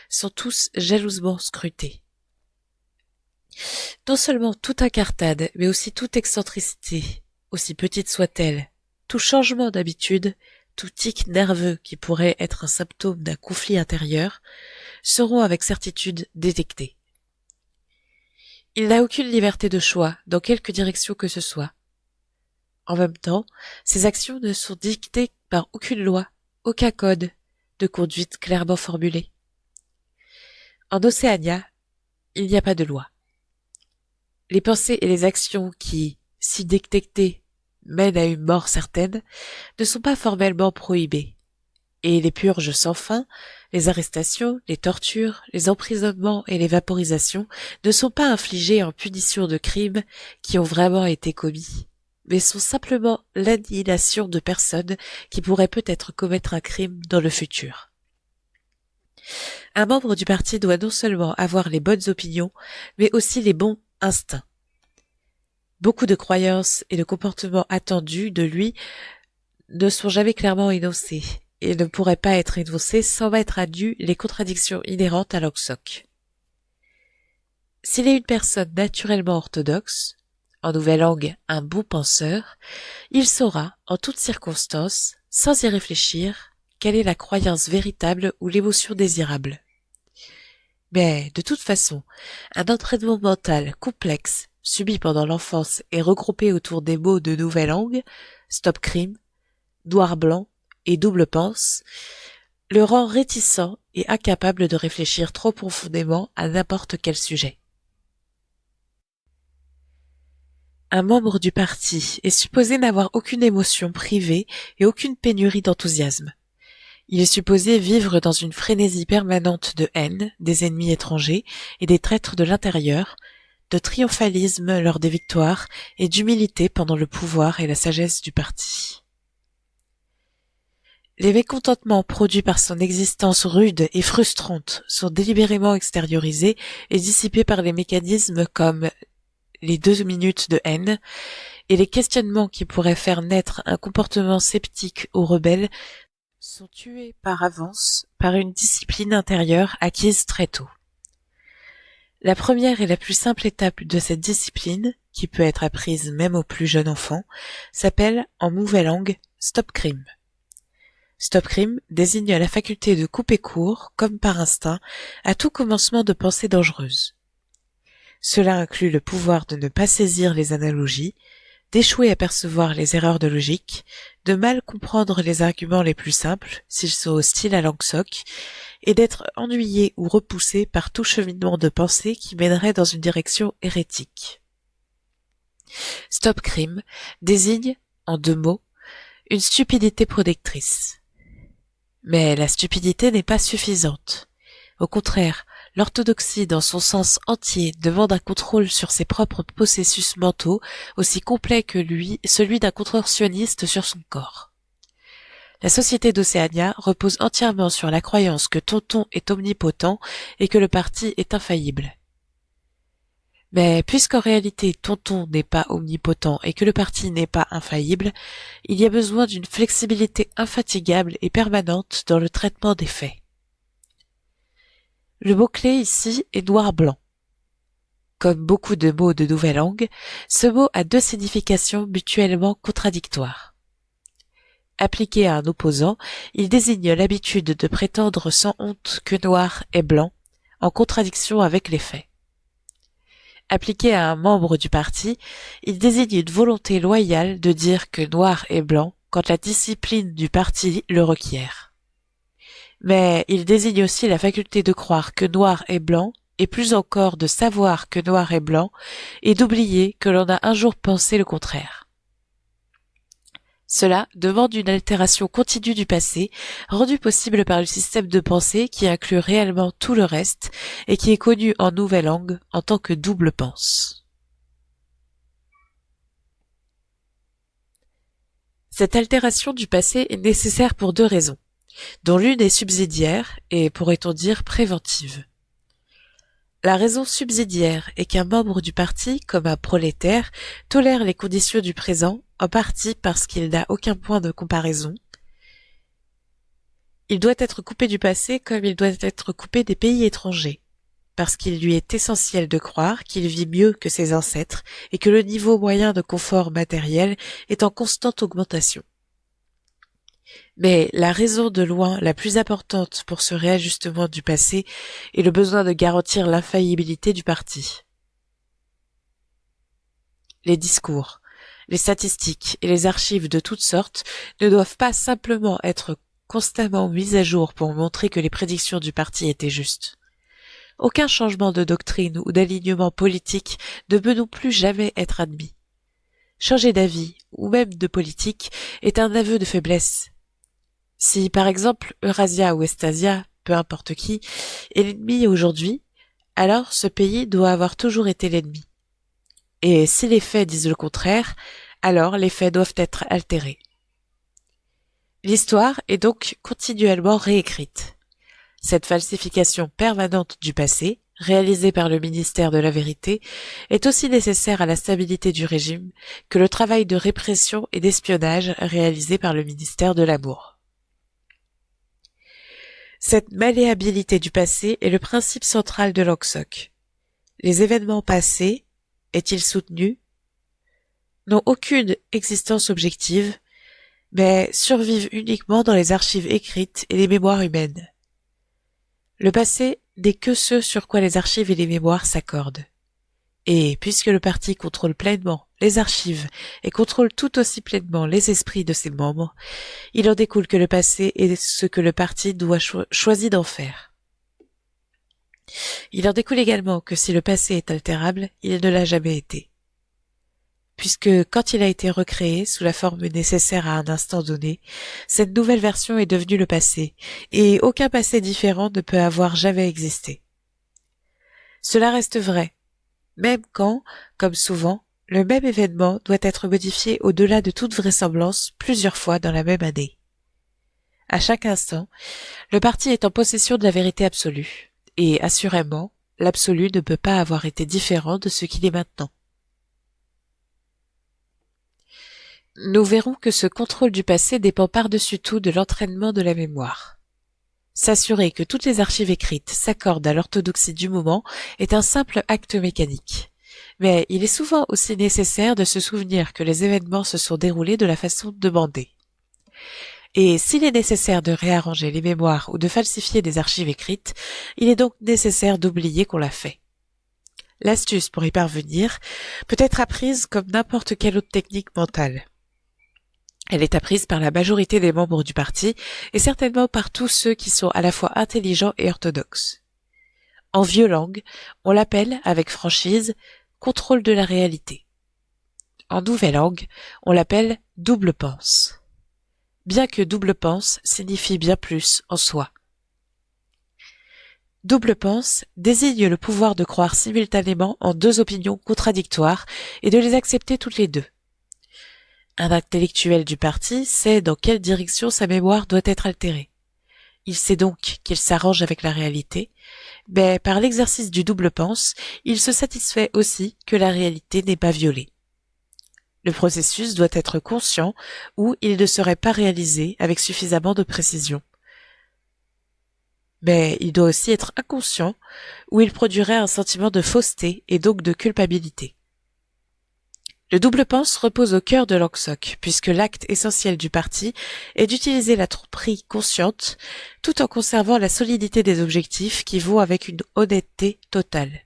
sont tous jalousement scrutés. Non seulement toute incartade, mais aussi toute excentricité, aussi petite soit-elle, tout changement d'habitude, tout tic nerveux qui pourrait être un symptôme d'un conflit intérieur, seront avec certitude détectés. Il n'a aucune liberté de choix dans quelque direction que ce soit. En même temps, ses actions ne sont dictées par aucune loi, aucun code de conduite clairement formulé. En Océania, il n'y a pas de loi. Les pensées et les actions qui, si détectées, mènent à une mort certaine, ne sont pas formellement prohibées. Et les purges sans fin, les arrestations, les tortures, les emprisonnements et les vaporisations ne sont pas infligées en punition de crimes qui ont vraiment été commis, mais sont simplement l'annihilation de personnes qui pourraient peut-être commettre un crime dans le futur. Un membre du parti doit non seulement avoir les bonnes opinions, mais aussi les bons instincts. Beaucoup de croyances et de comportements attendus de lui ne sont jamais clairement énoncés et ne pourraient pas être énoncés sans mettre à nu les contradictions inhérentes à l'Oksoc. S'il est une personne naturellement orthodoxe, en nouvelle langue un bon penseur, il saura, en toutes circonstances, sans y réfléchir, quelle est la croyance véritable ou l'émotion désirable. Mais, de toute façon, un entraînement mental complexe, subi pendant l'enfance et regroupé autour des mots de nouvelle langue, stop crime, noir-blanc et double pense, le rend réticent et incapable de réfléchir trop profondément à n'importe quel sujet. Un membre du parti est supposé n'avoir aucune émotion privée et aucune pénurie d'enthousiasme. Il est supposé vivre dans une frénésie permanente de haine des ennemis étrangers et des traîtres de l'intérieur, de triomphalisme lors des victoires et d'humilité pendant le pouvoir et la sagesse du parti. Les mécontentements produits par son existence rude et frustrante sont délibérément extériorisés et dissipés par les mécanismes comme les 2 minutes de haine, et les questionnements qui pourraient faire naître un comportement sceptique ou rebelle sont tués par avance par une discipline intérieure acquise très tôt. La première et la plus simple étape de cette discipline, qui peut être apprise même aux plus jeunes enfants, s'appelle en nouvelle langue stop crime. Stop crime désigne la faculté de couper court, comme par instinct, à tout commencement de pensée dangereuse. Cela inclut le pouvoir de ne pas saisir les analogies, d'échouer à percevoir les erreurs de logique, de mal comprendre les arguments les plus simples, s'ils sont hostiles à Langsock, et d'être ennuyé ou repoussé par tout cheminement de pensée qui mènerait dans une direction hérétique. Stop crime désigne, en 2 mots, une stupidité protectrice. Mais la stupidité n'est pas suffisante. Au contraire, l'orthodoxie dans son sens entier demande un contrôle sur ses propres processus mentaux aussi complet que celui d'un contorsionniste sur son corps. La société d'Océania repose entièrement sur la croyance que Tonton est omnipotent et que le parti est infaillible. Mais puisqu'en réalité Tonton n'est pas omnipotent et que le parti n'est pas infaillible, il y a besoin d'une flexibilité infatigable et permanente dans le traitement des faits. Le mot-clé ici est noir-blanc. Comme beaucoup de mots de nouvelle langue, ce mot a 2 significations mutuellement contradictoires. Appliqué à un opposant, il désigne l'habitude de prétendre sans honte que noir est blanc, en contradiction avec les faits. Appliqué à un membre du parti, il désigne une volonté loyale de dire que noir est blanc quand la discipline du parti le requiert. Mais il désigne aussi la faculté de croire que noir est blanc, et plus encore de savoir que noir est blanc, et d'oublier que l'on a un jour pensé le contraire. Cela demande une altération continue du passé, rendue possible par le système de pensée qui inclut réellement tout le reste et qui est connu en nouvelle langue en tant que double pense. Cette altération du passé est nécessaire pour 2 raisons, dont l'une est subsidiaire et, pourrait-on dire, préventive. La raison subsidiaire est qu'un membre du parti, comme un prolétaire, tolère les conditions du présent, en partie parce qu'il n'a aucun point de comparaison. Il doit être coupé du passé comme il doit être coupé des pays étrangers, parce qu'il lui est essentiel de croire qu'il vit mieux que ses ancêtres et que le niveau moyen de confort matériel est en constante augmentation. Mais la raison de loin la plus importante pour ce réajustement du passé est le besoin de garantir l'infaillibilité du parti. Les discours, les statistiques et les archives de toutes sortes ne doivent pas simplement être constamment mises à jour pour montrer que les prédictions du parti étaient justes. Aucun changement de doctrine ou d'alignement politique ne peut non plus jamais être admis. Changer d'avis, ou même de politique, est un aveu de faiblesse. Si, par exemple, Eurasia ou Estasia, peu importe qui, est l'ennemi aujourd'hui, alors ce pays doit avoir toujours été l'ennemi. Et si les faits disent le contraire, alors les faits doivent être altérés. L'histoire est donc continuellement réécrite. Cette falsification permanente du passé, réalisée par le ministère de la Vérité, est aussi nécessaire à la stabilité du régime que le travail de répression et d'espionnage réalisé par le ministère de l'Amour. Cette malléabilité du passé est le principe central de Langsock. Les événements passés, est-il soutenu, n'ont aucune existence objective, mais survivent uniquement dans les archives écrites et les mémoires humaines. Le passé n'est que ce sur quoi les archives et les mémoires s'accordent. Et puisque le parti contrôle pleinement les archives et contrôle tout aussi pleinement les esprits de ses membres, il en découle que le passé est ce que le parti doit choisir d'en faire. Il en découle également que si le passé est altérable, il ne l'a jamais été. Puisque quand il a été recréé sous la forme nécessaire à un instant donné, cette nouvelle version est devenue le passé, et aucun passé différent ne peut avoir jamais existé. Cela reste vrai, même quand, comme souvent, le même événement doit être modifié au-delà de toute vraisemblance plusieurs fois dans la même année. À chaque instant, le parti est en possession de la vérité absolue, et assurément, l'absolu ne peut pas avoir été différent de ce qu'il est maintenant. nous verrons que ce contrôle du passé dépend par-dessus tout de l'entraînement de la mémoire. S'assurer que toutes les archives écrites s'accordent à l'orthodoxie du moment est un simple acte mécanique. Mais il est souvent aussi nécessaire de se souvenir que les événements se sont déroulés de la façon demandée. Et s'il est nécessaire de réarranger les mémoires ou de falsifier des archives écrites, il est donc nécessaire d'oublier qu'on l'a fait. L'astuce pour y parvenir peut être apprise comme n'importe quelle autre technique mentale. Elle est apprise par la majorité des membres du parti et certainement par tous ceux qui sont à la fois intelligents et orthodoxes. En vieux langue, on l'appelle, avec franchise, contrôle de la réalité. En nouvelle langue, on l'appelle double pense. Bien que double pense signifie bien plus en soi. Double pense désigne le pouvoir de croire simultanément en deux opinions contradictoires et de les accepter toutes les deux. Un intellectuel du parti sait dans quelle direction sa mémoire doit être altérée. Il sait donc qu'il s'arrange avec la réalité, mais par l'exercice du double pense, il se satisfait aussi que la réalité n'est pas violée. Le processus doit être conscient ou il ne serait pas réalisé avec suffisamment de précision. Mais il doit aussi être inconscient ou il produirait un sentiment de fausseté et donc de culpabilité. Le double pense repose au cœur de l'Angsoc, puisque l'acte essentiel du parti est d'utiliser la tromperie consciente tout en conservant la solidité des objectifs qui vont avec une honnêteté totale.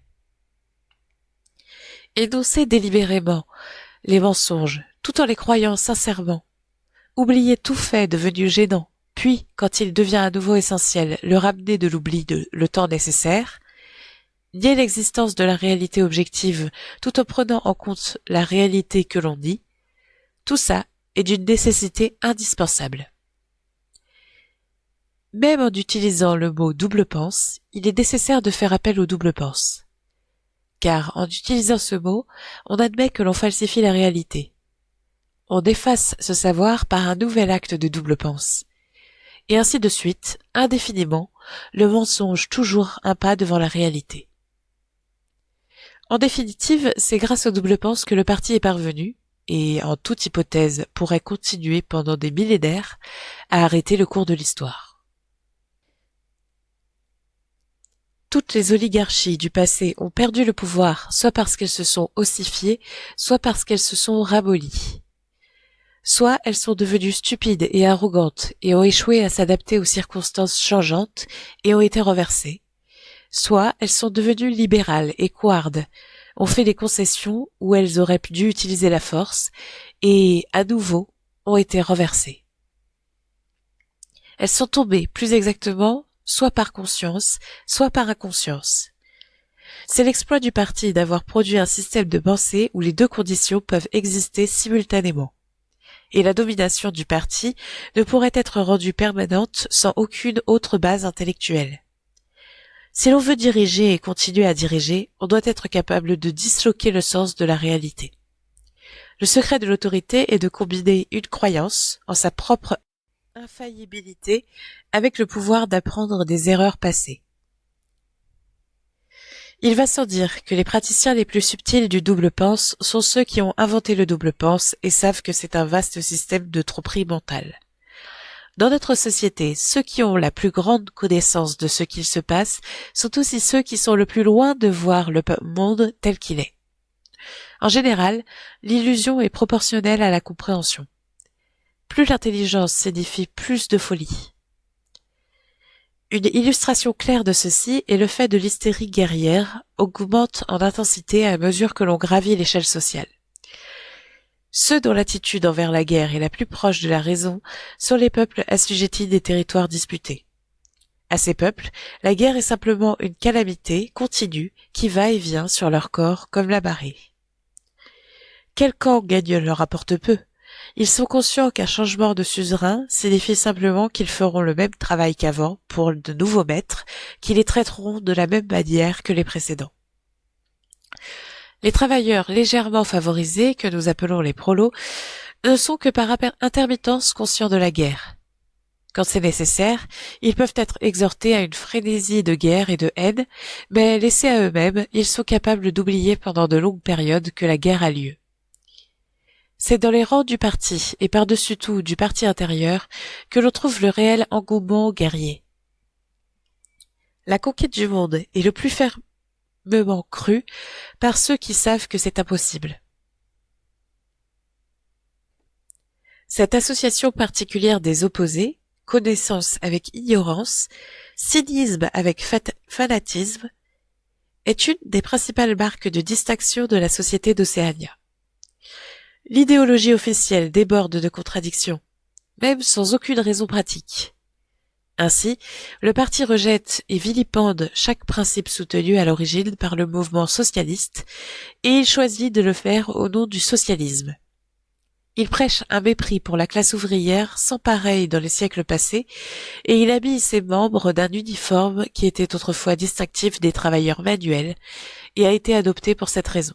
Énoncer délibérément les mensonges, tout en les croyant sincèrement. Oublier tout fait devenu gênant, puis, quand il devient à nouveau essentiel, le ramener de l'oubli le temps nécessaire. Nier l'existence de la réalité objective tout en prenant en compte la réalité que l'on nie, tout ça est d'une nécessité indispensable. Même en utilisant le mot double pense, il est nécessaire de faire appel au double pense. Car en utilisant ce mot, on admet que l'on falsifie la réalité. On efface ce savoir par un nouvel acte de double pense. Et ainsi de suite, indéfiniment, le mensonge toujours un pas devant la réalité. En définitive, c'est grâce au double pense que le parti est parvenu, et en toute hypothèse pourrait continuer pendant des millénaires, à arrêter le cours de l'histoire. Toutes les oligarchies du passé ont perdu le pouvoir, soit parce qu'elles se sont ossifiées, soit parce qu'elles se sont ramollies. Soit elles sont devenues stupides et arrogantes et ont échoué à s'adapter aux circonstances changeantes et ont été renversées. Soit elles sont devenues libérales et couardes, ont fait des concessions où elles auraient dû utiliser la force et, à nouveau, ont été renversées. Elles sont tombées, plus exactement, soit par conscience, soit par inconscience. C'est l'exploit du parti d'avoir produit un système de pensée où les deux conditions peuvent exister simultanément. Et la domination du parti ne pourrait être rendue permanente sans aucune autre base intellectuelle. Si l'on veut diriger et continuer à diriger, on doit être capable de disloquer le sens de la réalité. Le secret de l'autorité est de combiner une croyance en sa propre infaillibilité avec le pouvoir d'apprendre des erreurs passées. Il va sans dire que les praticiens les plus subtils du double pense sont ceux qui ont inventé le double pense et savent que c'est un vaste système de tromperie mentale. Dans notre société, ceux qui ont la plus grande connaissance de ce qu'il se passe sont aussi ceux qui sont le plus loin de voir le monde tel qu'il est. En général, l'illusion est proportionnelle à la compréhension. Plus l'intelligence signifie plus de folie. Une illustration claire de ceci est le fait de l'hystérie guerrière augmente en intensité à mesure que l'on gravit l'échelle sociale. Ceux dont l'attitude envers la guerre est la plus proche de la raison sont les peuples assujettis des territoires disputés. À ces peuples, la guerre est simplement une calamité continue qui va et vient sur leur corps comme la marée. Quel camp gagne leur rapporte peu. Ils sont conscients qu'un changement de suzerain signifie simplement qu'ils feront le même travail qu'avant pour de nouveaux maîtres qui les traiteront de la même manière que les précédents. Les travailleurs légèrement favorisés, que nous appelons les prolos, ne sont que par intermittence conscients de la guerre. Quand c'est nécessaire, ils peuvent être exhortés à une frénésie de guerre et de haine, mais laissés à eux-mêmes, ils sont capables d'oublier pendant de longues périodes que la guerre a lieu. C'est dans les rangs du parti, et par-dessus tout du parti intérieur, que l'on trouve le réel engouement guerrier. La conquête du monde est le plus fermement cru par ceux qui savent que c'est impossible. Cette association particulière des opposés, connaissance avec ignorance, cynisme avec fanatisme, est une des principales marques de distinction de la société d'Océania. L'idéologie officielle déborde de contradictions, même sans aucune raison pratique. Ainsi, le parti rejette et vilipende chaque principe soutenu à l'origine par le mouvement socialiste, et il choisit de le faire au nom du socialisme. Il prêche un mépris pour la classe ouvrière sans pareil dans les siècles passés, et il habille ses membres d'un uniforme qui était autrefois distinctif des travailleurs manuels, et a été adopté pour cette raison.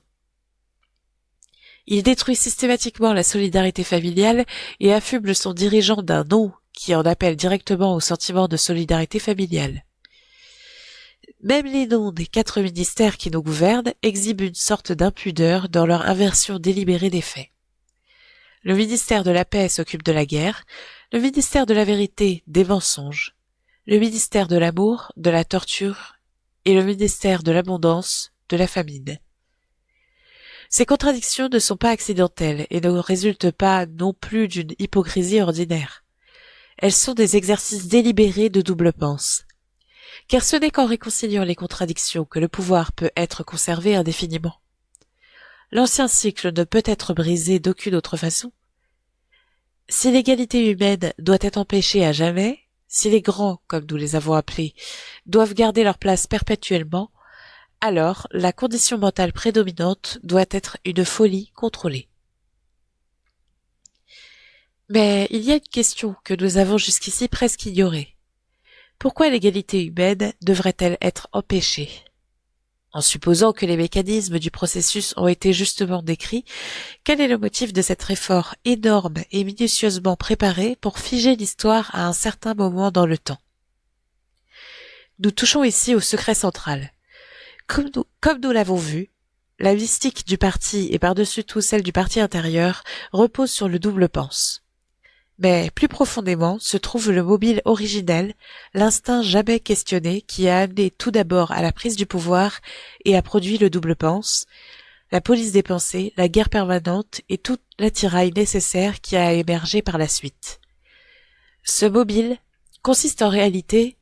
Il détruit systématiquement la solidarité familiale et affuble son dirigeant d'un nom qui en appelle directement au sentiment de solidarité familiale. Même les noms des 4 ministères qui nous gouvernent exhibent une sorte d'impudeur dans leur inversion délibérée des faits. Le ministère de la paix s'occupe de la guerre, le ministère de la vérité des mensonges, le ministère de l'amour de la torture et le ministère de l'abondance de la famine. Ces contradictions ne sont pas accidentelles et ne résultent pas non plus d'une hypocrisie ordinaire. Elles sont des exercices délibérés de double pense. Car ce n'est qu'en réconciliant les contradictions que le pouvoir peut être conservé indéfiniment. L'ancien cycle ne peut être brisé d'aucune autre façon. Si l'égalité humaine doit être empêchée à jamais, si les grands, comme nous les avons appelés, doivent garder leur place perpétuellement, alors la condition mentale prédominante doit être une folie contrôlée. Mais il y a une question que nous avons jusqu'ici presque ignorée. Pourquoi l'égalité humaine devrait-elle être empêchée ? En supposant que les mécanismes du processus ont été justement décrits, quel est le motif de cet effort énorme et minutieusement préparé pour figer l'histoire à un certain moment dans le temps ? Nous touchons ici au secret central. Comme nous l'avons vu, la mystique du parti et par-dessus tout celle du parti intérieur repose sur le double pense. Mais plus profondément se trouve le mobile originel, l'instinct jamais questionné qui a amené tout d'abord à la prise du pouvoir et a produit le double pense, la police des pensées, la guerre permanente et toute l'attirail nécessaire qui a émergé par la suite. Ce mobile consiste en réalité...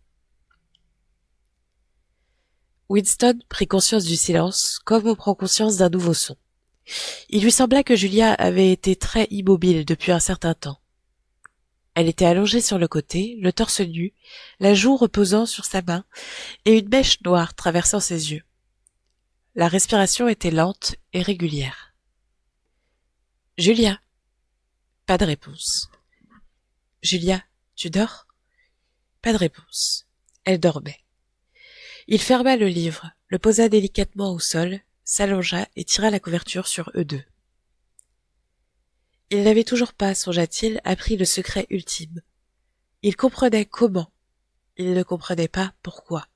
Winston prit conscience du silence, comme on prend conscience d'un nouveau son. Il lui sembla que Julia avait été très immobile depuis un certain temps. Elle était allongée sur le côté, le torse nu, la joue reposant sur sa main, et une mèche noire traversant ses yeux. La respiration était lente et régulière. « Julia !» Pas de réponse. « Julia, tu dors ?» Pas de réponse. Elle dormait. Il ferma le livre, le posa délicatement au sol, s'allongea et tira la couverture sur eux deux. Il n'avait toujours pas, songea-t-il, appris le secret ultime. Il comprenait comment. Il ne comprenait pas pourquoi.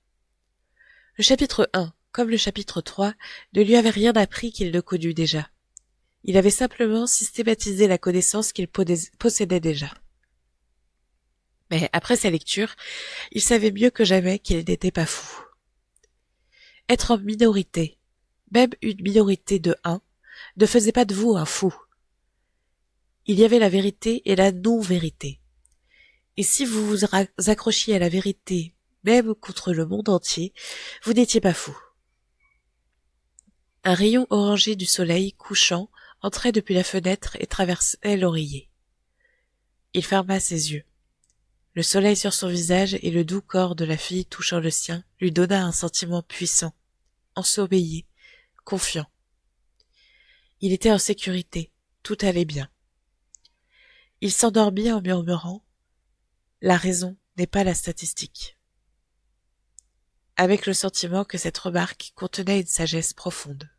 Le chapitre 1, comme le chapitre 3, ne lui avait rien appris qu'il ne connût déjà. Il avait simplement systématisé la connaissance qu'il possédait déjà. Mais après sa lecture, il savait mieux que jamais qu'il n'était pas fou. Être en minorité, même une minorité de 1, ne faisait pas de vous un fou. Il y avait la vérité et la non-vérité. Et si vous vous accrochiez à la vérité, même contre le monde entier, vous n'étiez pas fou. Un rayon orangé du soleil couchant entrait depuis la fenêtre et traversait l'oreiller. Il ferma ses yeux. Le soleil sur son visage et le doux corps de la fille touchant le sien lui donna un sentiment puissant, ensommeillé, confiant. Il était en sécurité, tout allait bien. Il s'endormit en murmurant « La raison n'est pas la statistique », avec le sentiment que cette remarque contenait une sagesse profonde.